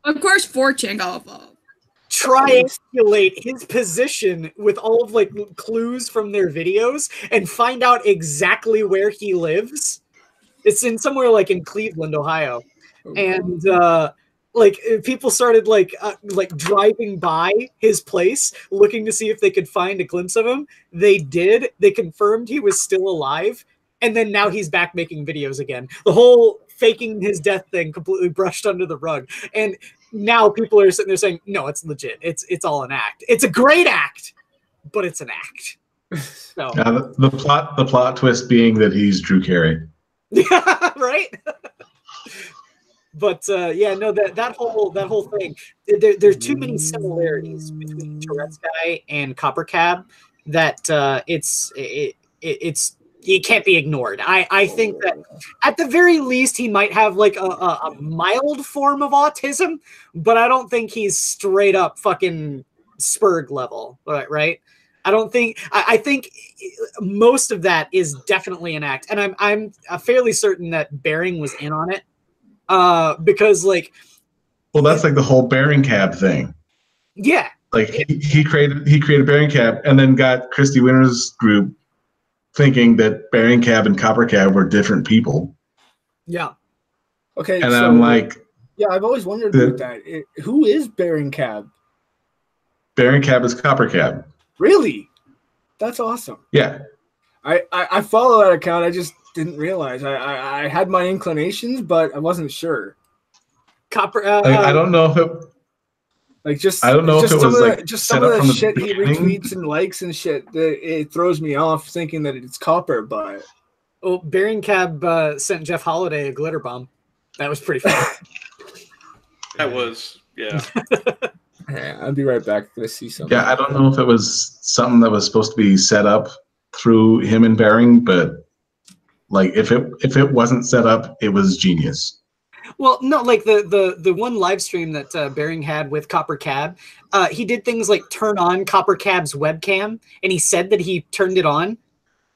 Of course, 4chan got involved. triangulate his position with all of like clues from their videos and find out exactly where he lives. It's in somewhere like in Cleveland, Ohio, and Like people started like driving by his place looking to see if they could find a glimpse of him. They did. They confirmed he was still alive, and then now he's back making videos again. The whole faking his death thing completely brushed under the rug, and now people are sitting there saying, "No, it's legit. It's all an act. It's a great act, but it's an act." So the plot twist being that he's Drew Carey. yeah, right. But yeah, no, that whole thing. There's too many similarities between Tourette's guy and Copper Cab that it's it can't be ignored. I think that at the very least he might have like a mild form of autism, but I don't think he's straight up fucking Spurg level, right? I don't think. I think most of that is definitely an act, and I'm fairly certain that Bering was in on it. Because like, well, that's like the whole Bearing Cab thing. Yeah, like he created Bearing Cab, and then got Christy Winter's group thinking that Bearing Cab and Copper Cab were different people. Yeah. Okay. And so, I'm like, yeah, I've always wondered about that. Who is Bearing Cab? Bearing Cab is Copper Cab. Really? That's awesome. Yeah. I follow that account. I just didn't realize. I had my inclinations, but I wasn't sure. Copper. I don't know if it. Like just I don't know if it was like just some of the shit he retweets and likes and shit. It throws me off thinking that it's Copper, but. Oh, Bearing Cab sent Jeff Holiday a glitter bomb. That was pretty fun. That was, yeah. Yeah, I'll be right back. Let's see something. Yeah, I don't know if it was something that was supposed to be set up through him and Bearing, but like if it wasn't set up, it was genius. Well, no, like the one live stream that Bearing had with Copper Cab, he did things like turn on Copper Cab's webcam, and he said that he turned it on.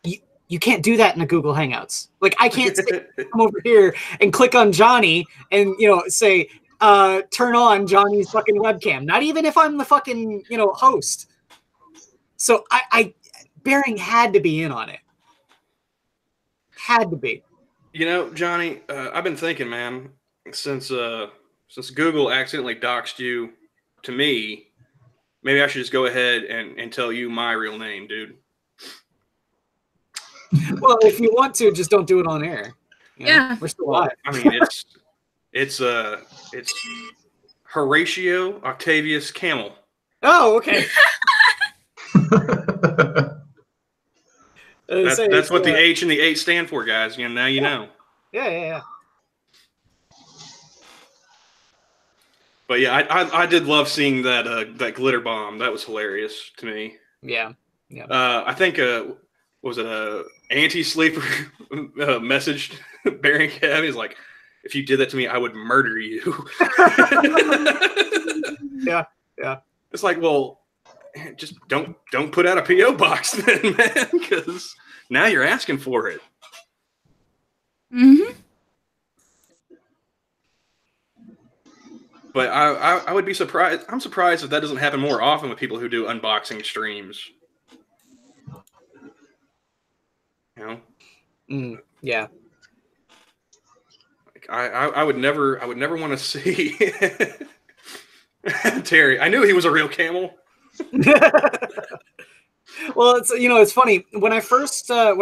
You can't do that in a Google Hangouts. Like I can't come over here and click on Johnny and say turn on Johnny's fucking webcam. Not even if I'm the fucking host. So I Bearing had to be in on it. Had to be. Johnny, I've been thinking, man, since Google accidentally doxed you to me, maybe I should just go ahead and tell you my real name, dude. Well, if you want to, just don't do it on air. Yeah. We're still live. I mean, it's Horatio Octavius Camel. Oh, okay. That's what the H and the 8 stand for, guys. Now you know. Yeah. But yeah, I did love seeing that glitter bomb. That was hilarious to me. Yeah. I think was it anti-sleeper messaged Bearing Cab? He's like, if you did that to me, I would murder you. Yeah. It's like, well, just don't put out a PO box then, man, because now you're asking for it. Mm-hmm. But I would be surprised. I'm surprised if that doesn't happen more often with people who do unboxing streams. Yeah. Like I would never want to see Terry. I knew he was a real camel. Well, it's funny when I first got a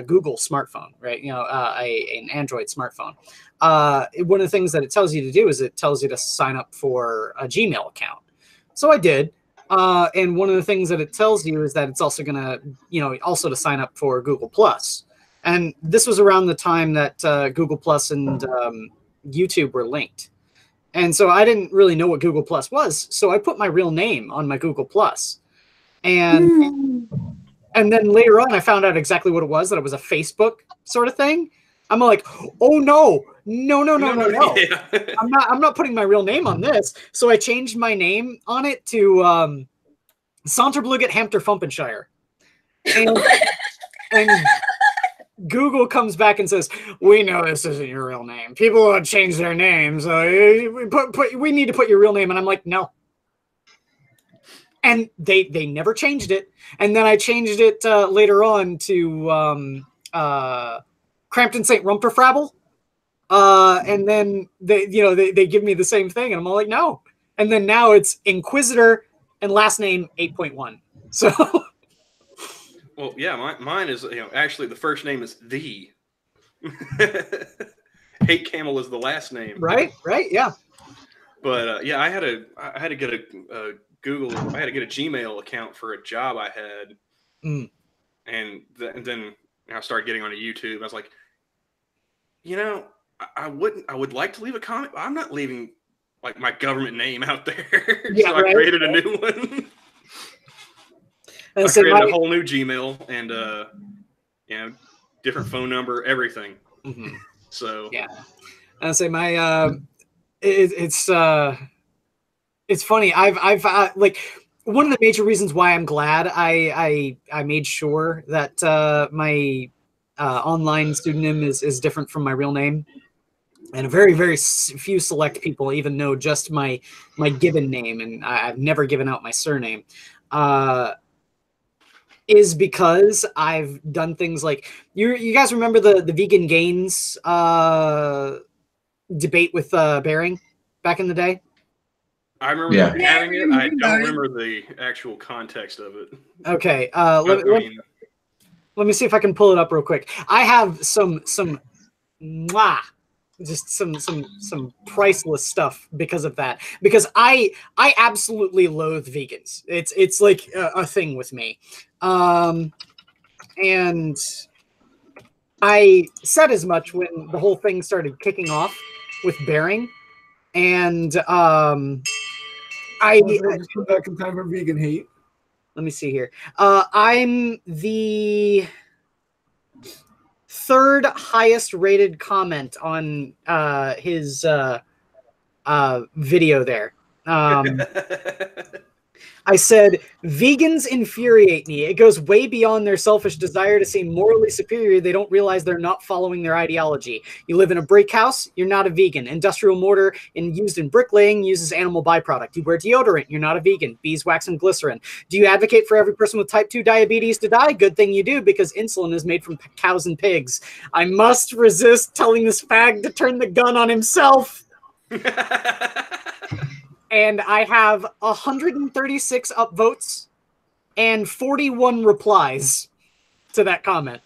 Google smartphone, right? An Android smartphone. One of the things that it tells you to do is it tells you to sign up for a Gmail account. So I did. And one of the things that it tells you is that it's also gonna, also to sign up for Google Plus. And this was around the time that Google Plus and YouTube were linked. And so I didn't really know what Google Plus was. So I put my real name on my Google Plus. And then later on, I found out exactly what it was, that it was a Facebook sort of thing. I'm like, oh no. Yeah. I'm not putting my real name on this. So I changed my name on it to Saunterbluget Hampter Fumpenshire. And Google comes back and says, we know this isn't your real name. People will change their names. We need to put your real name. And I'm like, no. And they never changed it. And then I changed it later on to Crampton St. Rumperfrabble. And then they give me the same thing, and I'm all like, no. And then now it's Inquisitor and last name 8.1. So Well, yeah, mine is actually the first name is the. Hate Camel is the last name. right, yeah. But I had to get a Google. I had to get a Gmail account for a job I had, and then I started getting onto YouTube. I was like, I would like to leave a comment, but I'm not leaving like my government name out there. So I created a new one. I created a whole new Gmail and different phone number, everything. Mm-hmm. So yeah, I say my it's funny. I've like one of the major reasons why I'm glad I made sure that my online pseudonym is different from my real name, and a very few select people even know just my given name, and I've never given out my surname. Is because I've done things like you guys remember the vegan gains debate with Bering back in the day? I remember having it. I don't remember the actual context of it. Okay, let me see if I can pull it up real quick. I have some just some priceless stuff because of that. Because I absolutely loathe vegans. It's like a thing with me. And I said as much when the whole thing started kicking off with Bering, and I just come back in time for vegan hate. Let me see here. I'm the third highest rated comment on his video there. I said, vegans infuriate me. It goes way beyond their selfish desire to seem morally superior. They don't realize they're not following their ideology. You live in a brick house, you're not a vegan. Industrial mortar used in bricklaying uses animal byproduct. You wear deodorant, you're not a vegan. Beeswax and glycerin. Do you advocate for every person with type 2 diabetes to die? Good thing you do, because insulin is made from cows and pigs. I must resist telling this fag to turn the gun on himself. And I have 136 upvotes and 41 replies to that comment.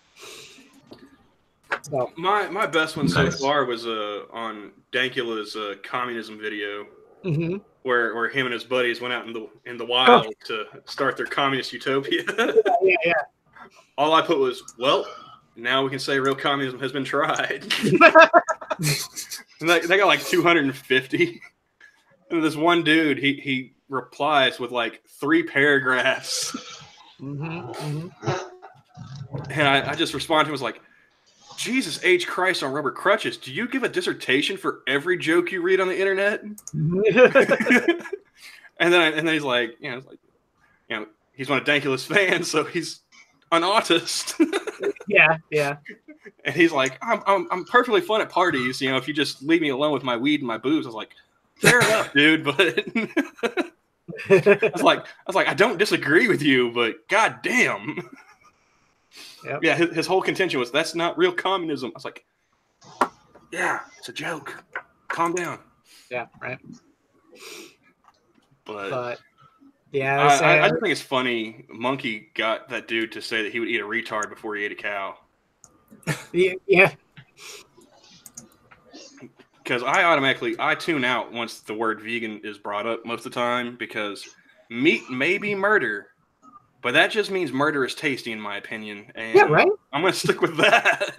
So my best one so far was on Dankula's communism video, where him and his buddies went out in the wild to start their communist utopia. yeah. All I put was, well, now we can say real communism has been tried. And they got like 250. And this one dude, he replies with like 3 paragraphs. And I just responded to him, was like, Jesus H. Christ on rubber crutches, do you give a dissertation for every joke you read on the internet? and then he's like, he's one of Dankula's fans, so he's an autist. yeah. And he's like, I'm perfectly fun at parties, if you just leave me alone with my weed and my booze. I was like, fair enough, dude, but I was like, I don't disagree with you, but goddamn. Yep. Yeah, his whole contention was that's not real communism. I was like, yeah, it's a joke. Calm down. Yeah, right. But yeah, I just think it's funny. Monkey got that dude to say that he would eat a retard before he ate a cow. Yeah. Because I tune out once the word vegan is brought up most of the time, because meat may be murder, but that just means murder is tasty in my opinion. And yeah, right. I'm going to stick with that.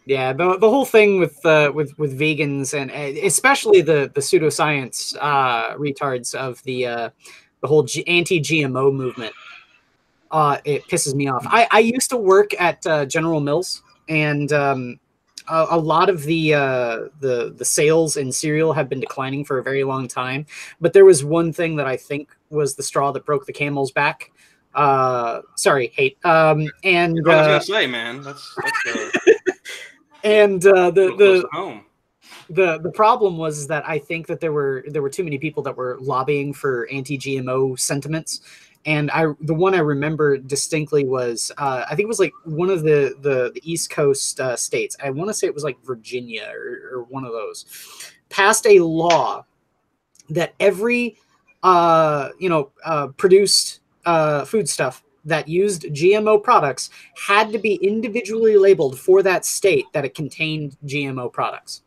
Yeah, the whole thing with vegans and especially the pseudoscience retards of the whole anti-GMO movement, it pisses me off. I used to work at General Mills. And a lot of the sales in cereal have been declining for a very long time. But there was one thing that I think was the straw that broke the camel's back. Sorry, hate. And I was gonna say, man, that's and the problem was that I think that there were too many people that were lobbying for anti-GMO sentiments. And the one I remember distinctly was I think it was like one of the East Coast states. I want to say it was like Virginia or one of those, passed a law that every produced foodstuff that used GMO products had to be individually labeled for that state that it contained GMO products.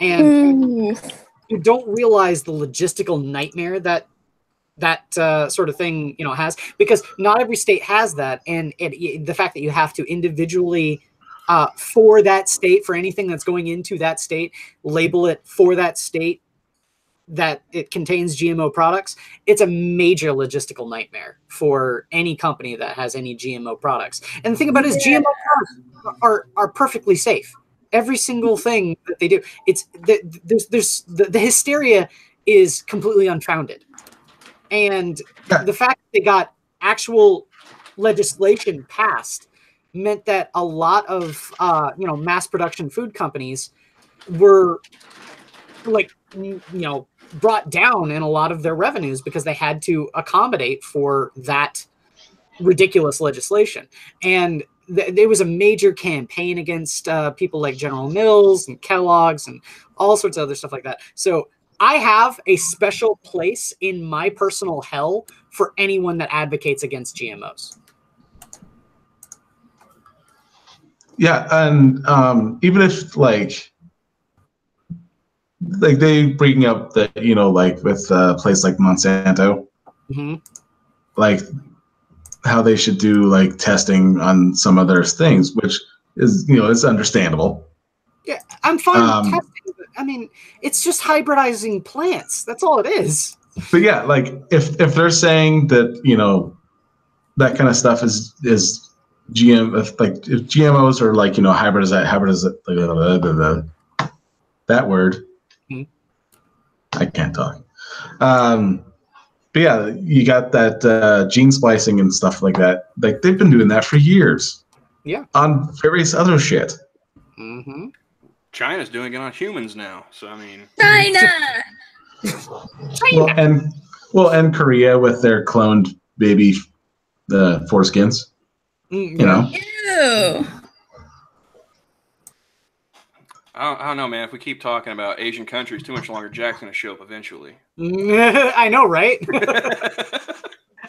And you don't realize the logistical nightmare that sort of thing has, because not every state has that, and the fact that you have to individually for that state, for anything that's going into that state, label it for that state that it contains GMO products. It's a major logistical nightmare for any company that has any GMO products. And the thing about it is GMO products are perfectly safe. Every single thing that they do, it's the hysteria is completely unfounded. And the fact that they got actual legislation passed meant that a lot of mass production food companies were brought down in a lot of their revenues because they had to accommodate for that ridiculous legislation. And there was a major campaign against people like General Mills and Kellogg's and all sorts of other stuff like that. So I have a special place in my personal hell for anyone that advocates against GMOs. Yeah, and even if like they bring up that like with a place like Monsanto, like how they should do like testing on some other things, which is it's understandable. Yeah, I'm fine with testing. I mean, it's just hybridizing plants. That's all it is. But yeah, like if they're saying that that kind of stuff is GM, if GMOs are like hybridize that word. I can't talk. But yeah, you got that gene splicing and stuff like that. Like they've been doing that for years. Yeah. On various other shit. Mm-hmm. China's doing it on humans now. So I mean, China. And Korea with their cloned baby, the foreskins. Ew. I don't know, man. If we keep talking about Asian countries too much longer, Jack's gonna show up eventually. I know, right?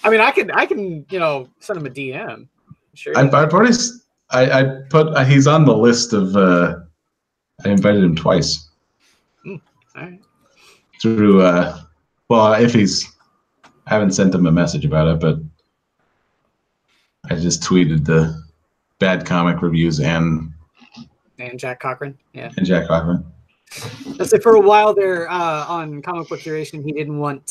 I mean, I can send him a DM. Sure. I've already. I put. He's on the list of. I invited him twice. All right. Through. Well, if he's. I haven't sent him a message about it, but. I just tweeted the bad comic reviews and Jack Cochran. Yeah. And Jack Cochran. Let's say for a while there on Comic Book Curation, he didn't want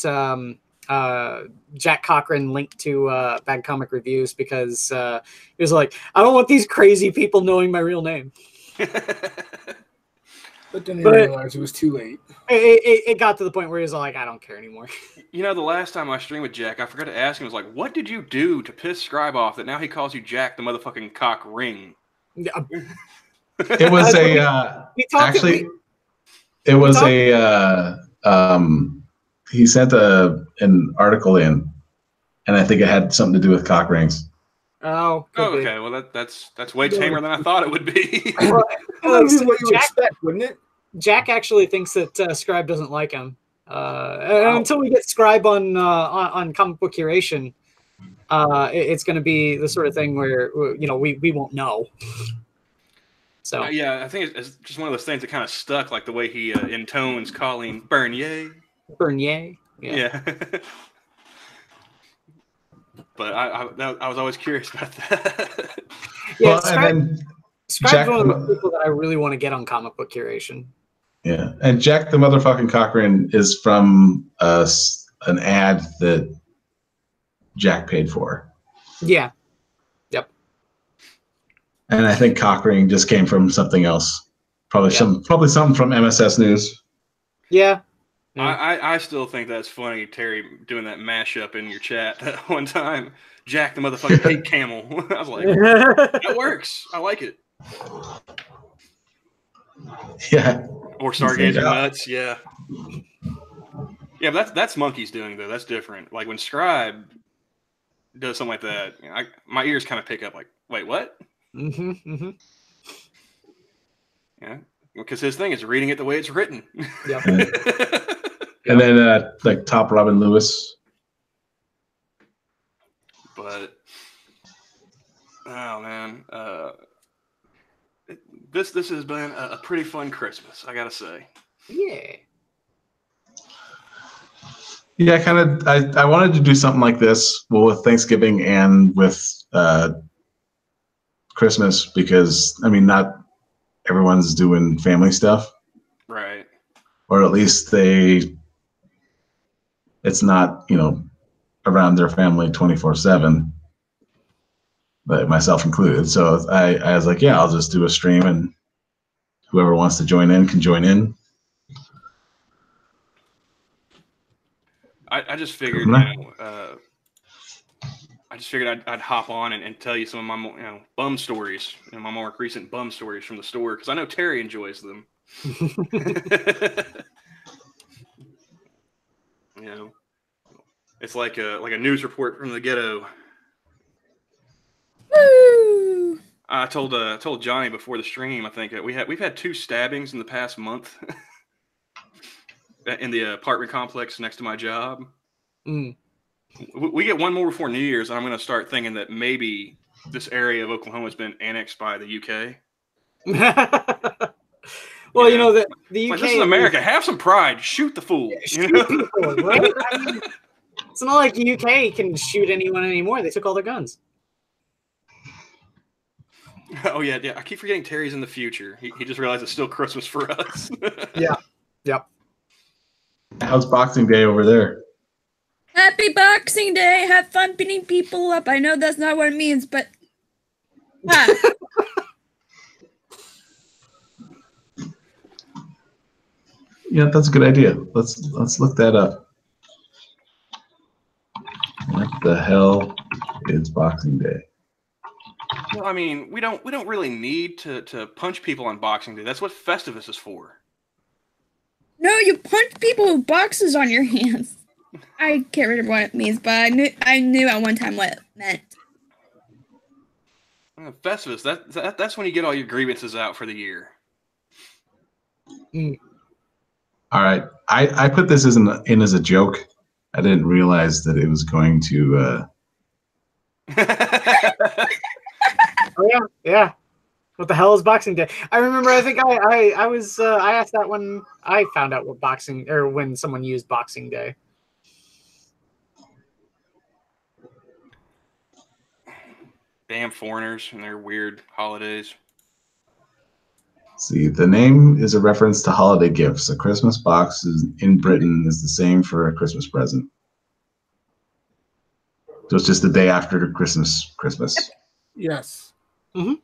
Jack Cochran linked to bad comic reviews because he was like, I don't want these crazy people knowing my real name. But then he realized it was too late. It got to the point where he was like, I don't care anymore. The last time I streamed with Jack, I forgot to ask him, I was like, what did you do to piss Scribe off that now he calls you Jack the motherfucking cock ring? It was he sent an article in, and I think it had something to do with cock rings. Oh, okay. Well, that's way tamer than I thought it would be. What you expect, wouldn't it? Jack actually thinks that Scribe doesn't like him. Until we get Scribe on Comic Book Curation, it's going to be the sort of thing where we won't know. So yeah, I think it's just one of those things that kind of stuck, like the way he intones calling Bernier. Bernier. Yeah. But I was always curious about that. Yeah, Scribe's one of the people that I really want to get on Comic Book Curation. Yeah, and Jack the motherfucking Cochran is from an ad that Jack paid for. Yeah. Yep. And I think Cochran just came from something else. Probably something from MSS News. Yeah. I still think that's funny, Terry, doing that mashup in your chat one time. Jack the motherfucking pink camel. I was like, that works. I like it. Yeah. Or Stargazer Nuts, yeah. Yeah, but that's Monkey's doing, though. That's different. Like when Scribe, does something like that, my ears kind of pick up like, wait, what? Mm-hmm. Yeah, because his thing is reading it the way it's written. Yep. And then like Top Robin Lewis. But oh man, this has been a pretty fun Christmas, I gotta say. Yeah. Yeah, kind of. I wanted to do something like this, well, with Thanksgiving and with Christmas, because I mean, not everyone's doing family stuff, Right. or at least it's not, around their family 24/7, but myself included. So I was like, yeah, I'll just do a stream, and whoever wants to join in can join in. I just figured, I'd hop on and tell you some of my bum stories, my more recent bum stories from the store, because I know Terry enjoys them. It's like a news report from the ghetto. Woo! I told Johnny before the stream, I think that we've had 2 stabbings in the past month in the apartment complex next to my job. Mm. We get one more before New Year's, and I'm going to start thinking that maybe this area of Oklahoma has been annexed by the UK. Well, Yeah. the UK. Like, this is America. Have some pride. Shoot the fool. Shoot people, right? I mean, it's not like the UK can shoot anyone anymore. They took all their guns. Oh yeah. I keep forgetting Terry's in the future. He just realized it's still Christmas for us. Yeah. Yep. How's Boxing Day over there? Happy Boxing Day! Have fun beating people up. I know that's not what it means, but Yeah, that's a good idea. Let's look that up. What the hell is Boxing Day? Well, I mean, we don't really need to punch people on Boxing Day. That's what Festivus is for. no, you punch people with boxes on your hands. I can't remember what it means, but I knew at one time what it meant. Festivus, that's when you get all your grievances out for the year. All right, I put this in as a joke. I didn't realize that it was going to. Oh yeah. What the hell is Boxing Day? I remember. I think I was I asked that when I found out what when someone used Boxing Day. Damn foreigners and their weird holidays. See, the name is a reference to holiday gifts. A Christmas box in Britain is the same for a Christmas present. So it's just the day after Christmas. Yes. Mm-hmm.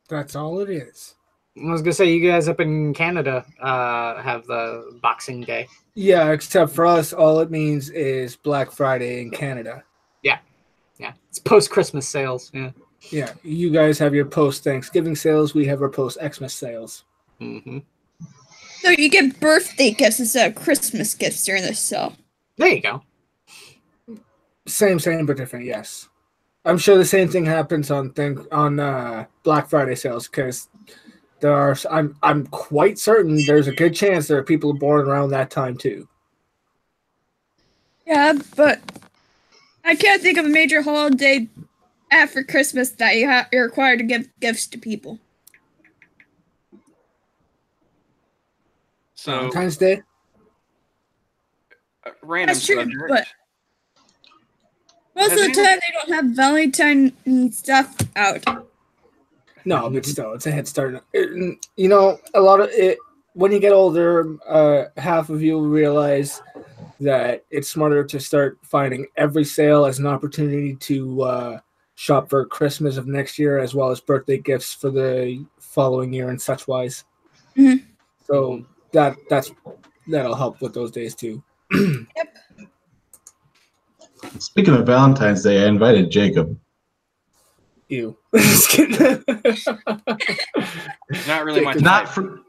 That's all it is. I was gonna say, you guys up in Canada have the Boxing Day. Yeah, except for us, all it means is Black Friday in Canada. Yeah, it's post-Christmas sales. Yeah. Yeah, you guys have your post-Thanksgiving sales. We have our post-Xmas sales. Mm-hmm. So you get birthday gifts instead of Christmas gifts during the sale. There you go. Same, but different. Yes, I'm sure the same thing happens on Black Friday sales, because there are. I'm quite certain there's a good chance there are people born around that time too. Yeah, but I can't think of a major holiday after Christmas that you're required to give gifts to people. So Valentine's Day. Random That's true, subject. but most of the time they don't have Valentine stuff out. No, but still, it's a head start. A lot of it. When you get older, half of you will realize that it's smarter to start finding every sale as an opportunity to shop for Christmas of next year, as well as birthday gifts for the following year and such wise. Mhm. So that'll help with those days too. Yep. Speaking of Valentine's Day, I invited Jacob. Ew. It's not really my type. Not for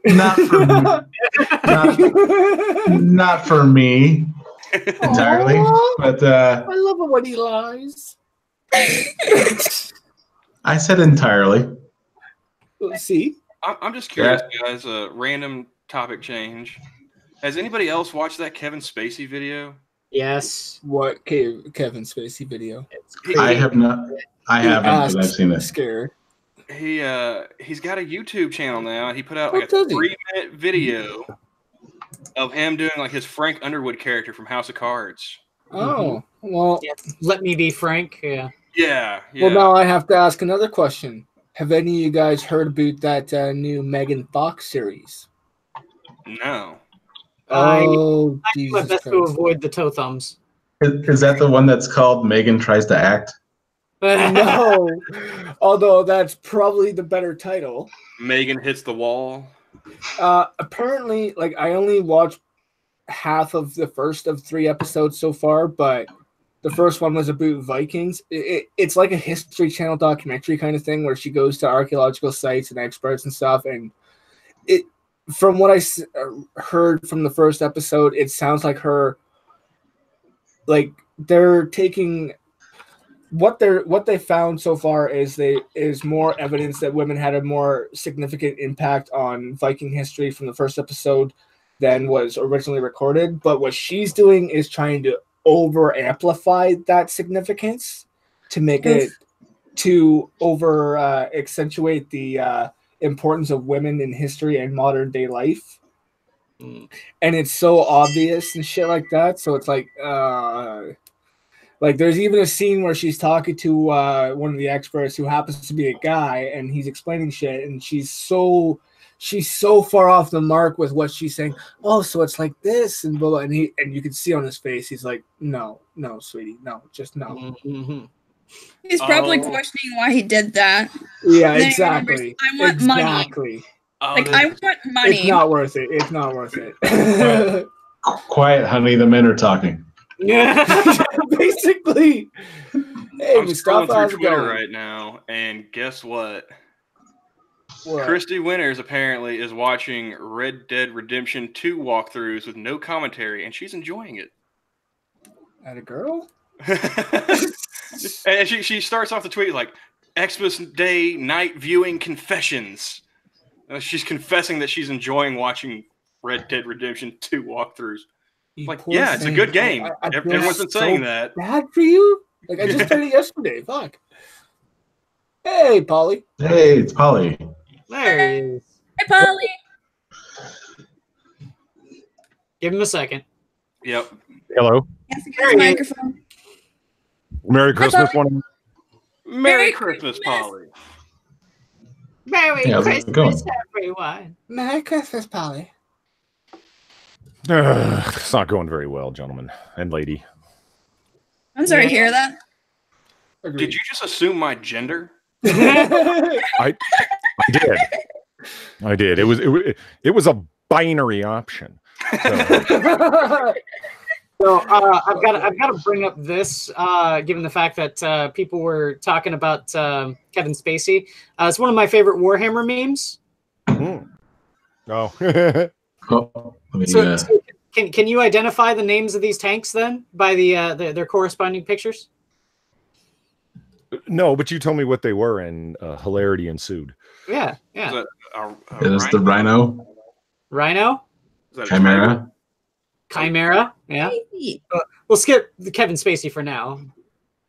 not for me entirely, Aww. but I love it when he lies. I said entirely. See? I'm just curious, guys. Random topic change. Has anybody else watched that Kevin Spacey video? Yes. What Kevin Spacey video? I have not. I haven't, but I've seen it. Scared. He's got a YouTube channel now. He put out like Oh, a does he? 3-minute video of him doing like his Frank Underwood character from House of Cards. Oh, well. Yeah. Let me be frank. Yeah. Yeah. Well, now I have to ask another question. Have any of you guys heard about that new Megan Fox series? No. Oh, I do my Jesus best to Christ. avoid the toe thumbs. Is that the one that's called Megan Tries to Act? No, although that's probably the better title. Megan hits the wall. Apparently, like I only watched half of the first of 3 episodes so far, but the first one was about Vikings. It's like a History Channel documentary kind of thing where she goes to archaeological sites and experts and stuff. And it, from what I heard from the first episode, it sounds like her, like they're taking what they found so far is more evidence that women had a more significant impact on Viking history from the first episode than was originally recorded. But what she's doing is trying to over amplify that significance to make it to over accentuate the importance of women in history and modern day life. And it's so obvious and shit like that. So it's like there's even a scene where she's talking to one of the experts who happens to be a guy, and he's explaining shit, and she's so far off the mark with what she's saying. Oh, so it's like this, and blah, blah, and you can see on his face, he's like, no, sweetie, no, just no. Mm-hmm. He's probably questioning why he did that. Yeah, And then he exactly. remembers, I want money. Like, I want money. It's not worth it. It's not worth it. Quiet, honey. The men are talking. Yeah, basically. Hey, I'm Mustafa, scrolling how's through it Twitter going? right now, and guess what? What? Christy Winters apparently is watching Red Dead Redemption 2 walkthroughs with no commentary, and she's enjoying it. At a girl? And she starts off the tweet like, Xmas Day night viewing confessions. She's confessing that she's enjoying watching Red Dead Redemption 2 walkthroughs. Like, yeah, it's a good game. Everyone's been saying that. Bad for you? Like, I just played it yesterday. Fuck. Hey, Polly. Hey, it's Polly. There he is. Hey, Polly. Give him a second. Yep. Hello. Yes, get his microphone. Merry Christmas, Polly. one. Merry Christmas, Polly. Merry How's it going? Christmas, everyone. Merry Christmas, Polly. It's not going very well, gentlemen and lady. I'm sorry to hear that. Did you just assume my gender? I did. I did. It was a binary option. So I've got to bring up this, given the fact that people were talking about Kevin Spacey. It's one of my favorite Warhammer memes. Oh. Oh, let me, So can you identify the names of these tanks then by their corresponding pictures? No, but you told me what they were, and hilarity ensued. Yeah. Is that it is the Rhino, Rhino, Is that a Chimera. Chimera. Yeah. Hey. We'll skip the Kevin Spacey for now.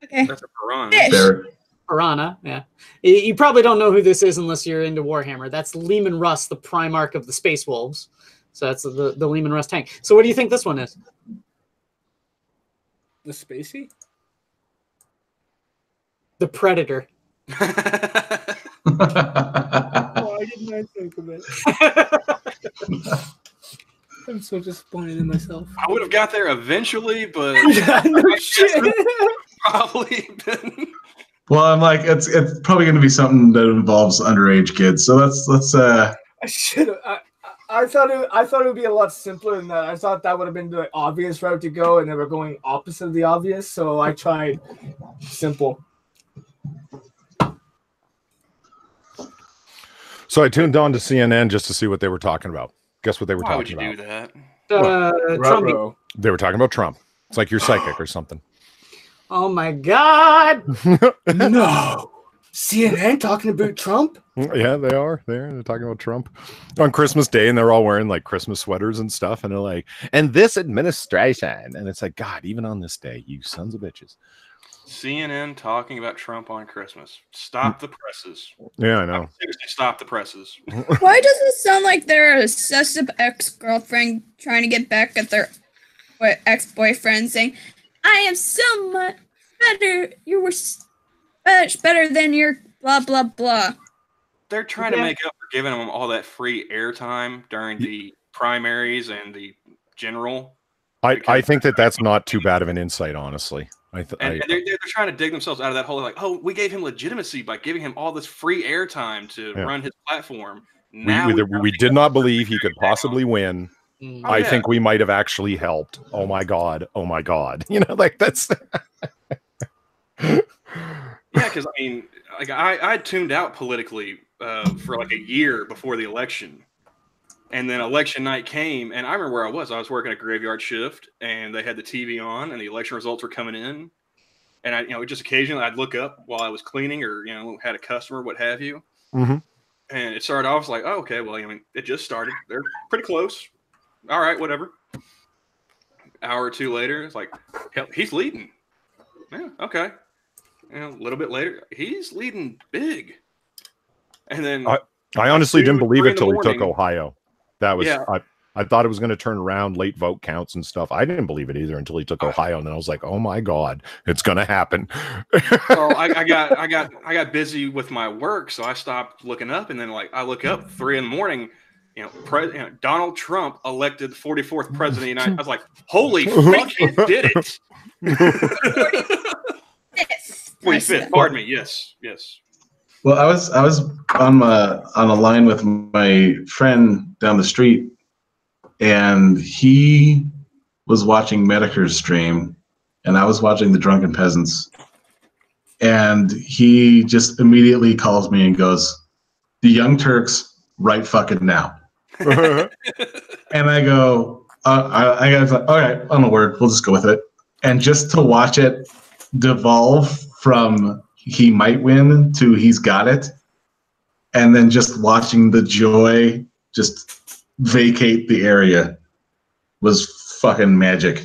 Okay. That's a piranha. Fish. Bear. Piranha. Yeah. You probably don't know who this is unless you're into Warhammer. That's Lehman Russ, the Primarch of the Space Wolves. So that's the Lehman Russ tank. So what do you think this one is? The Spacey? The Predator. Why didn't I think of it? I'm so disappointed in myself. I would have got there eventually, but No shit. probably been. Well, I'm like, it's probably going to be something that involves underage kids. So let's. I should have. I thought it would be a lot simpler than that. I thought that would have been the obvious route to go, and they were going opposite of the obvious. So I tried simple. So I tuned on to CNN just to see what they were talking about. Guess what they were Why would talking you about? do that? Trump. Ruh-roh. They were talking about Trump. It's like you're psychic or something. Oh my God! No, CNN talking about Trump. Yeah, they are. They're talking about Trump on Christmas Day, and they're all wearing like Christmas sweaters and stuff. And they're like, and this administration, and it's like, God, even on this day, you sons of bitches. CNN talking about Trump on Christmas. Stop the presses. Yeah, I know. Seriously, stop the presses. Why does it sound like they're an obsessive ex-girlfriend trying to get back at their ex-boyfriend, saying, "I am so much better. You were much better than your blah blah blah." They're trying to make up for giving them all that free airtime during the primaries and the general. I think that's not too bad of an insight, honestly. And they're trying to dig themselves out of that hole. Like, oh, we gave him legitimacy by giving him all this free airtime to run his platform. Now we did not believe he could possibly win. I think we might have actually helped. Oh my God. Oh my God. You know, like that's. Yeah, because I mean, like I tuned out politically for like a year before the election. And then election night came, and I remember where I was. I was working a graveyard shift, and they had the TV on, and the election results were coming in. And I, just occasionally I'd look up while I was cleaning, or had a customer, what have you. Mm-hmm. And it started off like, oh, okay, well, it just started. They're pretty close. All right, whatever. Hour or two later, it's like, hell, he's leading. Yeah, okay. A little bit later, he's leading big. And then I honestly didn't believe it till he took morning. Ohio. That was Yeah. I thought it was going to turn around late vote counts and stuff. I didn't believe it either until he took Ohio, and then I was like, "Oh my God, it's going to happen." Well, I got busy with my work, so I stopped looking up, and then I look up 3 a.m. Donald Trump elected the 44th president of the United States. I was like, "Holy fuck, he did it!" 45th. Pardon me. Yes. Well, I was on a line with my friend down the street, and he was watching Medicare's stream, and I was watching the Drunken Peasants, and he just immediately calls me and goes, "The Young Turks, right fucking now." And I go, I was like, all right, on the word, we'll just go with it. And just to watch it devolve from he might win to he's got it, and then just watching the joy just vacate the area was fucking magic.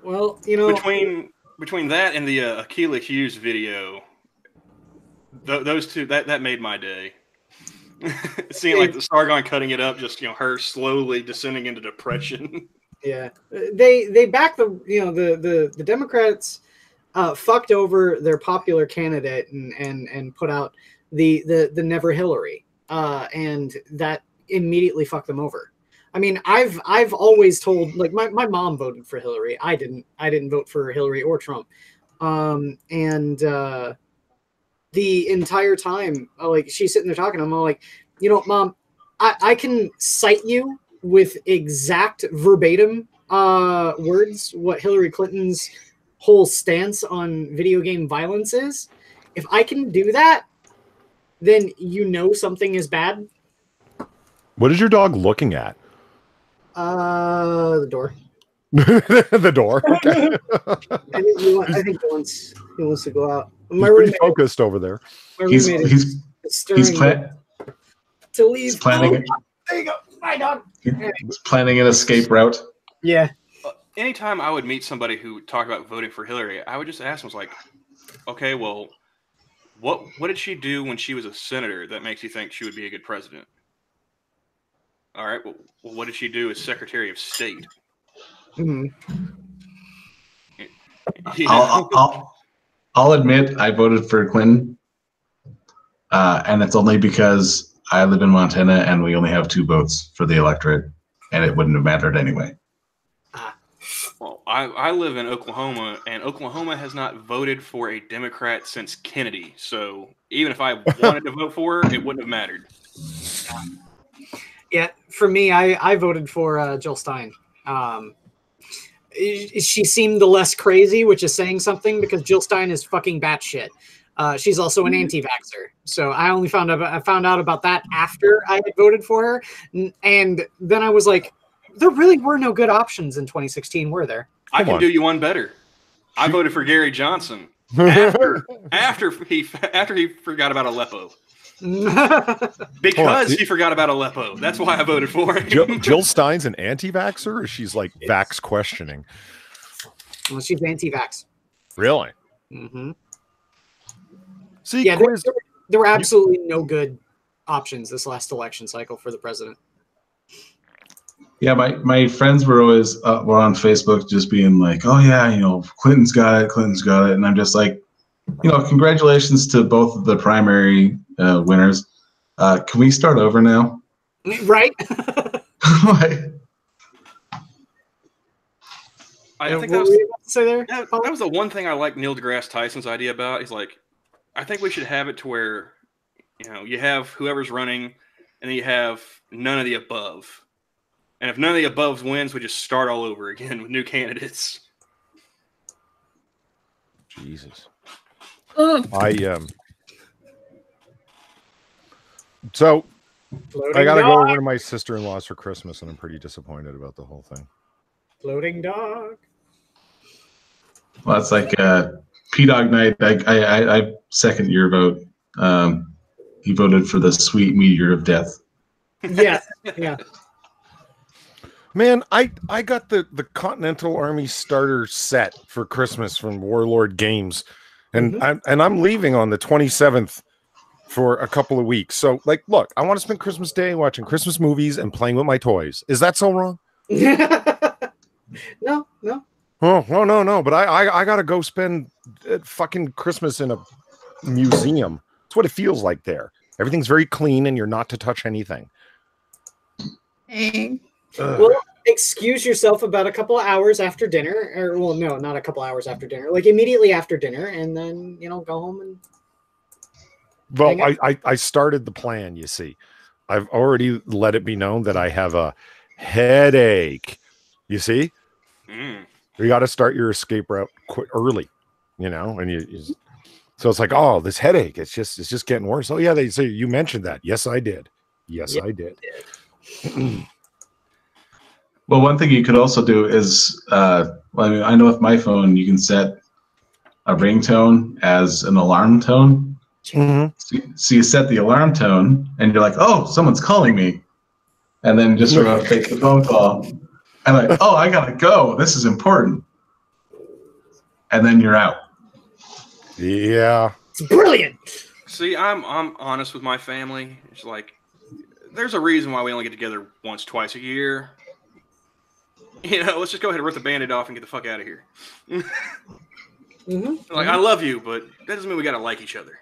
Well, between that and the Akilah Hughes video, those two that made my day. Seeing like the Sargon cutting it up, just her slowly descending into depression. Yeah, they back the Democrats fucked over their popular candidate and put out the Never Hillary, and that immediately fucked them over. I mean, I've always told, like, my mom voted for Hillary. I didn't vote for Hillary or Trump, and the entire time, like, she's sitting there talking, I'm all like, Mom, I can cite you with exact verbatim words what Hillary Clinton's whole stance on video game violence is. If I can do that, then something is bad. What is your dog looking at? The door. The door. Okay. I think he wants to go out. He's pretty focused over there. He's planning it. There you go. Hi, dog. He's planning an escape route. Yeah. Anytime I would meet somebody who talked about voting for Hillary, I would just ask them, I was like, okay, well, what did she do when she was a senator that makes you think she would be a good president? All right, well, what did she do as Secretary of State? Mm-hmm. I'll admit I voted for Clinton, and it's only because I live in Montana and we only have 2 votes for the electorate, and it wouldn't have mattered anyway. Well, I live in Oklahoma, and Oklahoma has not voted for a Democrat since Kennedy. So even if I wanted to vote for her, it wouldn't have mattered. Yeah, for me, I voted for Jill Stein. She seemed the less crazy, which is saying something, because Jill Stein is fucking batshit. She's also an anti-vaxxer. So I found out about that after I had voted for her, and then I was like, there really were no good options in 2016, were there? I can do you one better. I voted for Gary Johnson after he forgot about Aleppo. Because he forgot about Aleppo. That's why I voted for him. Jill Stein's an anti-vaxxer, or she's like vax questioning? Well, she's anti-vax. Really? Mm-hmm. See, yeah, there were absolutely no good options this last election cycle for the president. Yeah, my friends were always were on Facebook just being like, "Oh yeah, Clinton's got it, and I'm just like, congratulations to both of the primary winners. Can we start over now? Right? I think that was the one thing I like Neil deGrasse Tyson's idea about. He's like, I think we should have it to where, you have whoever's running, and then you have none of the above. And if none of the above wins, we just start all over again with new candidates. Jesus. Oh, So I gotta go dog. over to my sister-in-law's for Christmas, and I'm pretty disappointed about the whole thing. Floating dog. Well, it's like P-Dog night. I second your vote. He voted for the sweet meteor of death. Yeah, yeah. Man, I got the Continental Army starter set for Christmas from Warlord Games, and I'm leaving on the 27th for a couple of weeks. So, look, I want to spend Christmas Day watching Christmas movies and playing with my toys. Is that so wrong? No. Oh, no. But I gotta go spend fucking Christmas in a museum. That's what it feels like there. Everything's very clean, and you're not to touch anything. dang. Well, excuse yourself about a couple of hours after dinner, or well, no, not a couple hours after dinner, like immediately after dinner, and then go home and. Well, I started the plan. You see, I've already let it be known that I have a headache. You see, you got to start your escape route early, and so it's like, oh, this headache, it's just getting worse. Oh yeah, they say you mentioned that. Yes, I did. I did. Well, one thing you could also do is, I know with my phone you can set a ringtone as an alarm tone. Mm-hmm. So you set the alarm tone, and you're like, "Oh, someone's calling me," and then just take the phone call, and like, "Oh, I gotta go. This is important," and then you're out. Yeah, it's brilliant. See, I'm honest with my family. It's like, there's a reason why we only get together once, twice a year. Let's just go ahead and rip the Band-Aid off and get the fuck out of here. I love you, but that doesn't mean we gotta like each other.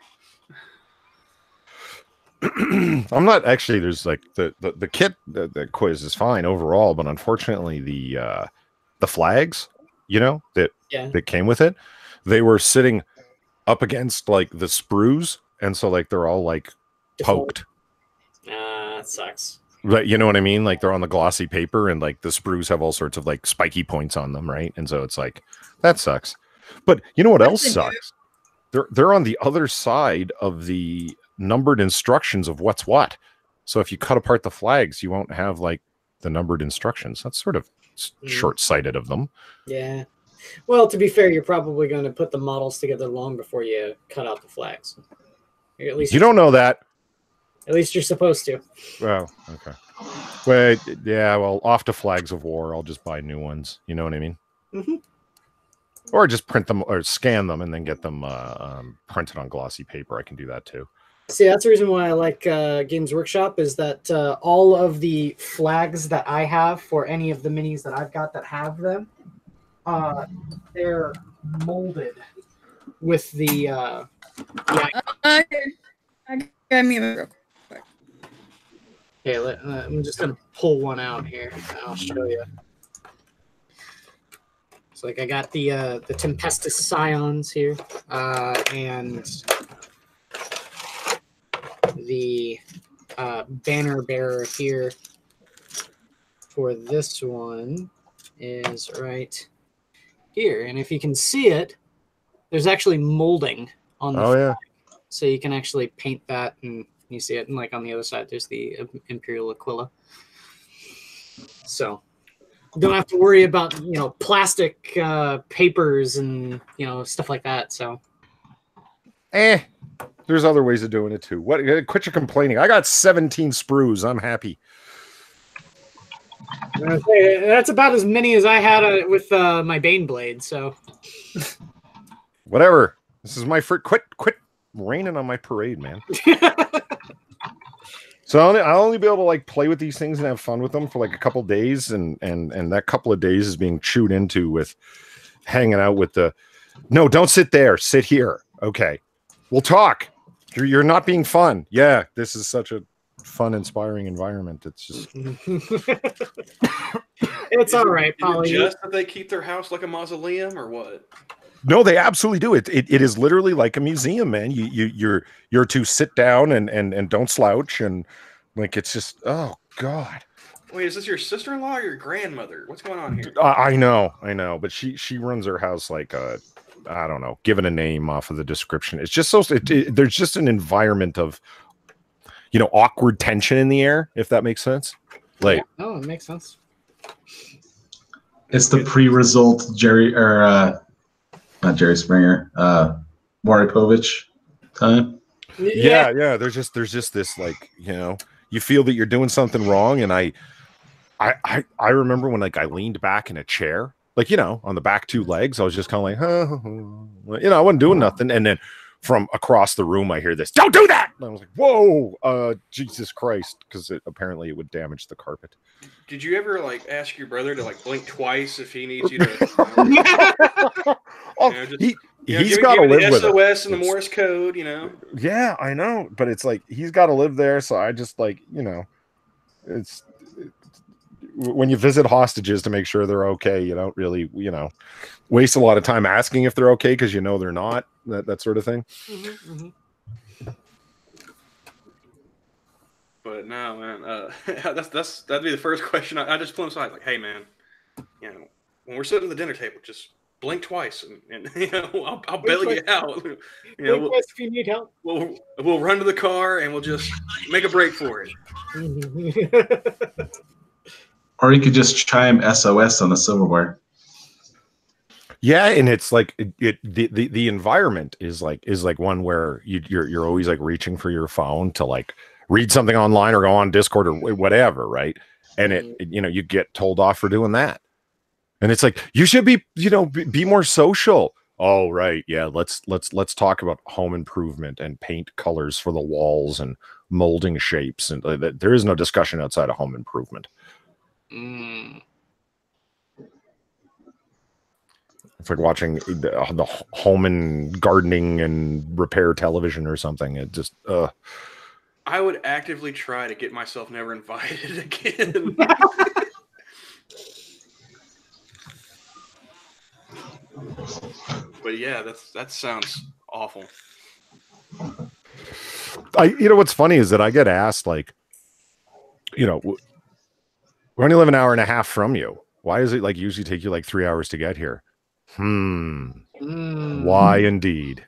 I'm not actually. There's like the kit, the quiz is fine overall, but unfortunately the flags, that came with it, they were sitting up against like the sprues, and so like they're all like poked. That sucks. But you know what I mean? Like they're on the glossy paper, and like the sprues have all sorts of like spiky points on them, right? And so it's like that sucks. But you know what else sucks? They're on the other side of the numbered instructions of what's what. So if you cut apart the flags, you won't have like the numbered instructions. That's sort of short-sighted of them. Yeah. Well, to be fair, you're probably going to put the models together long before you cut out the flags. At least you don't know that. At least you're supposed to. Oh, okay. Wait, yeah, well, off to Flags of War. I'll just buy new ones. You know what I mean? Mm-hmm. Or just print them or scan them and then get them printed on glossy paper. I can do that too. See, that's the reason why I like Games Workshop is that all of the flags that I have for any of the minis that I've got that have them, they're molded with the. I got me real quick. Okay, I'm just gonna pull one out here. And I'll show you. It's like I got the Tempestus Scions here, and the banner bearer here for this one is right here. And if you can see it, there's actually molding on the flag. So you can actually paint that, and you see it. And like on the other side, there's the Imperial Aquila. So don't have to worry about plastic papers and stuff like that. So there's other ways of doing it too. What? Quit your complaining. I got 17 sprues. I'm happy. That's about as many as I had with my Bane blade. So whatever. This is my quit raining on my parade, man. So I'll only be able to like play with these things and have fun with them for like a couple days, and that couple of days is being chewed into with hanging out with the. No, don't sit there. Sit here. Okay, we'll talk. You're not being fun. Yeah, this is such a fun, inspiring environment. It's just. It's all right, Polly. Just that they keep their house like a mausoleum, or what? No, they absolutely do. It is literally like a museum, man. You're to sit down and don't slouch, and like it's just, oh God. Wait, is this your sister-in-law or your grandmother? What's going on here? I know, but she runs her house like I don't know, given a name off of the description. It's just so there's just an environment of awkward tension in the air, if that makes sense. Like, oh, it makes sense. It's the pre-result Jerry or not Jerry Springer, Maury Povich time. Yeah. There's just this like you feel that you're doing something wrong, and I remember when like I leaned back in a chair, like on the back two legs, I was just kind of like, I wasn't doing nothing, and then from across the room I hear this, "Don't do that!" And I was like, "Whoa, Jesus Christ!" Because apparently it would damage the carpet. Did you ever like ask your brother to like blink twice if he needs you to? He's got to live with SOS and the Morse code, Yeah, I know, but it's like he's got to live there, so I just like it's when you visit hostages to make sure they're okay, you don't really waste a lot of time asking if they're okay because they're not, that sort of thing. Mm-hmm. But no, man, that'd be the first question. I just pull him aside, like, hey, man, when we're sitting at the dinner table, just blink twice, and I'll bail you out. Blink twice if you need help. We'll run to the car and we'll just make a break for it. Or you could just chime SOS on the silverware. Yeah, and it's like the environment is like one where you're always like reaching for your phone to like read something online or go on Discord or whatever, right? And it you get told off for doing that, and it's like you should be be more social. Oh right, yeah. Let's talk about home improvement and paint colors for the walls and molding shapes, and there is no discussion outside of home improvement. It's like watching the home and gardening and repair television or something. It just I would actively try to get myself never invited again. But yeah, that sounds awful. What's funny is that I get asked like, we only live an hour and a half from you. Why does it like usually take you like 3 hours to get here? Why indeed?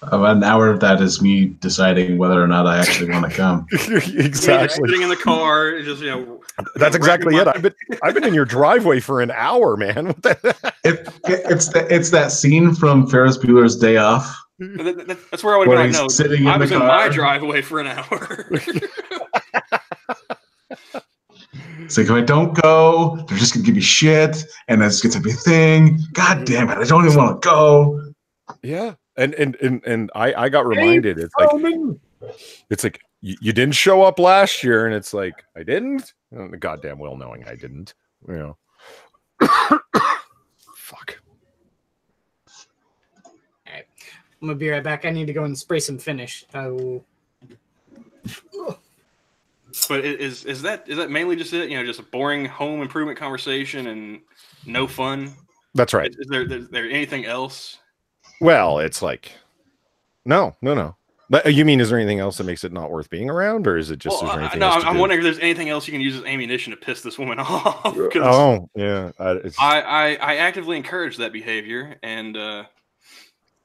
An hour of that is me deciding whether or not I actually want to come. Exactly. Sitting in the car, just That's exactly it. I've been in your driveway for an hour, man. It's that scene from Ferris Bueller's Day Off. That's where I would be like, no, I was in my driveway for an hour. It's like if I don't go, they're just gonna give me shit, and that's gonna be a thing. God damn it, I don't even want to go. Yeah, and I got reminded. It's like you didn't show up last year, and it's like I didn't. Goddamn well knowing I didn't. Fuck. All right, I'm gonna be right back. I need to go and spray some finish. But is that mainly just it? Just a boring home improvement conversation and no fun? That's right. Is there anything else? Well, it's like no. But you mean, is there anything else that makes it not worth being around, or is it just? I'm wondering if there's anything else you can use as ammunition to piss this woman off. Oh yeah, I actively encourage that behavior, and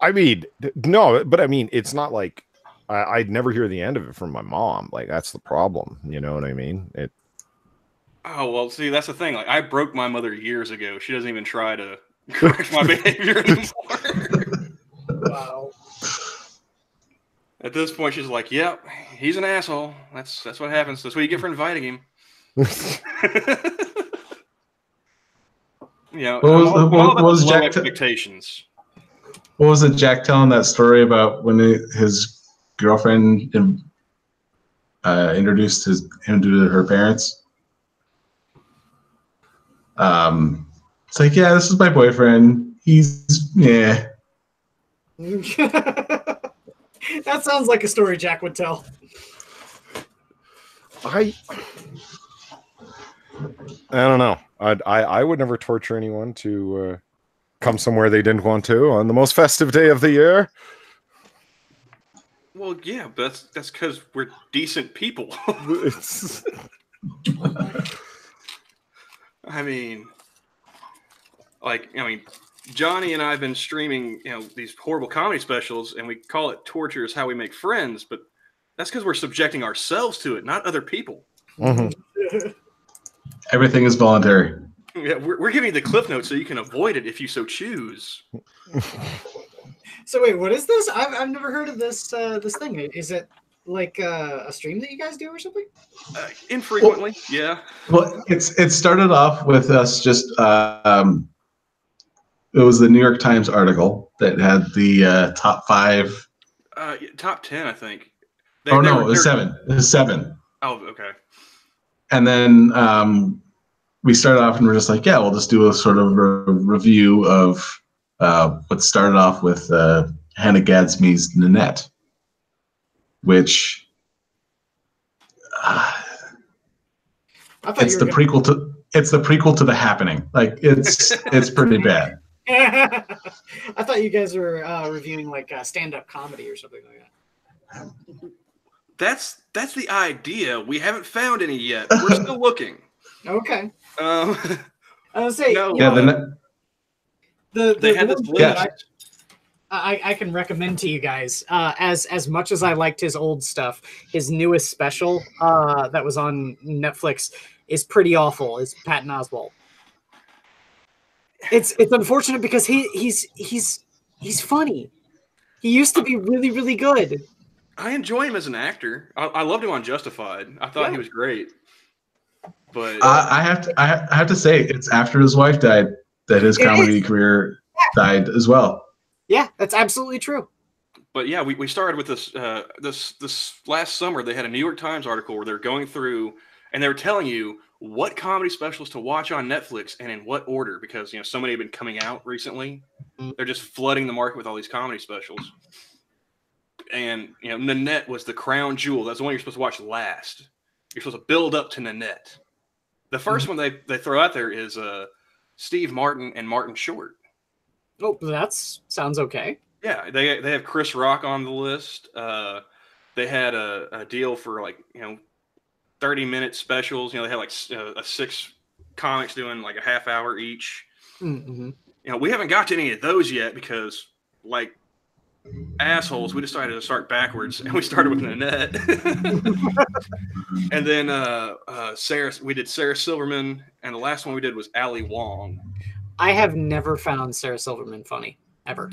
I mean, no, but I mean, it's not like. I'd never hear the end of it from my mom. Like that's the problem. You know what I mean? Oh, well, see, that's the thing. Like, I broke my mother years ago. She doesn't even try to correct my behavior anymore. Wow. At this point, she's like, "Yep, he's an asshole. That's what happens. That's what you get for inviting him." You know, What was low Jack? expectations. What was it? Jack telling that story about when his girlfriend introduced him to her parents. It's like, yeah, this is my boyfriend. He's yeah. That sounds like a story Jack would tell. I don't know. I would never torture anyone to come somewhere they didn't want to on the most festive day of the year. Well, yeah, but that's because we're decent people. I mean, Johnny and I have been streaming, these horrible comedy specials, and we call it torture is how we make friends, but that's because we're subjecting ourselves to it, not other people. Mm-hmm. Everything is voluntary. Yeah, we're giving you the cliff notes so you can avoid it if you so choose. So wait, what is this? I've never heard of this this thing. Is it like a stream that you guys do or something? Infrequently, yeah. Well, it started off with us just it was the New York Times article that had the top 5. Top 10, I think. It was 7. It was 7. Oh, okay. And then we started off and we're just like, yeah, we'll just do a sort of review of what started off with Hannah Gadsby's Nanette, which it's the prequel to The Happening. Like it's pretty bad. I thought you guys were reviewing like stand-up comedy or something like that. That's the idea. We haven't found any yet. We're still looking. Okay. I was say no. Yeah, they had this list. I can recommend to you guys as much as I liked his old stuff, his newest special that was on Netflix is pretty awful. It's Patton Oswalt. It's unfortunate because he's funny. He used to be really, really good. I enjoy him as an actor. I loved him on Justified. I thought he was great. But I have to say, it's after his wife died that his comedy career died as well. Yeah, that's absolutely true. But yeah, we started with this this last summer. They had a New York Times article where they're going through and they were telling you what comedy specials to watch on Netflix and in what order, because so many have been coming out recently. They're just flooding the market with all these comedy specials. And Nanette was the crown jewel. That's the one you're supposed to watch last. You're supposed to build up to Nanette. The first one they throw out there is Steve Martin and Martin Short. Oh, that sounds okay. Yeah, they have Chris Rock on the list. They had a deal for 30-minute specials. They had like 6 comics doing like a half hour each. Mm-hmm. We haven't got to any of those yet because, like assholes, we decided to start backwards and we started with Nanette. And then we did Sarah Silverman, and the last one we did was Ali Wong. I have never found Sarah Silverman funny, ever.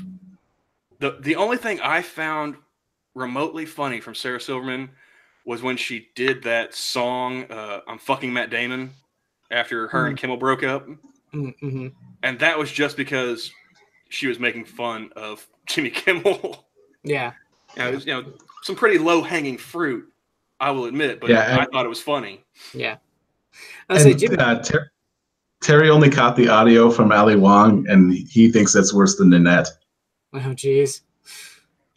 The only thing I found remotely funny from Sarah Silverman was when she did that song, I'm Fucking Matt Damon, after her and Kimmel broke up. Mm-hmm. And that was just because she was making fun of Jimmy Kimmel. Yeah. It was, some pretty low-hanging fruit, I will admit, but I thought it was funny. Yeah. Terry only caught the audio from Ali Wong, and he thinks that's worse than Nanette. Oh, jeez.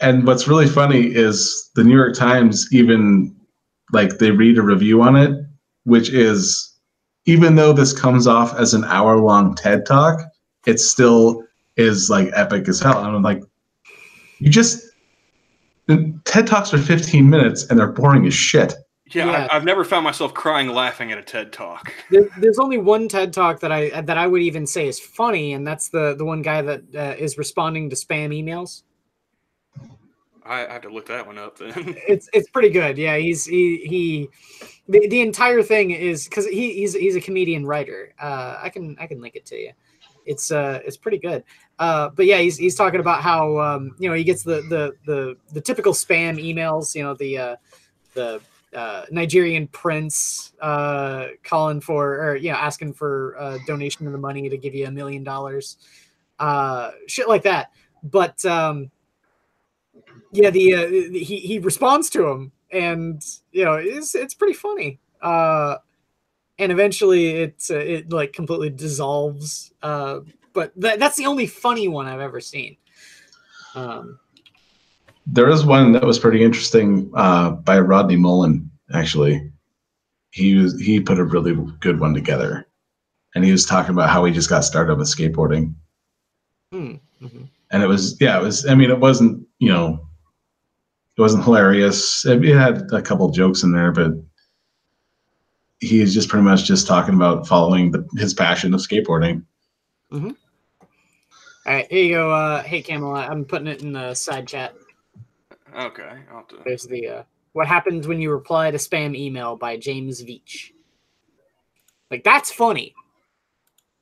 And what's really funny is the New York Times even, they read a review on it, which is, even though this comes off as an hour-long TED Talk, it still is, epic as hell. And I'm like, TED Talks are 15 minutes, and they're boring as shit. Yeah, I've never found myself crying laughing at a TED Talk. There's only one TED Talk that I would even say is funny, and that's the one guy that is responding to spam emails. I have to look that one up then. It's pretty good. Yeah, the entire thing is because he's a comedian writer. I can link it to you. It's pretty good. But yeah, he's talking about how he gets the typical spam emails. The Nigerian prince calling for or asking for a donation of the money to give you $1 million, shit like that. But he responds to him, and it's pretty funny. And eventually it like completely dissolves. But that's the only funny one I've ever seen. There is one that was pretty interesting by Rodney Mullen. Actually, he put a really good one together, and he was talking about how he just got started with skateboarding. Mm-hmm. And it was. I mean, it wasn't it wasn't hilarious. It had a couple jokes in there, but he's just pretty much just talking about following his passion of skateboarding. Mm-hmm. All right, here you go. Hey, Camelot, I'm putting it in the side chat. Okay, I'll have to... There's the what happens when you reply to spam email by James Veach. Like, that's funny,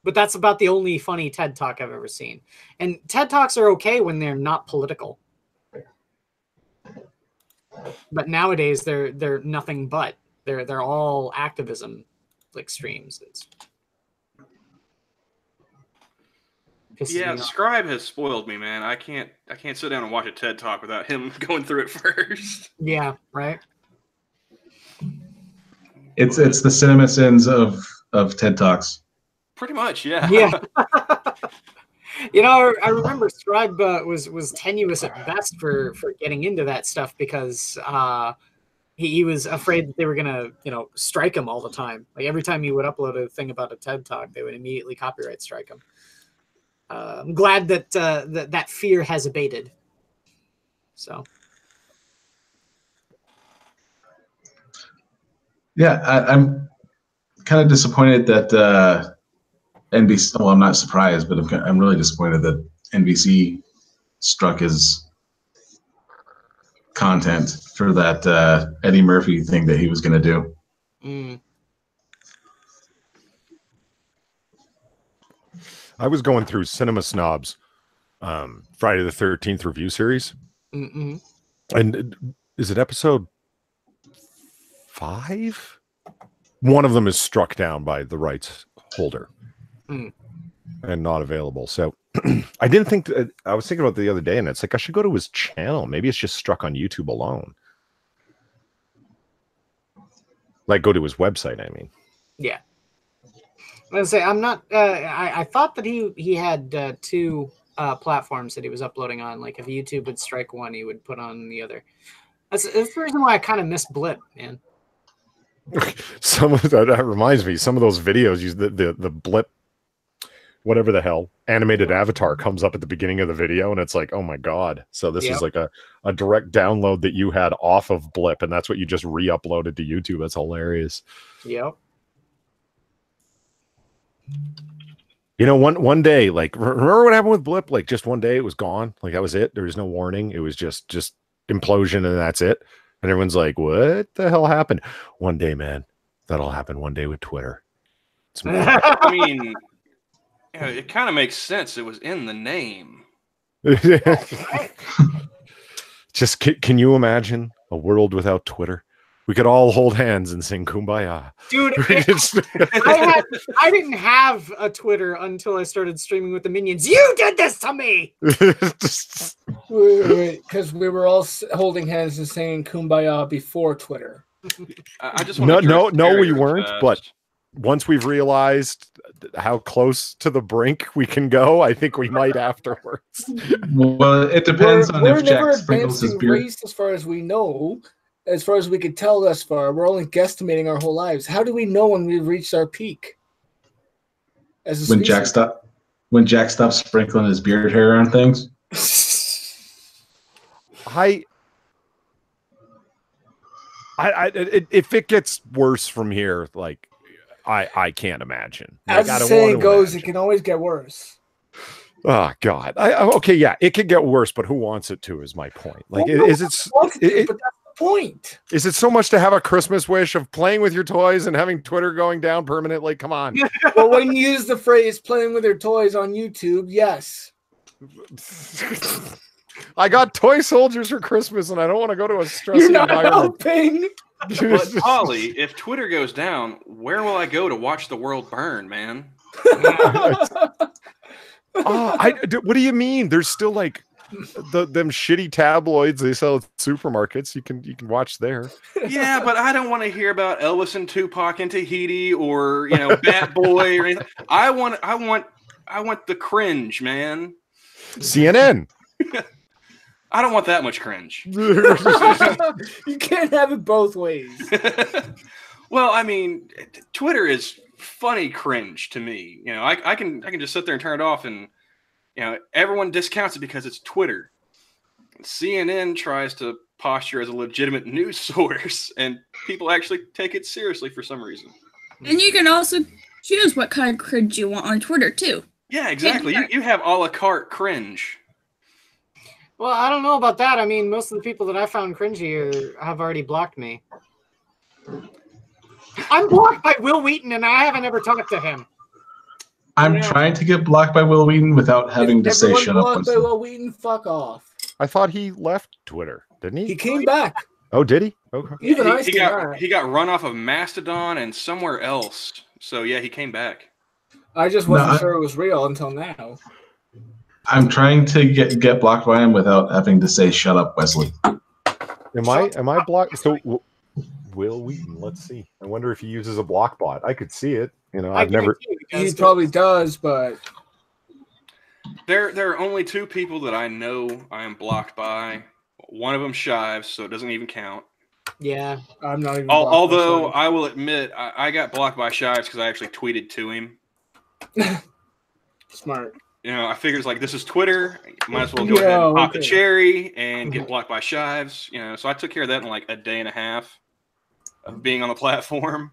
but that's about the only funny TED Talk I've ever seen. And TED Talks are okay when they're not political, but nowadays they're nothing but they're all activism like streams. Yeah, Scribe has spoiled me, man. I can't sit down and watch a TED Talk without him going through it first. Yeah, right. It's the cinema sins of TED Talks. Pretty much, yeah. Yeah. I remember Scribe was tenuous at best for getting into that stuff because he was afraid that they were gonna strike him all the time. Like every time he would upload a thing about a TED Talk, they would immediately copyright strike him. I'm glad that that fear has abated. So, yeah, I'm kind of disappointed that NBC. Well, I'm not surprised, but I'm really disappointed that NBC struck his content for that Eddie Murphy thing that he was going to do. mm. I was going through Cinema Snobs Friday the 13th review series. Mm-mm. And is it episode 5? One of them is struck down by the rights holder and not available. So I didn't think that, I was thinking about it the other day, and it's like I should go to his channel. Maybe it's just struck on YouTube alone. Like go to his website, I mean. Yeah. I was gonna say I'm not. I thought that he had 2 platforms that he was uploading on. Like if YouTube would strike one, he would put on the other. That's the reason why I kind of miss Blip, man. Some of that reminds me. Some of those videos use the Blip, whatever the hell, animated avatar comes up at the beginning of the video, and it's like, oh my god! So this is like a direct download that you had off of Blip, and that's what you just re-uploaded to YouTube. That's hilarious. Yep. One day, like, remember what happened with Blip? Like, just one day it was gone. Like, that was it. There was no warning. It was just implosion, and that's it. And everyone's like, what the hell happened? One day, man. That'll happen one day with Twitter. I mean, it kind of makes sense. It was in the name. Just, can you imagine a world without Twitter? We could all hold hands and sing Kumbaya. Dude, I didn't have a Twitter until I started streaming with the Minions. You did this to me! Wait, because we were all holding hands and saying Kumbaya before Twitter. I just no, we weren't. But once we've realized how close to the brink we can go, I think we might afterwards. Well, it depends on if Jack never sprinkles his advancing beard. race as far as we know. As far as we could tell thus far, we're only guesstimating our whole lives. How do we know when we've reached our peak? As a When Jack stops sprinkling his beard hair on things. If it gets worse from here, like I can't imagine. Like, As the saying goes, it can always get worse. Oh God. Okay, yeah, it could get worse, but who wants it to? Is my point. Like, Well, is no it? one wants to, but that's the point. Is it so much to have a Christmas wish of playing with your toys and having Twitter going down permanently? Come on. Well, when you use the phrase "playing with your toys" on YouTube, yes. I got toy soldiers for Christmas, and I don't want to go to a You're stressy not environment. helping. But Polly, if Twitter goes down, where will I go to watch the world burn, man? What do you mean? There's still like them shitty tabloids they sell at supermarkets. You can watch there. Yeah, but I don't want to hear about Elvis and Tupac in Tahiti or Bat Boy or anything. I want the cringe, man. CNN. I don't want that much cringe. You can't have it both ways. Well, I mean, Twitter is funny cringe to me. I can just sit there and turn it off, and everyone discounts it because it's Twitter. CNN tries to posture as a legitimate news source, and people actually take it seriously for some reason. And you can also choose what kind of cringe you want on Twitter too. Yeah, exactly. You have a la carte cringe. Well, I don't know about that. I mean, most of the people that I found cringy have already blocked me. I'm blocked by Will Wheaton, and I haven't ever talked to him. I'm trying to get blocked by Will Wheaton without having to say shut up. Blocked by Will Wheaton, fuck off. I thought he left Twitter, didn't he? He came back. Oh, did he? Okay. Even He got run off of Mastodon and somewhere else. So yeah, he came back. I just wasn't sure it was real until now. I'm trying to get blocked by him without having to say shut up, Wesley. Am I blocked? So Will Wheaton, let's see. I wonder if he uses a block bot. I could see it. I've never. He probably does, but there are only two people that I know I am blocked by. One of them Shives, so it doesn't even count. Yeah, I'm not even. Although I will admit, I got blocked by Shives because I actually tweeted to him. Smart. I figured it's like, this is Twitter. Might as well go ahead and pop the cherry and get blocked by Shives. So I took care of that in like a day and a half of being on the platform.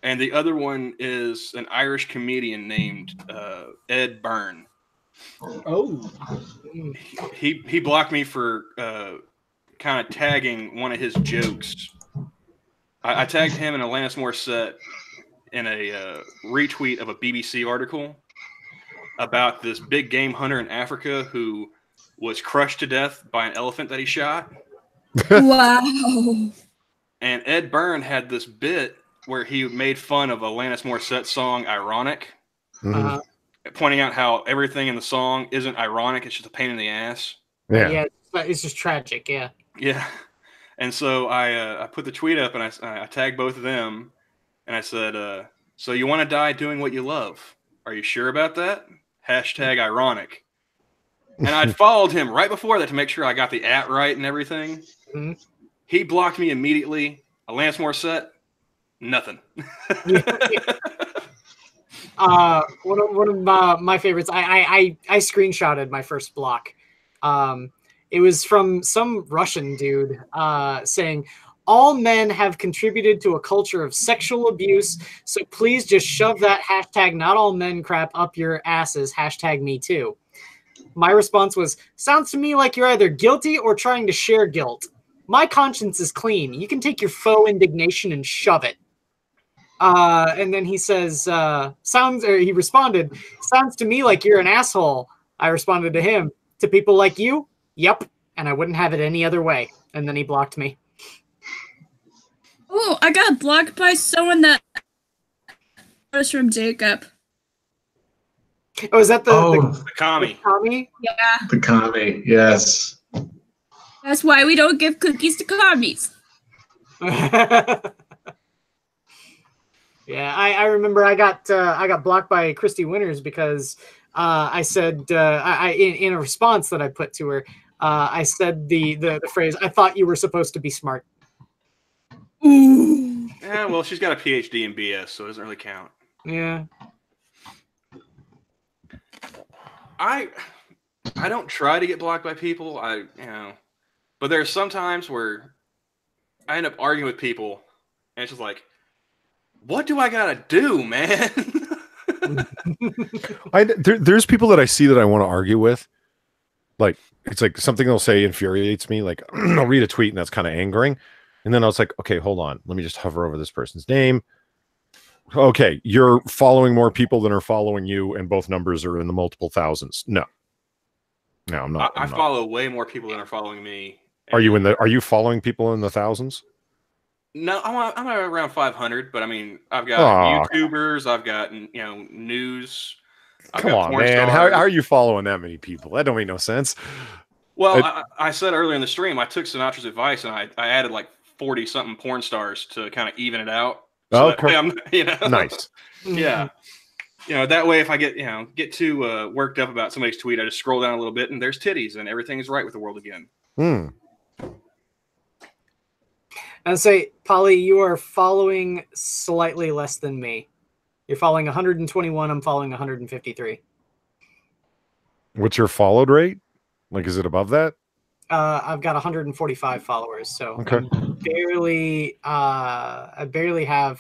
And the other one is an Irish comedian named Ed Byrne. Oh. He blocked me for kind of tagging one of his jokes. I tagged him and Alanis Morissette in a retweet of a BBC article about this big game hunter in Africa who was crushed to death by an elephant that he shot. Wow. And Ed Byrne had this bit where he made fun of Alanis Morissette's song Ironic, pointing out how everything in the song isn't ironic, it's just a pain in the ass. Yeah, it's just tragic, yeah. Yeah. And so I put the tweet up and I tagged both of them and I said, so you want to die doing what you love? Are you sure about that? #ironic. And I'd followed him right before that to make sure I got the @ right and everything. Mm-hmm. He blocked me immediately. Alanis Morissette, nothing. One of my favorites. I screenshotted my first block. It was from some Russian dude saying, "All men have contributed to a culture of sexual abuse, so please just shove that #NotAllMen crap up your asses, #MeToo." My response was, "Sounds to me like you're either guilty or trying to share guilt. My conscience is clean. You can take your faux indignation and shove it." And then he says, he responded, "Sounds to me like you're an asshole." I responded to him, "To people like you? Yep. And I wouldn't have it any other way." And then he blocked me. Oh, I got blocked by someone that was from Jacob. Oh, is that the commie? Commie? Yeah. The commie, yes. That's why we don't give cookies to commies. Yeah, I remember I got blocked by Christy Winters because I said in a response that I put to her, I said the phrase, "I thought you were supposed to be smart." Ooh. Yeah, well, she's got a PhD in BS, so it doesn't really count. Yeah. I don't try to get blocked by people. But there's some times where I end up arguing with people, and it's just like, what do I gotta do, man? There's people that I see that I want to argue with. Like, it's like something they'll say infuriates me. Like, I'll read a tweet and that's kind of angering. And then I was like, okay, hold on. Let me just hover over this person's name. Okay, you're following more people than are following you, and both numbers are in the multiple thousands. No, I'm not. I follow way more people than are following me. Are you following people in the thousands? No, I'm around 500, but I mean, I've got YouTubers, I've got news. Come on, man. How are you following that many people? That don't make no sense. Well, I said earlier in the stream, I took Sinatra's advice and I added like 40 something porn stars to kind of even it out. So nice. Yeah. That way if I get too worked up about somebody's tweet, I just scroll down a little bit and there's titties and everything is right with the world again. And say, Polly, you are following slightly less than me. You're following 121. I'm following 153. What's your followed rate? Like, is it above that? I've got 145 followers, so okay. I barely have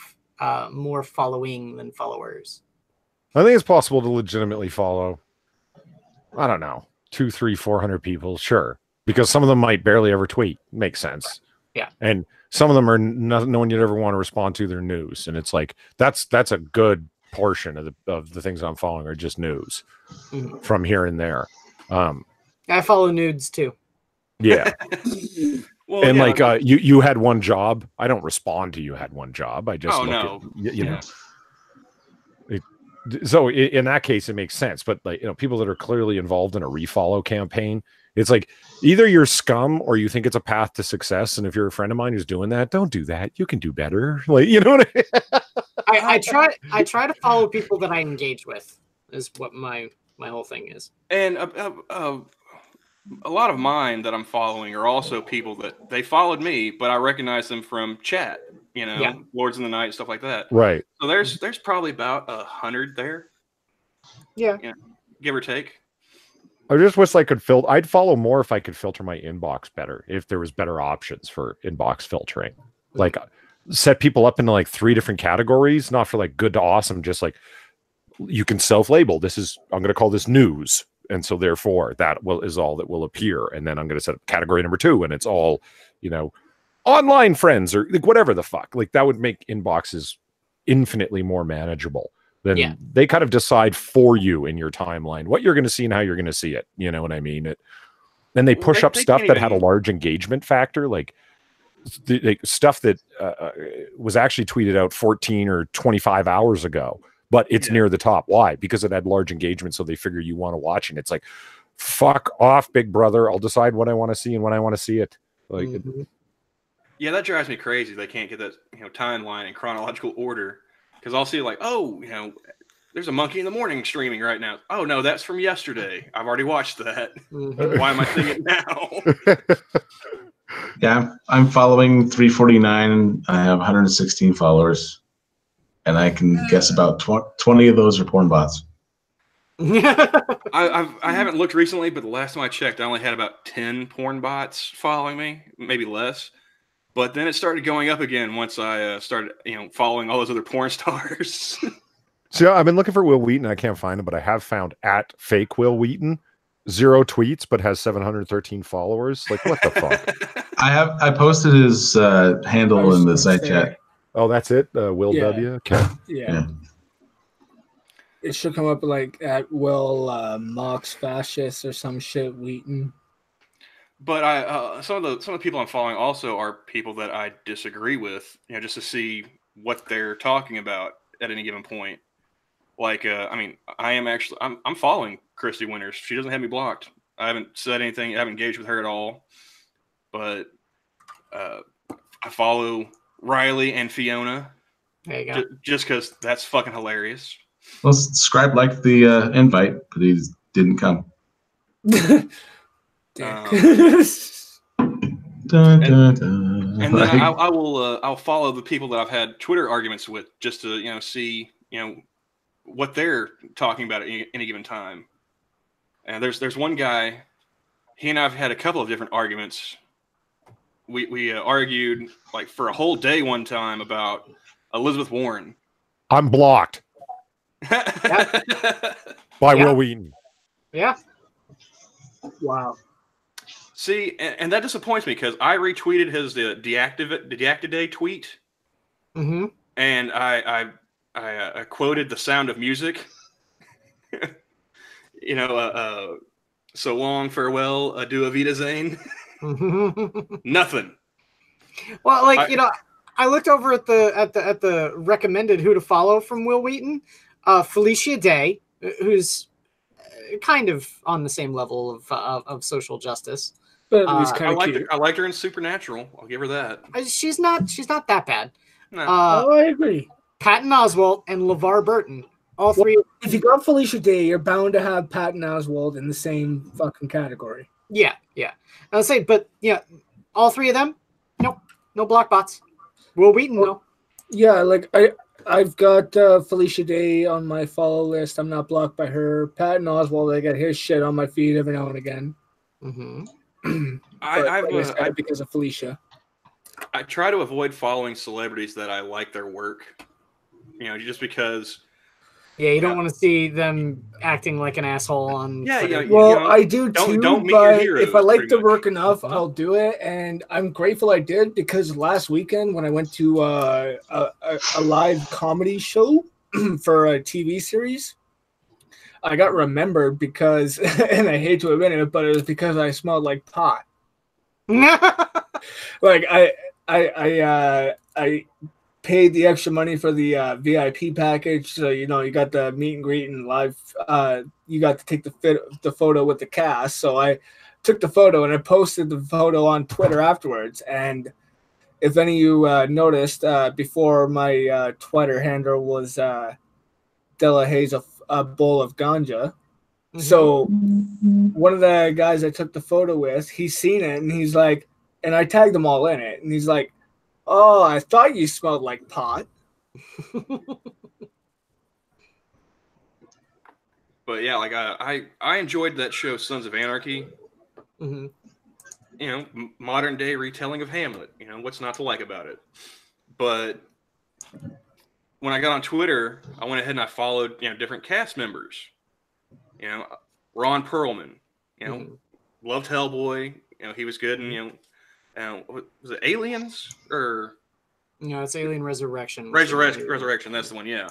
more following than followers. I think it's possible to legitimately follow, I don't know, 200, 300, 400 people, sure. Because some of them might barely ever tweet. Makes sense. Yeah. And some of them are no one you'd ever want to respond to their news. And it's like, that's a good portion of the things I'm following are just news from here and there. I follow nudes too. Yeah. Well, and you had one job. I don't respond to you had one job. I just know. So in that case, it makes sense. But people that are clearly involved in a refollow campaign, it's like either you're scum or you think it's a path to success. And if you're a friend of mine who's doing that, don't do that. You can do better. Like, you know what I try to follow people that I engage with is what my whole thing is. And a lot of mine that I'm following are also people that they followed me, but I recognize them from chat, Lords in the Night, stuff like that. Right. So there's probably about 100 there. Yeah. Give or take. I just wish I could filter. I'd follow more if I could filter my inbox better. If there was better options for inbox filtering, like set people up into like 3 different categories, not for like good to awesome, just like you can self-label. I'm going to call this news. And so therefore that is all that will appear. And then I'm going to set up category number 2 and it's all, online friends or like whatever the fuck. Like that would make inboxes infinitely more manageable. Then they kind of decide for you in your timeline what you're going to see and how you're going to see it. You know what I mean? And they push up stuff that had a large engagement factor, like stuff that was actually tweeted out 14 or 25 hours ago, but it's near the top. Why? Because it had large engagement, so they figure you want to watch, and it's like, fuck off, big brother. I'll decide what I want to see and when I want to see it. Like, yeah, that drives me crazy. They can't get that timeline in chronological order. Because I'll see like, there's a Monkey in the Morning streaming right now. Oh, no, that's from yesterday. I've already watched that. Why am I seeing it now? Yeah, I'm following 349. I have 116 followers. And I can guess about 20 of those are porn bots. I haven't looked recently, but the last time I checked, I only had about 10 porn bots following me, maybe less. But then it started going up again once I started, following all those other porn stars. So I've been looking for Will Wheaton. I can't find him, but I have found @fake Will Wheaton. 0 tweets, but has 713 followers. Like, what the fuck? I posted his handle in the side chat. Oh, that's it? Will W? Okay. Yeah. It should come up like at Will Mox Fascist or some shit, Wheaton. But some of the people I'm following also are people that I disagree with, just to see what they're talking about at any given point. Like, I'm following Christy Winters. She doesn't have me blocked. I haven't said anything. I haven't engaged with her at all. But I follow Riley and Fiona. There you go. Just because that's fucking hilarious. Well, Scribe liked the invite, but he didn't come. And then I'll follow the people that I've had Twitter arguments with just to see what they're talking about at any given time. And there's one guy, he and I've had a couple of different arguments. We argued like for a whole day one time about Elizabeth Warren. I'm blocked. By Yeah. Will Wheaton. Yeah. Wow. See, and that disappoints me because I retweeted his deactivate tweet, Mm-hmm. and I quoted the Sound of Music. So long, farewell, adieu, Wiedersehen. Nothing. Well, I looked over at the recommended who to follow from Will Wheaton, Felicia Day, who's kind of on the same level of social justice. But at least I kind of liked cute. her. I liked her in Supernatural. I'll give her that. She's not that bad. No. I agree. Patton Oswalt and LeVar Burton, all three. If you got Felicia Day, you're bound to have Patton Oswalt in the same fucking category. Yeah. I would say, but yeah, all three of them, nope, no block bots. Will Wheaton, no. Yeah, like I've got Felicia Day on my follow list. I'm not blocked by her. Patton Oswalt, I get his shit on my feed every now and again. Mm-hmm. Because of Felicia. I try to avoid following celebrities that I like their work. Just because. Yeah, you don't want to see them acting like an asshole on. Yeah. Well, I do too. Don't meet your heroes, if I like the much. work enough, I'll do it, and I'm grateful I did because last weekend when I went to a live comedy show for a TV series, I got remembered because, and I hate to admit it, but it was because I smelled like pot. Like I paid the extra money for the VIP package, so you got the meet and greet and live. You got to take the photo with the cast. So I took the photo and I posted the photo on Twitter afterwards. And if any of you noticed, before my Twitter handle was Della Hayes a bowl of ganja. Mm-hmm. So one of the guys I took the photo with, he's seen it and he's like, and I tagged them all in it, and he's like, "Oh, I thought you smelled like pot." But yeah, like I enjoyed that show, Sons of Anarchy. Mm-hmm. Modern day retelling of Hamlet. What's not to like about it? But when I got on Twitter, I went ahead and I followed different cast members. Ron Perlman. Loved Hellboy. He was good, and was it Aliens or? No, it's Alien Resurrection. Resurrection. That's the one. Yeah.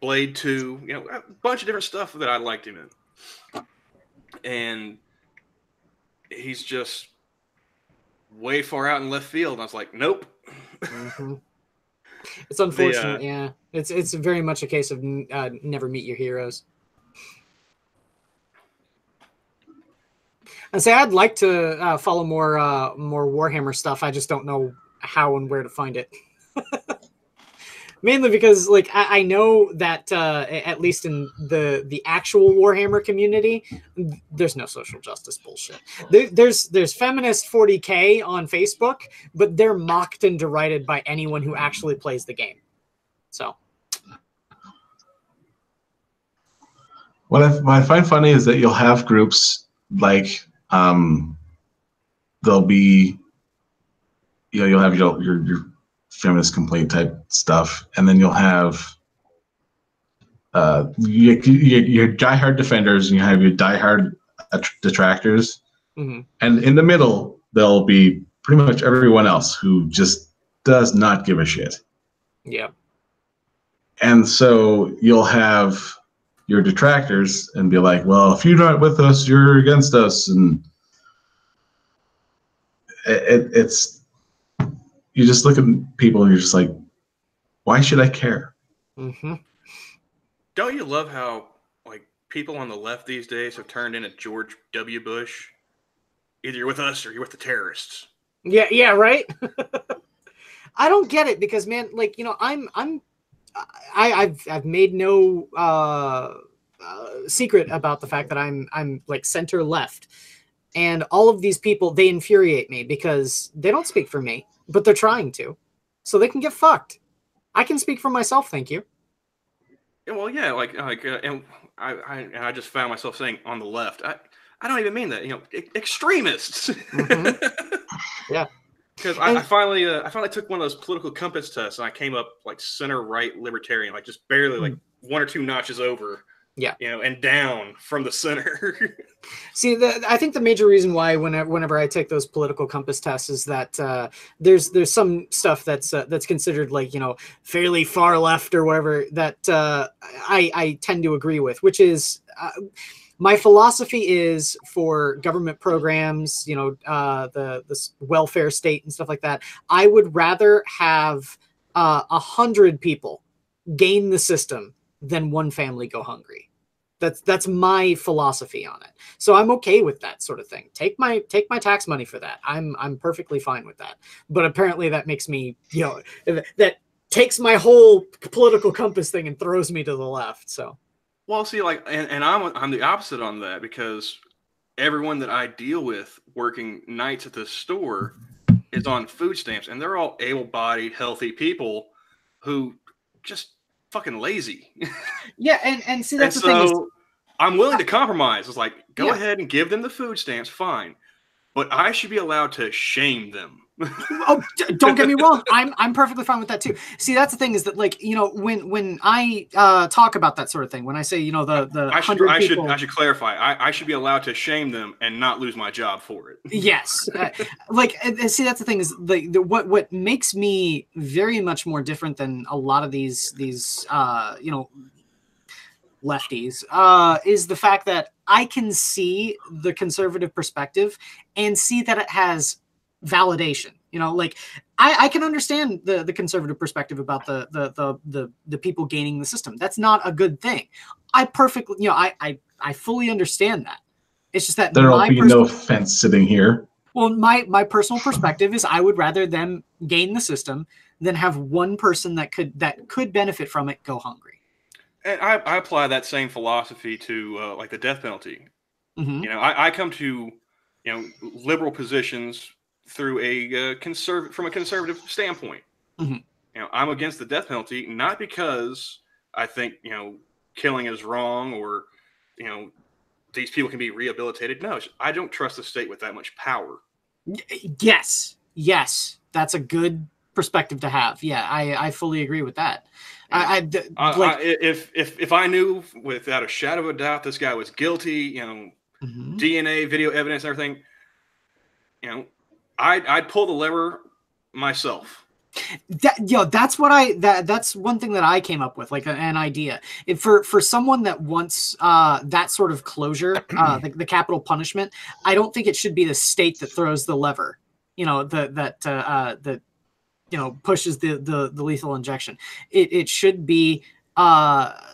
Blade 2. A bunch of different stuff that I liked him in, and he's just way far out in left field. And I was like, nope. Mm-hmm. It's unfortunate. Yeah, it's very much a case of never meet your heroes. And say I'd like to follow more Warhammer stuff. I just don't know how and where to find it. Mainly because, I know that at least in the actual Warhammer community, there's no social justice bullshit. There's feminist 40K on Facebook, but they're mocked and derided by anyone who actually plays the game. So, what I find funny is that you'll have groups like. There'll be, you'll have your feminist complaint type stuff, and then you'll have your diehard defenders, and you have your diehard detractors, mm-hmm. and in the middle there'll be pretty much everyone else who just does not give a shit. Yeah. And so you'll have your detractors and be like, well, if you're not with us, you're against us. And it's you just look at people and you're just like, why should I care? Mm-hmm. Don't you love how people on the left these days have turned into George W. Bush? Either you're with us or you're with the terrorists. Yeah, right. I don't get it because, man, I've made no secret about the fact that I'm center left, and all of these people, they infuriate me because they don't speak for me, but they're trying to, so they can get fucked. I can speak for myself, thank you. Well, yeah, and I just found myself saying on the left. I don't even mean that. Extremists. Mm-hmm. Yeah. Because I finally took one of those political compass tests, and I came up like center right libertarian, like just barely like one or two notches over. Yeah, and down from the center. See, I think the major reason why whenever I take those political compass tests is that there's some stuff that's considered like fairly far left or whatever that I tend to agree with, which is my philosophy is for government programs, the welfare state and stuff like that. I would rather have 100 people gain the system than one family go hungry. That's my philosophy on it. So I'm okay with that sort of thing. Take my tax money for that. I'm perfectly fine with that. But apparently that makes me, that takes my whole political compass thing and throws me to the left. So, well, see, like, and I'm the opposite on that, because everyone that I deal with working nights at the store is on food stamps, and they're all able-bodied, healthy people who just fucking lazy. Yeah, and see, that's the thing is, I'm willing to compromise. It's like, go ahead and give them the food stamps, fine, but I should be allowed to shame them. Oh, don't get me wrong, I'm perfectly fine with that too. See, that's the thing is that, like, when I talk about that sort of thing, when I say I should clarify, I should be allowed to shame them and not lose my job for it. Yes. See, that's the thing is, what makes me very much more different than a lot of these lefties is the fact that I can see the conservative perspective and see that it has validation. Like I can understand the conservative perspective about the people gaining the system. That's not a good thing. I perfectly, I fully understand that. It's just that there'll be no fence sitting here. Well, my personal perspective is I would rather them gain the system than have one person that could benefit from it go hungry. And I apply that same philosophy to like the death penalty. Mm-hmm. I come to liberal positions through a conservative standpoint. Mm-hmm. I'm against the death penalty, not because I think killing is wrong or these people can be rehabilitated. No, I don't trust the state with that much power. Yes, that's a good perspective to have. Yeah, I fully agree with that. If I knew without a shadow of a doubt this guy was guilty, mm-hmm. DNA, video evidence, and everything, I'd pull the lever myself. That's one thing that I came up with, like an idea. For someone that wants that sort of closure, the capital punishment, I don't think it should be the state that throws the lever. Pushes the lethal injection. It should be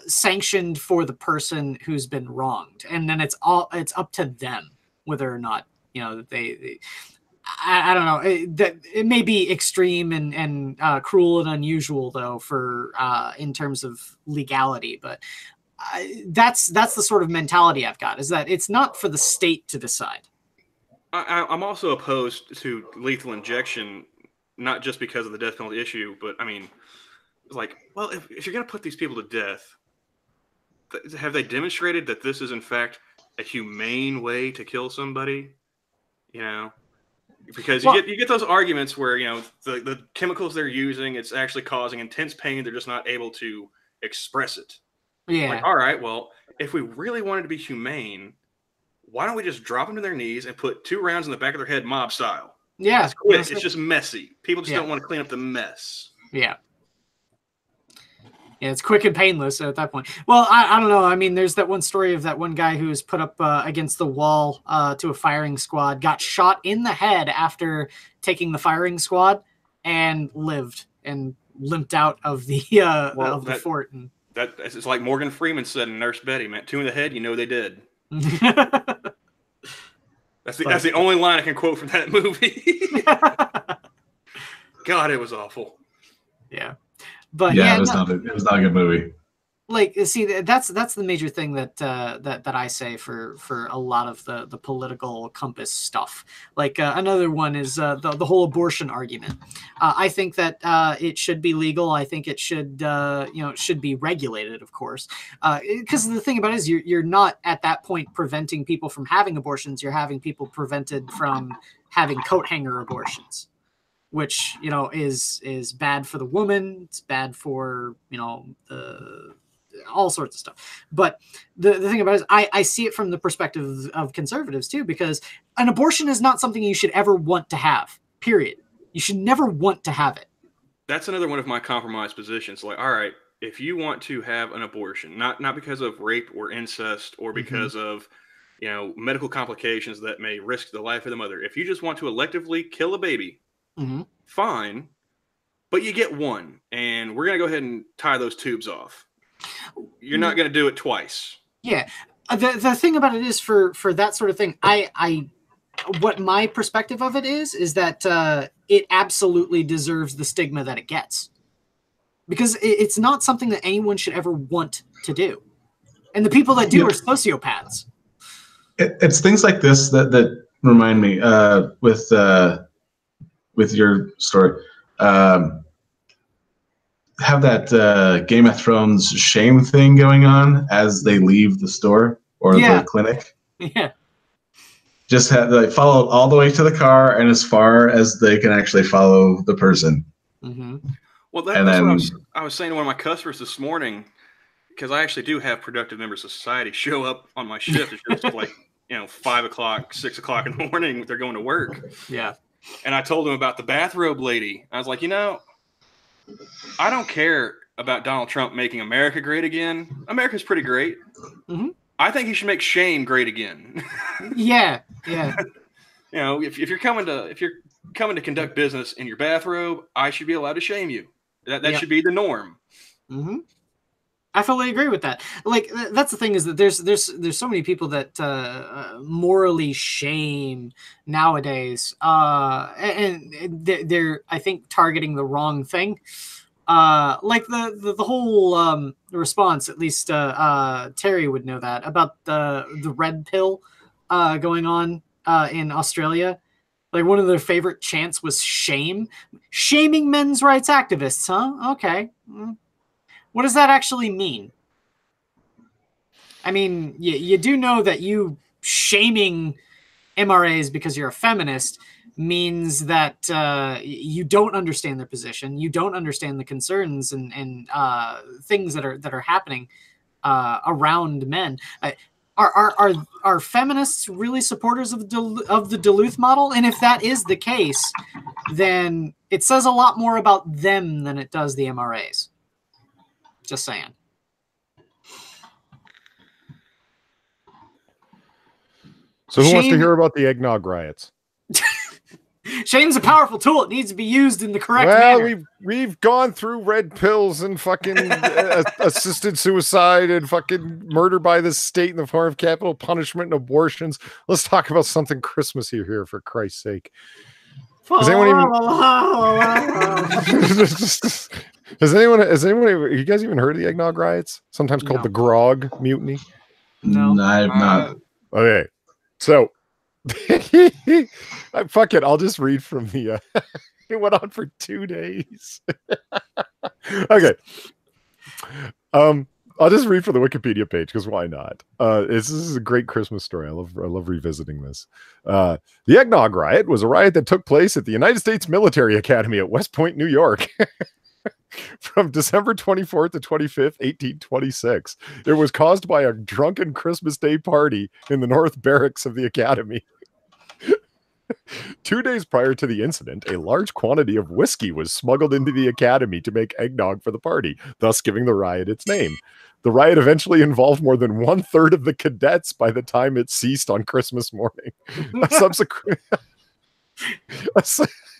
sanctioned for the person who's been wronged, and then it's up to them whether or not they I don't know. It may be extreme and cruel and unusual though for in terms of legality, but that's the sort of mentality I've got, is that it's not for the state to decide. I'm also opposed to lethal injection, not just because of the death penalty issue, but I mean, it's like, well, if you're going to put these people to death, have they demonstrated that this is in fact a humane way to kill somebody? Because you get those arguments where the chemicals they're using, it's actually causing intense pain. They're just not able to express it. Yeah. Like, all right, well, if we really wanted to be humane, why don't we just drop them to their knees and put 2 rounds in the back of their head, mob style? Yeah, it's quick. It's just messy. People just don't want to clean up the mess. Yeah. Yeah, it's quick and painless at that point. Well, I don't know. I mean, there's that one story of that one guy who was put up against the wall to a firing squad, got shot in the head after taking the firing squad, and lived and limped out of the the fort. And it's like Morgan Freeman said in Nurse Betty, man, 2 in the head, they did. That's the only line I can quote from that movie. God, it was awful. Yeah. But it was not a good movie. Like, see, that's the major thing that I say for a lot of the political compass stuff. Like another one is the whole abortion argument. I think that it should be legal. I think it should should be regulated, of course. Because the thing about it is you're not at that point preventing people from having abortions. You're having people prevented from having coat hanger abortions. which is bad for the woman. It's bad for all sorts of stuff. But the thing about it is I see it from the perspective of conservatives too, because an abortion is not something you should ever want to have. Period. You should never want to have it. That's another one of my compromise positions. Like, all right, if you want to have an abortion, not because of rape or incest or because of medical complications that may risk the life of the mother. If you just want to electively kill a baby, fine, but you get one, and we're going to go ahead and tie those tubes off. You're not going to do it twice. Yeah. The thing about it is for that sort of thing, what my perspective of it is that it absolutely deserves the stigma that it gets, because it's not something that anyone should ever want to do. And the people that do are sociopaths. It's things like this that remind me with your story. Have that Game of Thrones shame thing going on as they leave the store or the clinic. Yeah. Just follow all the way to the car and as far as they can actually follow the person. Well, that's what I was saying to one of my customers this morning, because I actually do have productive members of society show up on my shift. It's just like 5 o'clock, 6 o'clock in the morning. They're going to work. Yeah. And I told them about the bathrobe lady. I was like, I don't care about Donald Trump making America great again. America's pretty great. I think he should make shame great again. Yeah. If you're coming to conduct business in your bathrobe, I should be allowed to shame you. That should be the norm. I fully agree with that. Like, that's the thing, is that there's so many people that morally shame nowadays, and they're I think targeting the wrong thing. Like the whole response, at least Terry would know that, about the red pill going on in Australia. Like, one of their favorite chants was shaming men's rights activists, huh? Okay. What does that actually mean? I mean, you do know that you shaming MRAs because you're a feminist means that you don't understand their position. You don't understand the concerns and things that are happening around men. Are feminists really supporters of the Duluth model? And if that is the case, then it says a lot more about them than it does the MRAs. Just saying. So who wants to hear about the eggnog riots? Shame's a powerful tool. It needs to be used in the correct manner. We've gone through red pills and fucking assisted suicide and fucking murder by the state in the form of capital punishment and abortions. Let's talk about something Christmassy here, for Christ's sake. Has anyone you guys even heard of the eggnog riots? Sometimes called the grog mutiny? No, I have not. Okay. So fuck it, I'll just read from the it went on for 2 days. Okay. I'll just read from the Wikipedia page, because why not? This is a great Christmas story. I love revisiting this. The eggnog riot was a riot that took place at the United States Military Academy at West Point, New York. From December 24th to 25th, 1826. It was caused by a drunken Christmas Day party in the North Barracks of the Academy. 2 days prior to the incident, a large quantity of whiskey was smuggled into the Academy to make eggnog for the party, thus giving the riot its name. The riot eventually involved more than 1/3 of the cadets by the time it ceased on Christmas morning.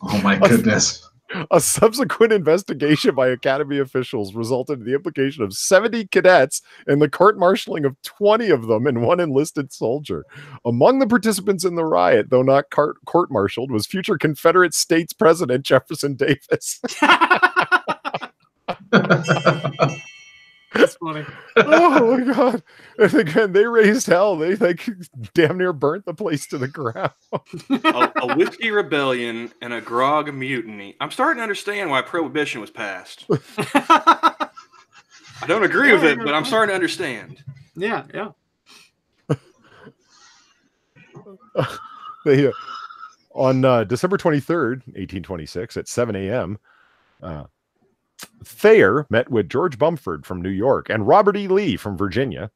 Oh my goodness. A subsequent investigation by Academy officials resulted in the implication of 70 cadets and the court-martialing of 20 of them and 1 enlisted soldier. Among the participants in the riot, though not court-martialed, was future Confederate States President Jefferson Davis. That's funny. Oh my god. And again, they raised hell. They damn near burnt the place to the ground. A whiskey rebellion and a grog mutiny. I'm starting to understand why prohibition was passed. I don't agree with it, but I'm starting to understand. Yeah. On December 23rd, 1826, at 7 a.m., Thayer met with George Bumford from New York and Robert E. Lee from Virginia.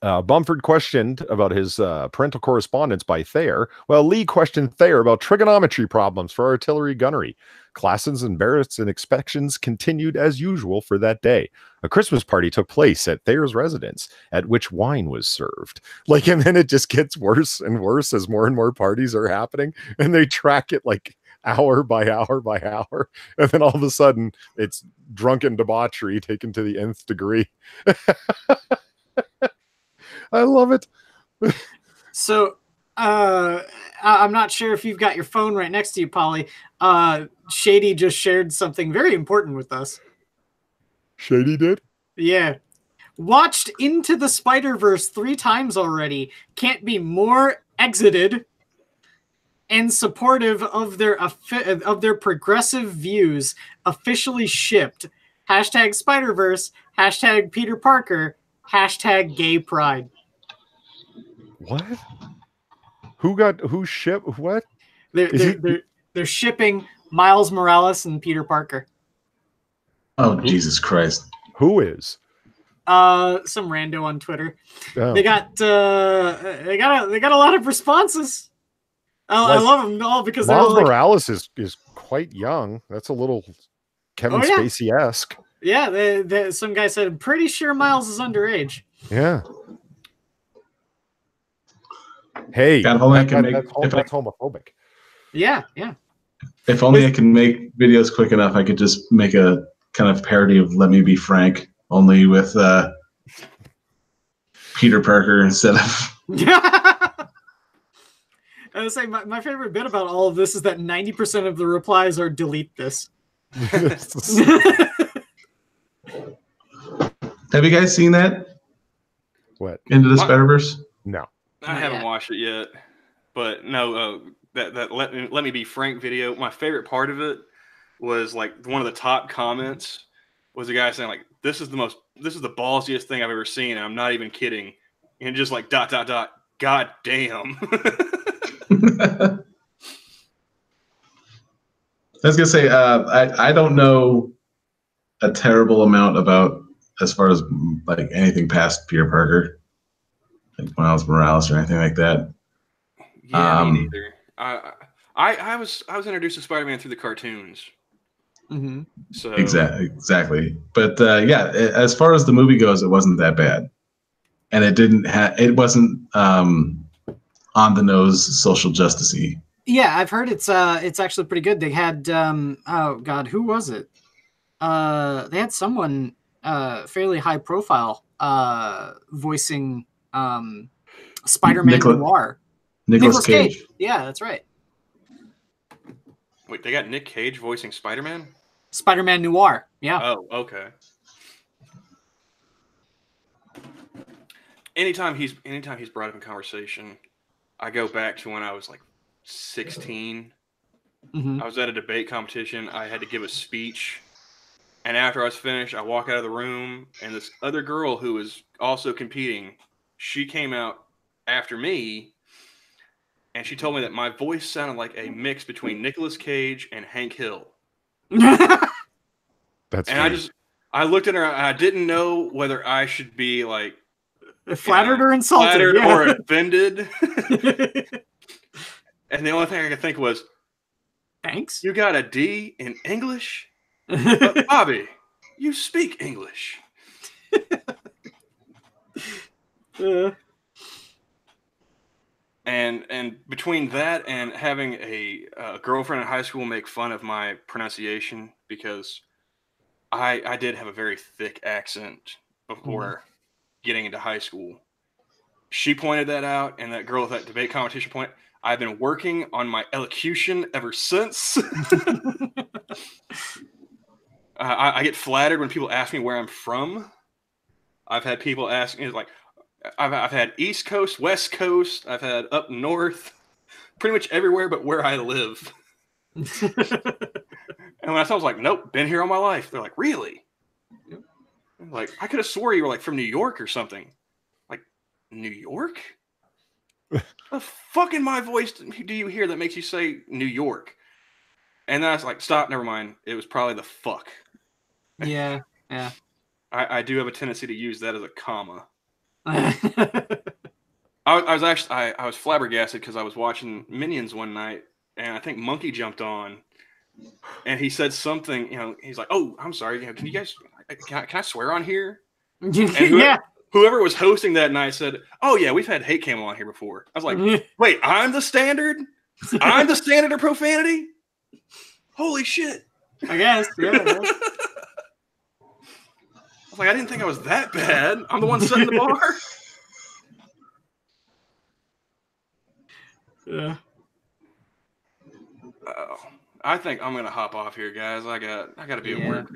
Bumford questioned about his parental correspondence by Thayer, while Lee questioned Thayer about trigonometry problems for artillery gunnery. Classes and barracks and inspections continued as usual for that day. A Christmas party took place at Thayer's residence, at which wine was served. Like, and then it just gets worse and worse as more and more parties are happening, and they track it like hour by hour by hour, and then all of a sudden it's drunken debauchery taken to the nth degree. I love it. So, I'm not sure if you've got your phone right next to you, Polly. Shady just shared something very important with us. Shady did? Yeah. Watched Into the Spider-Verse 3 times already. Can't be more exited and supportive of their progressive views. Officially shipped. Hashtag Spider-Verse. Hashtag Peter Parker. Hashtag Gay Pride. What? Who shipped what? They're shipping Miles Morales and Peter Parker. Oh, Jesus Christ. Who is? Some rando on Twitter. Oh. They got a lot of responses. I love them all because Miles they're like, Morales is quite young. That's a little Kevin Spacey-esque. Yeah, some guy said, I'm pretty sure Miles is underage. Yeah. Hey, God, that's homophobic. Yeah. If only I can make videos quick enough, I could just make a kind of parody of Let Me Be Frank, only with Peter Parker instead of... I was saying, my favorite bit about all of this is that 90% of the replies are delete this. Have you guys seen that? What? Into the Spider-Verse? No. I haven't watched it yet, but no, that let me be frank video. My favorite part of it was like one of the top comments was a guy saying like, this is the ballsiest thing I've ever seen. And I'm not even kidding. And just like ... God damn. I was gonna say, I don't know a terrible amount about as far as like anything past Peter Parker, like Miles Morales or anything like that. Yeah, me neither. I was introduced to Spider-Man through the cartoons. Mm-hmm. So exactly. But as far as the movie goes, it wasn't that bad, and it wasn't on the nose social justice-y. Yeah, I've heard it's actually pretty good. They had oh god, who was it? They had someone fairly high profile voicing Spider-Man Noir. Nicolas Cage. Yeah, that's right. Wait, they got Nick Cage voicing Spider-Man? Spider-Man Noir. Yeah. Oh, okay. Anytime he's brought up in conversation, I go back to when I was like 16. Mm-hmm. I was at a debate competition. I had to give a speech. And after I was finished, I walk out of the room, and this other girl who was also competing, she came out after me, and she told me that my voice sounded like a mix between Nicolas Cage and Hank Hill. That's and I looked at her, and I didn't know whether I should be like flattered or insulted, flattered or offended. And the only thing I could think was, thanks. You got a D in English? But Bobby, you speak English. And between that and having a girlfriend in high school make fun of my pronunciation, because I did have a very thick accent before getting into high school. She pointed that out, and that girl at that debate competition point. I've been working on my elocution ever since. I get flattered when people ask me where I'm from. I've had people ask me, like, I've had East Coast, West Coast. I've had up north, pretty much everywhere but where I live. And when I was like, nope, been here all my life. They're like, really? Like, I could have swore you were like from New York or something. Like, New York? The fuck in my voice do you hear that makes you say New York? And then I was like, stop, never mind. It was probably the fuck. Yeah. I do have a tendency to use that as a comma. I was flabbergasted because I was watching Minions one night, and I think Monkey jumped on, and he said something. He's like, "Oh, I'm sorry. Can you guys? Can I swear on here?" And whoever was hosting that night said, "Oh yeah, we've had hate camel on here before." I was like, "Wait, I'm the standard? I'm the standard of profanity? Holy shit!" I guess. Yeah. I was like, I didn't think I was that bad. I'm the one setting the bar. Yeah. I think I'm gonna hop off here, guys. I gotta be at work.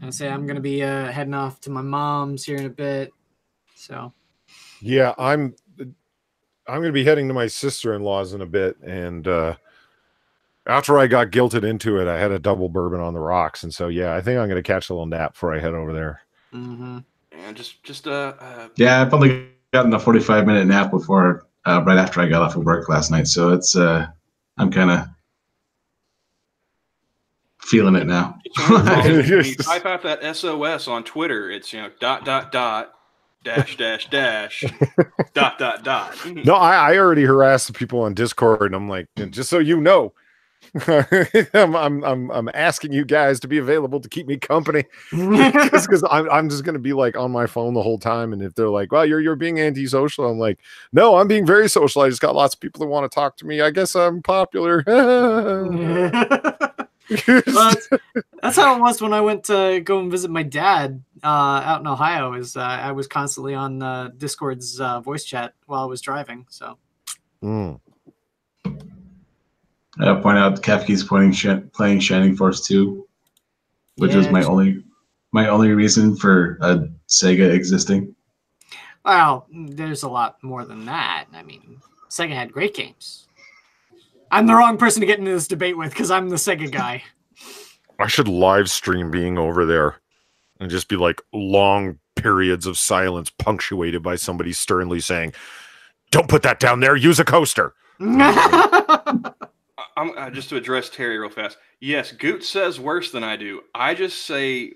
I'm gonna be heading off to my mom's here in a bit. So. Yeah, I'm gonna be heading to my sister-in-law's in a bit, and after I got guilted into it, I had a double bourbon on the rocks, and so yeah, I think I'm gonna catch a little nap before I head over there. Mm-hmm. And yeah, I've only gotten a 45-minute nap before. Right after I got off of work last night, so it's I'm kind of feeling it now. You type out that SOS on Twitter. It's .. .. .. No, I already harassed the people on Discord, and I'm like, just so you know, I'm asking you guys to be available to keep me company, because I'm just gonna be like on my phone the whole time. And if they're like, "Well, you're being antisocial," I'm like, "No, I'm being very social. I just got lots of people that want to talk to me. I guess I'm popular." Well, that's how it was when I went to go and visit my dad out in Ohio. I was constantly on Discord's voice chat while I was driving. So. Point out Kefke's playing Shining Force 2, which was my only reason for a Sega existing. Well, there's a lot more than that. I mean, Sega had great games. I'm the wrong person to get into this debate with because I'm the Sega guy. I should live stream being over there and just be like long periods of silence punctuated by somebody sternly saying, "Don't put that down there. Use a coaster." I'm just to address Terry real fast. Yes, Goot says worse than I do. I just say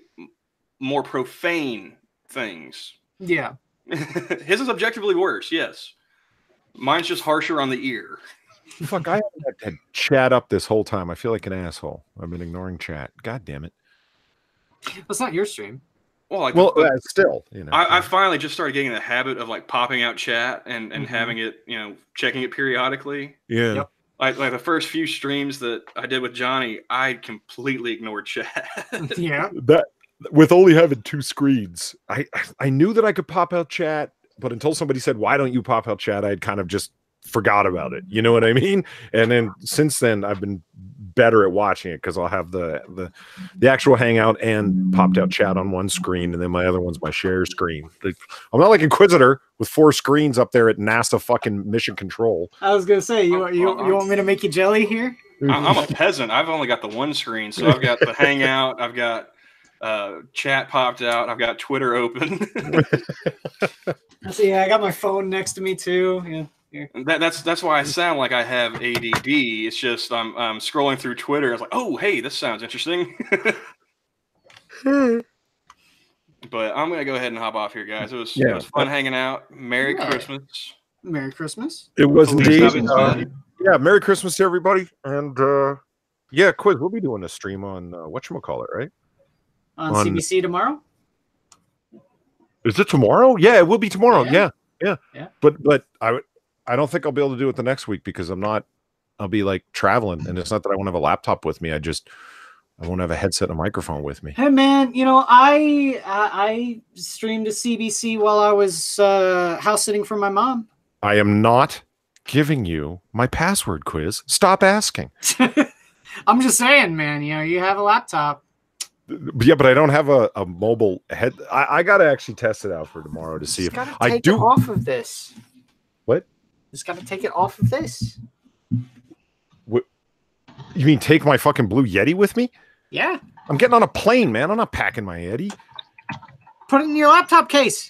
more profane things. Yeah. His is objectively worse, yes. Mine's just harsher on the ear. Fuck, I haven't had chat up this whole time. I feel like an asshole. I've been ignoring chat. God damn it. That's not your stream. Well, still, I finally just started getting the habit of like popping out chat and having it, checking it periodically. Yeah. Yep. Like the first few streams that I did with Johnny, I completely ignored chat. Yeah. That with only having two screens, I knew that I could pop out chat, but until somebody said, "Why don't you pop out chat?" I'd kind of just forgot about it. You know what I mean? And then since then, I've been better at watching it because I'll have the actual hangout and popped out chat on one screen, and then my other one's my share screen. I'm not like Inquisitor with 4 screens up there at NASA fucking mission control. I was gonna say, you want me to make you jelly here? I'm a peasant. I've only got the one screen, so I've got the hangout, I've got chat popped out, I've got Twitter open. See, I got my phone next to me too. Yeah. That's why I sound like I have ADD. It's just I'm scrolling through Twitter. I was like, oh, hey, this sounds interesting. But I'm gonna go ahead and hop off here, guys. It was fun hanging out. Merry Christmas. Merry Christmas. It was indeed. Yeah, Merry Christmas to everybody. And Quiz, we'll be doing a stream on whatchamacallit, right? On CBC tomorrow. Is it tomorrow? Yeah, it will be tomorrow. Yeah. But I don't think I'll be able to do it the next week because I'll be like traveling, and it's not that I won't have a laptop with me. I won't have a headset and a microphone with me. Hey man, I streamed a CBC while I was house sitting for my mom. I am not giving you my password, Quiz. Stop asking. I'm just saying, man, you have a laptop. Yeah, but I don't have a mobile head. I got to actually test it out for tomorrow to see if I do. It off of this. What? Just got to take it off of this. What? You mean take my fucking Blue Yeti with me? Yeah. I'm getting on a plane, man. I'm not packing my Yeti. Put it in your laptop case.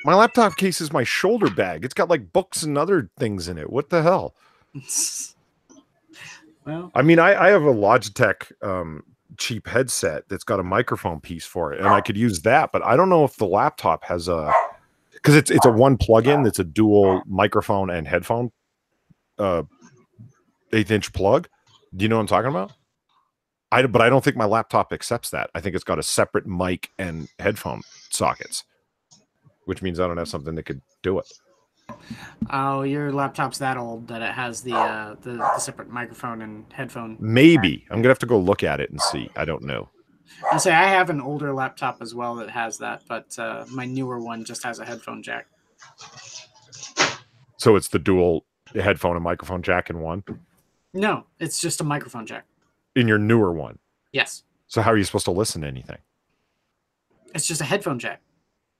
My laptop case is my shoulder bag. It's got like books and other things in it. What the hell? Well, I mean, I have a Logitech cheap headset that's got a microphone piece for it, and I could use that, but I don't know if the laptop has a, because it's a one plug-in that's a dual microphone and headphone 1/8-inch plug. Do you know what I'm talking about? But I don't think my laptop accepts that. I think it's got a separate mic and headphone sockets, which means I don't have something that could do it. oh, your laptop's that old that it has the separate microphone and headphone. Maybe. I'm gonna have to go look at it and see. I don't know. I say I have an older laptop as well that has that, but my newer one just has a headphone jack. So it's the dual headphone and microphone jack in one? No, it's just a microphone jack. In your newer one? Yes. So how are you supposed to listen to anything? It's just a headphone jack.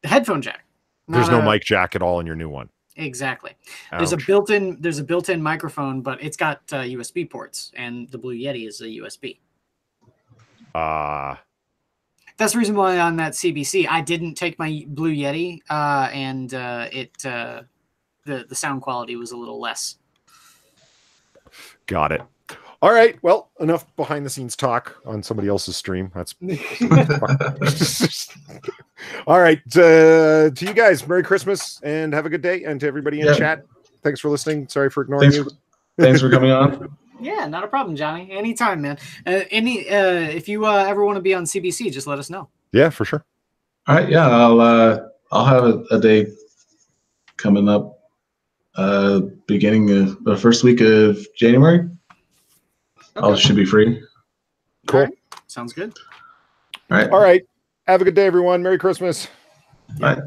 The headphone jack. There's no mic jack at all in your new one. Exactly. Ouch. There's a built-in microphone, but it's got USB ports, and the Blue Yeti is a USB. That's the reason why on that CBC I didn't take my Blue Yeti, and the sound quality was a little less. Got it. All right. Well, enough behind the scenes talk on somebody else's stream. That's all right. To you guys, Merry Christmas and have a good day. And to everybody in chat, thanks for listening. Sorry for ignoring you. Thanks for coming on. Yeah, not a problem, Johnny. Anytime, man. If you ever want to be on CBC, just let us know. Yeah, for sure. All right. Yeah, I'll have a day coming up, beginning of the first week of January. Okay. I should be free. Cool. Right. Sounds good. All right. All right. Have a good day, everyone. Merry Christmas. Bye.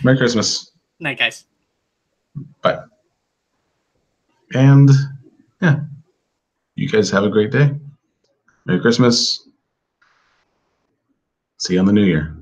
Merry Christmas. Night, guys. Bye. And yeah, you guys have a great day. Merry Christmas. See you on the New Year.